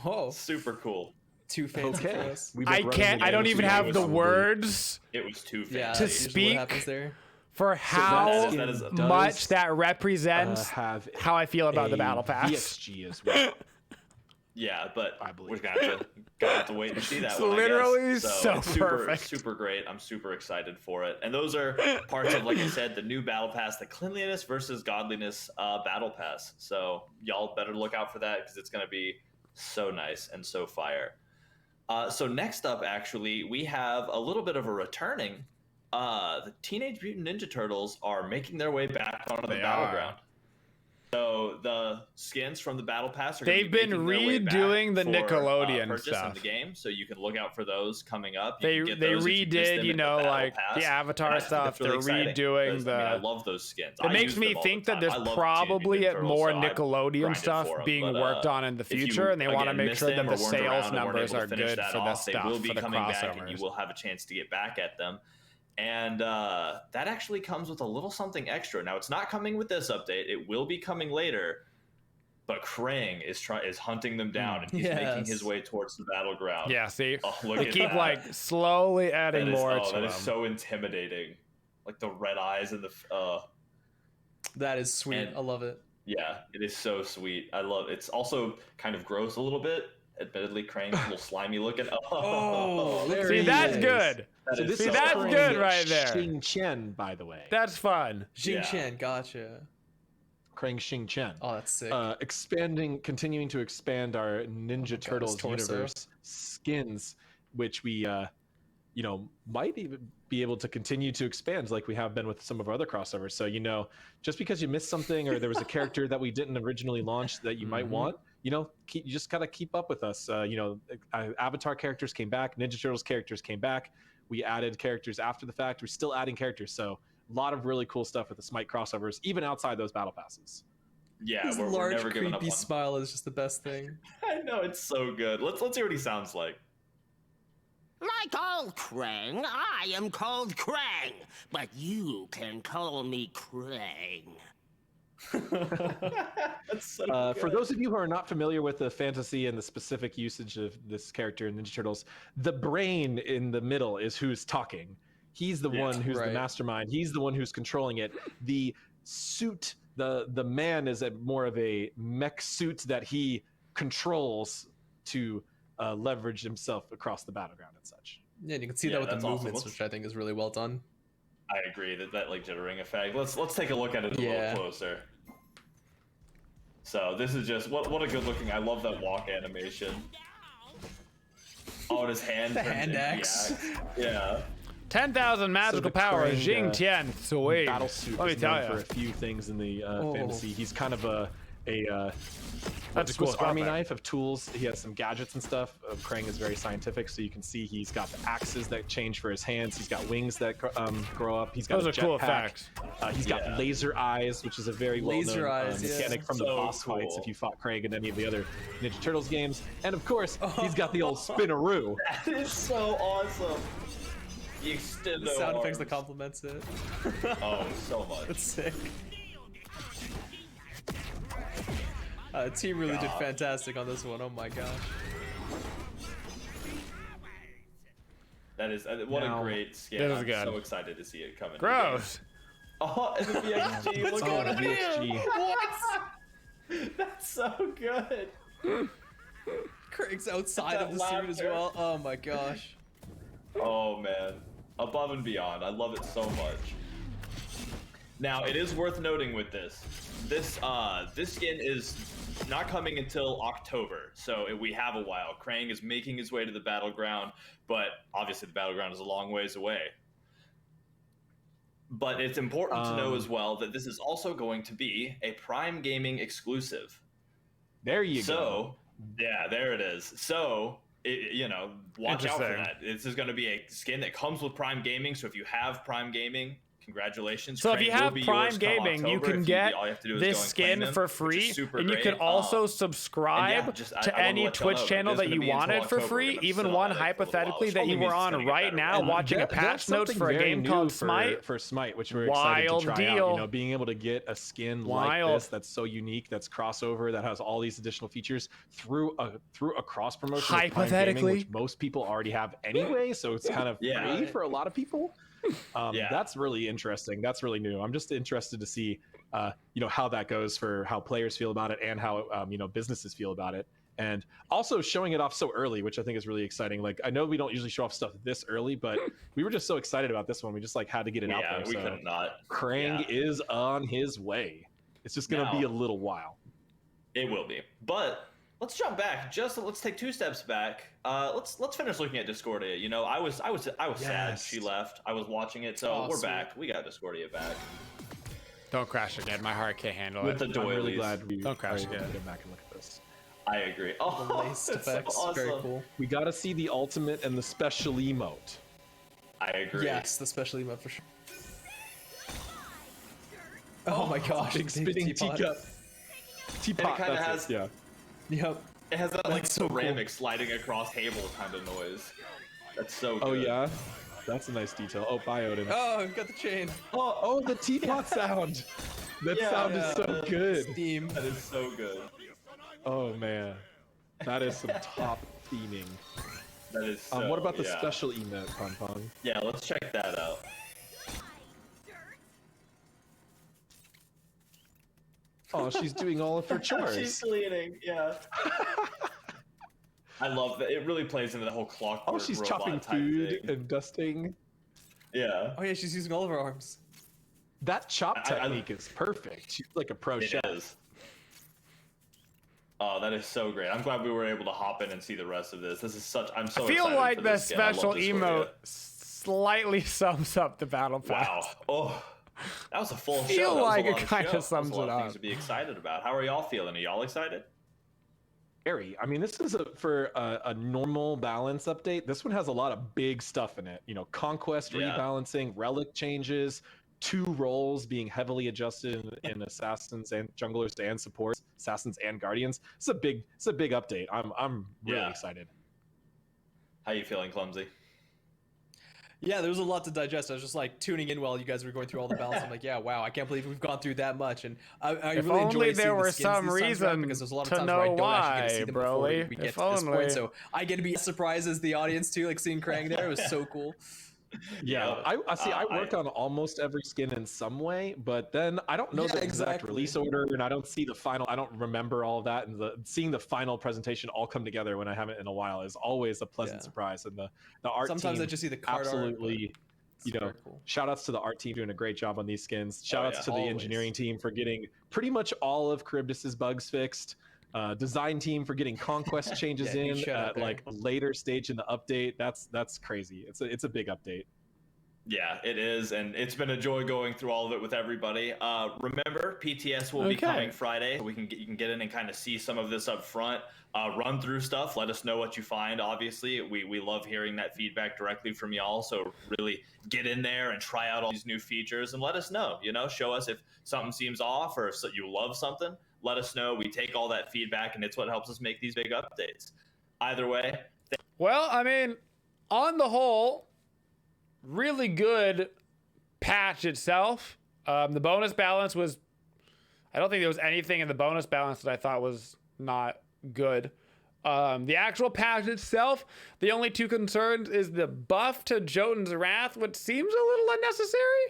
[SPEAKER 9] Oh,
[SPEAKER 2] super cool.
[SPEAKER 9] Too fancy for us.
[SPEAKER 1] I can't. I don't even have the words.
[SPEAKER 2] It was too fancy
[SPEAKER 1] to speak for how much that represents how I feel about the battle pass.
[SPEAKER 3] VXG as well.
[SPEAKER 2] Yeah, but we're gonna have to wait and see that.
[SPEAKER 1] It's
[SPEAKER 2] one,
[SPEAKER 1] literally
[SPEAKER 2] so
[SPEAKER 1] it's perfect.
[SPEAKER 2] Super great. I'm super excited for it. And those are parts of, like I said, the new battle pass, the cleanliness versus godliness battle pass. So y'all better look out for that because it's gonna be so nice and so fire. So next up, actually, we have a little bit of a returning. The Teenage Mutant Ninja Turtles are making their way back onto the battleground. So the skins from the battle pass are
[SPEAKER 1] they've been redoing the Nickelodeon stuff
[SPEAKER 2] in the game, so you can look out for those coming up.
[SPEAKER 1] They redid, you know, like the Avatar stuff. They're redoing the.
[SPEAKER 2] I love those skins.
[SPEAKER 1] It makes me think that there's probably more Nickelodeon stuff being worked on in the future, and they want to make sure that the sales numbers are good for the stuff, for the crossovers.
[SPEAKER 2] And you will have a chance to get back at them. And that actually comes with a little something extra. Now, it's not coming with this update. It will be coming later. But Krang is hunting them down, and he's making his way towards the battleground.
[SPEAKER 1] Yeah, see?
[SPEAKER 2] Look
[SPEAKER 1] they
[SPEAKER 2] at
[SPEAKER 1] keep,
[SPEAKER 2] that.
[SPEAKER 1] like, slowly adding more to them.
[SPEAKER 2] That is so intimidating. Like, the red eyes and the...
[SPEAKER 9] That is sweet. I love it.
[SPEAKER 2] Yeah, it is so sweet. I love it. It's also kind of gross a little bit. Admittedly, Crane's a little slimy looking.
[SPEAKER 1] See, that's good.
[SPEAKER 3] So this
[SPEAKER 1] See, that's good right there.
[SPEAKER 3] Xing Chen, by the way.
[SPEAKER 1] That's fun.
[SPEAKER 9] Xing Chen, gotcha.
[SPEAKER 3] Krang Xing Chen.
[SPEAKER 9] Oh, that's sick.
[SPEAKER 3] Continuing to expand our Ninja Turtles universe skins, which we, might even be able to continue to expand like we have been with some of our other crossovers. So, just because you missed something or there was a character that we didn't originally launch that you might want, you just gotta keep up with us. Avatar characters came back, Ninja Turtles characters came back. We added characters after the fact. We're still adding characters. So a lot of really cool stuff with the Smite crossovers, even outside those battle passes.
[SPEAKER 2] Yeah,
[SPEAKER 9] his
[SPEAKER 2] we're
[SPEAKER 9] large,
[SPEAKER 2] never giving up
[SPEAKER 9] creepy smile is just the best thing.
[SPEAKER 2] I know, it's so good. Let's hear what he sounds like.
[SPEAKER 8] Like all Krang, I am called Krang, but you can call me Krang.
[SPEAKER 2] That's so
[SPEAKER 3] for those of you who are not familiar with the fantasy and the specific usage of this character in Ninja Turtles, the brain in the middle is who's talking. He's the one who's the mastermind. He's the one who's controlling it. The suit, the man is more of a mech suit that he controls to leverage himself across the battleground and such.
[SPEAKER 9] Yeah, and you can see that with the movements, which I think is really well done.
[SPEAKER 2] I agree that like jittering effect. Let's take a look at it a little closer. So this is just what a good looking. I love that walk animation. Oh, and his hand.
[SPEAKER 9] The hand axe.
[SPEAKER 2] Yeah.
[SPEAKER 1] 10,000 magical power. Xing Tian. Sweet.
[SPEAKER 3] Battle suit. Let me tell you. For a few things in the fantasy, he's kind of a
[SPEAKER 1] that's
[SPEAKER 3] Swiss
[SPEAKER 1] cool.
[SPEAKER 3] Army knife of tools. He has some gadgets and stuff. Krang is very scientific, so you can see he's got the axes that change for his hands. He's got wings that grow up. He's got
[SPEAKER 1] those
[SPEAKER 3] a
[SPEAKER 1] are cool
[SPEAKER 3] jetpack.
[SPEAKER 1] effects.
[SPEAKER 3] He's got laser eyes, which is a very well-known mechanic from the boss fights if you fought Krang in any of the other Ninja Turtles games. And of course, he's got the old spinaroo.
[SPEAKER 2] That is so awesome. The extendo
[SPEAKER 9] The sound
[SPEAKER 2] arms.
[SPEAKER 9] effects that complements it.
[SPEAKER 2] Oh, so much.
[SPEAKER 9] That's sick. Team really did fantastic on this one. Oh my gosh.
[SPEAKER 2] That is what a great skin.
[SPEAKER 1] That is
[SPEAKER 2] I'm
[SPEAKER 1] good.
[SPEAKER 2] so excited to see it coming.
[SPEAKER 1] Gross.
[SPEAKER 2] Oh, and the VXG. Look at
[SPEAKER 3] the VXG.
[SPEAKER 2] What? That's so good.
[SPEAKER 9] Craig's outside of the suit as well. Oh my gosh.
[SPEAKER 2] Oh man, above and beyond. I love it so much. Now it is worth noting with this skin is not coming until October, so we have a while. Krang is making his way to the battleground, but obviously the battleground is a long ways away. But it's important to know as well that this is also going to be a Prime Gaming exclusive.
[SPEAKER 3] There you go.
[SPEAKER 2] So, yeah, there it is. So, watch out for that. This is going to be a skin that comes with Prime Gaming, so if you have Prime Gaming, congratulations.
[SPEAKER 1] So
[SPEAKER 2] Crane
[SPEAKER 1] if you have
[SPEAKER 2] will be
[SPEAKER 1] Prime
[SPEAKER 2] yours come
[SPEAKER 1] Gaming, you
[SPEAKER 2] October.
[SPEAKER 1] can get
[SPEAKER 2] all you have to do is
[SPEAKER 1] this
[SPEAKER 2] go and
[SPEAKER 1] skin
[SPEAKER 2] claim him,
[SPEAKER 1] for
[SPEAKER 2] which is
[SPEAKER 1] free,
[SPEAKER 2] super
[SPEAKER 1] and you
[SPEAKER 2] great.
[SPEAKER 1] could also
[SPEAKER 2] And
[SPEAKER 1] subscribe
[SPEAKER 2] just,
[SPEAKER 1] to
[SPEAKER 2] I
[SPEAKER 1] any
[SPEAKER 2] wanted to let
[SPEAKER 1] Twitch
[SPEAKER 2] y'all know,
[SPEAKER 1] channel
[SPEAKER 2] it
[SPEAKER 1] that
[SPEAKER 2] is
[SPEAKER 1] you
[SPEAKER 2] gonna be until
[SPEAKER 1] wanted for
[SPEAKER 2] October. We're
[SPEAKER 1] free,
[SPEAKER 2] gonna sit
[SPEAKER 1] even
[SPEAKER 2] on
[SPEAKER 1] one
[SPEAKER 2] that for a little while,
[SPEAKER 1] hypothetically
[SPEAKER 2] which
[SPEAKER 1] that
[SPEAKER 2] only
[SPEAKER 1] you
[SPEAKER 2] means
[SPEAKER 1] were
[SPEAKER 2] it's
[SPEAKER 1] on
[SPEAKER 2] gonna get
[SPEAKER 1] right
[SPEAKER 2] better.
[SPEAKER 1] now
[SPEAKER 2] And
[SPEAKER 1] watching a
[SPEAKER 3] That's
[SPEAKER 1] patch notes
[SPEAKER 3] something
[SPEAKER 1] for a
[SPEAKER 3] very
[SPEAKER 1] game
[SPEAKER 3] new
[SPEAKER 1] called
[SPEAKER 3] for,
[SPEAKER 1] Smite.
[SPEAKER 3] for Smite, which we're excited to
[SPEAKER 1] Wild
[SPEAKER 3] try out.
[SPEAKER 1] deal.
[SPEAKER 3] You know, being able to get a skin like this that's so unique, that's crossover, that has all these additional features through a cross promotion with Prime Gaming, which most people already have anyway. So it's kind of free for a lot of people. That's really interesting. That's really new. I'm just interested to see, you know, how that goes for how players feel about it and how you know, businesses feel about it. And also showing it off so early, which I think is really exciting. Like, I know we don't usually show off stuff this early, but we were just so excited about this one. We just like had to get it out there.
[SPEAKER 2] We couldn't not.
[SPEAKER 3] Krang is on his way. It's just gonna be a little while.
[SPEAKER 2] It will be. But let's jump back. Let's take 2 steps back. Let's finish looking at Discordia. You know, I was sad she left. I was watching it, so we're back. We got Discordia back.
[SPEAKER 1] Don't crash again. My heart can't handle
[SPEAKER 2] With
[SPEAKER 1] it.
[SPEAKER 2] the doilies.
[SPEAKER 3] I'm really glad we
[SPEAKER 1] don't crash again.
[SPEAKER 3] Get back and look at this.
[SPEAKER 2] I agree. Oh,
[SPEAKER 9] the laced effects,
[SPEAKER 2] so awesome.
[SPEAKER 9] very cool.
[SPEAKER 3] We got to see the ultimate and the special emote.
[SPEAKER 2] I agree.
[SPEAKER 9] Yes, the special emote for sure. Oh my gosh,
[SPEAKER 3] big spinning teacup. Teapot.
[SPEAKER 2] It kind of has.
[SPEAKER 3] Yep.
[SPEAKER 2] It has that like
[SPEAKER 9] so
[SPEAKER 2] ceramic sliding across table kind of noise. That's so good.
[SPEAKER 3] Oh yeah, that's a nice detail. Oh, bye, Odin.
[SPEAKER 9] Oh, I've got the chain.
[SPEAKER 3] Oh, the teapot sound. That sound is so good.
[SPEAKER 9] Steam.
[SPEAKER 2] That is so good.
[SPEAKER 3] Oh man, that is some top theming.
[SPEAKER 2] That is so,
[SPEAKER 3] what about the special emote, Pong Pong?
[SPEAKER 2] Yeah, let's check that out.
[SPEAKER 3] Oh, she's doing all of her chores.
[SPEAKER 2] She's cleaning, yeah. I love that. It really plays into the whole clockwork.
[SPEAKER 3] Oh, she's
[SPEAKER 2] robot
[SPEAKER 3] chopping
[SPEAKER 2] type
[SPEAKER 3] food
[SPEAKER 2] thing.
[SPEAKER 3] and dusting.
[SPEAKER 2] Yeah.
[SPEAKER 9] Oh yeah, she's using all of her arms.
[SPEAKER 3] That chop technique is perfect. She's like a pro chef.
[SPEAKER 2] It is. Oh, that is so great. I'm glad we were able to hop in and see the rest of this. This is such. I'm so.
[SPEAKER 1] I feel
[SPEAKER 2] excited
[SPEAKER 1] like
[SPEAKER 2] for
[SPEAKER 1] the
[SPEAKER 2] this skin. I love
[SPEAKER 1] special
[SPEAKER 2] Discordia.
[SPEAKER 1] emote slightly sums up the battle pass.
[SPEAKER 2] Wow. Oh, that was a full show.
[SPEAKER 1] I feel
[SPEAKER 2] That was
[SPEAKER 1] like
[SPEAKER 2] a
[SPEAKER 1] it
[SPEAKER 2] long
[SPEAKER 1] kind
[SPEAKER 2] show.
[SPEAKER 1] of sums
[SPEAKER 2] That was a lot
[SPEAKER 1] it
[SPEAKER 2] of
[SPEAKER 1] up.
[SPEAKER 2] things to be excited about. How are y'all feeling? Are y'all excited?
[SPEAKER 3] Scary. I mean, this is for a normal balance update. This one has a lot of big stuff in it. You know, Conquest rebalancing, Relic Changes, 2 roles being heavily adjusted in assassins and junglers and supports, assassins and guardians. It's a big update. I'm really excited.
[SPEAKER 2] How you feeling, Clumsy?
[SPEAKER 9] Yeah, there was a lot to digest. I was just like tuning in while you guys were going through all the balance. I'm like, yeah, wow, I can't believe we've gone through that much. And I
[SPEAKER 1] If
[SPEAKER 9] really enjoy
[SPEAKER 1] only
[SPEAKER 9] seeing
[SPEAKER 1] there
[SPEAKER 9] the
[SPEAKER 1] were
[SPEAKER 9] skins
[SPEAKER 1] some
[SPEAKER 9] these times around,
[SPEAKER 1] reason
[SPEAKER 9] because there's a lot of
[SPEAKER 1] to
[SPEAKER 9] times where I
[SPEAKER 1] know
[SPEAKER 9] don't actually get to see
[SPEAKER 1] why,
[SPEAKER 9] them before we
[SPEAKER 1] Broly.
[SPEAKER 9] get
[SPEAKER 1] If
[SPEAKER 9] to this
[SPEAKER 1] only.
[SPEAKER 9] point. So I get to be as surprised as the audience too, like seeing Krang there. It was so cool.
[SPEAKER 3] Yeah, I see. I work on almost every skin in some way, but then I don't know the exact release order, and I don't see the final. I don't remember all of that, and seeing the final presentation all come together when I haven't in a while is always a pleasant surprise. And the art
[SPEAKER 9] Sometimes
[SPEAKER 3] team
[SPEAKER 9] I just see the card
[SPEAKER 3] absolutely.
[SPEAKER 9] art,
[SPEAKER 3] You know,
[SPEAKER 9] cool.
[SPEAKER 3] Shout outs to the art team doing a great job on these skins. Shout outs to the
[SPEAKER 9] always.
[SPEAKER 3] engineering team for getting pretty much all of Charybdis's bugs fixed. Design team for getting Conquest changes
[SPEAKER 9] Yeah,
[SPEAKER 3] in
[SPEAKER 9] huge shout out
[SPEAKER 3] at
[SPEAKER 9] there.
[SPEAKER 3] like a later stage in the update. That's crazy. It's a big update.
[SPEAKER 2] Yeah, it is, and it's been a joy going through all of it with everybody. Remember, PTS will be coming Friday, so you can get in and kind of see some of this up front. Run through stuff. Let us know what you find. Obviously, we love hearing that feedback directly from y'all. So really get in there and try out all these new features and let us know. You know, show us if something seems off or if you love something. Let us know. We take all that feedback, and it's what helps us make these big updates. Either way.
[SPEAKER 1] Well, I mean, on the whole, really good patch itself. The bonus balance was, I don't think there was anything in the bonus balance that I thought was not good. The actual patch itself, the only 2 concerns is the buff to Jotun's Wrath, which seems a little unnecessary.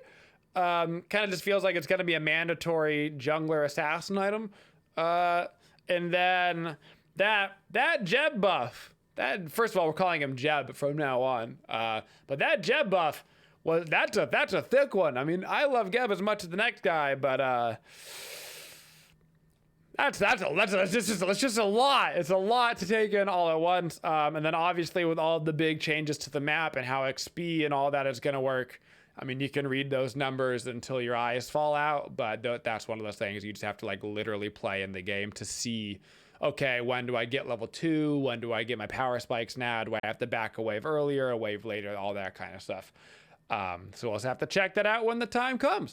[SPEAKER 1] Kind of just feels like it's going to be a mandatory jungler assassin item. And then that Jeb buff. That, first of all, we're calling him Jeb from now on. But that Jeb buff that's a thick one. I mean, I love Geb as much as the next guy, but that's just a lot. It's a lot to take in all at once. And then obviously with all the big changes to the map and how XP and all that is going to work. I mean, you can read those numbers until your eyes fall out, but that's one of those things you just have to like literally play in the game to see. Okay, when do I get level 2? When do I get my power spikes now? Do I have to back a wave earlier, a wave later, all that kind of stuff. So we'll just have to check that out when the time comes.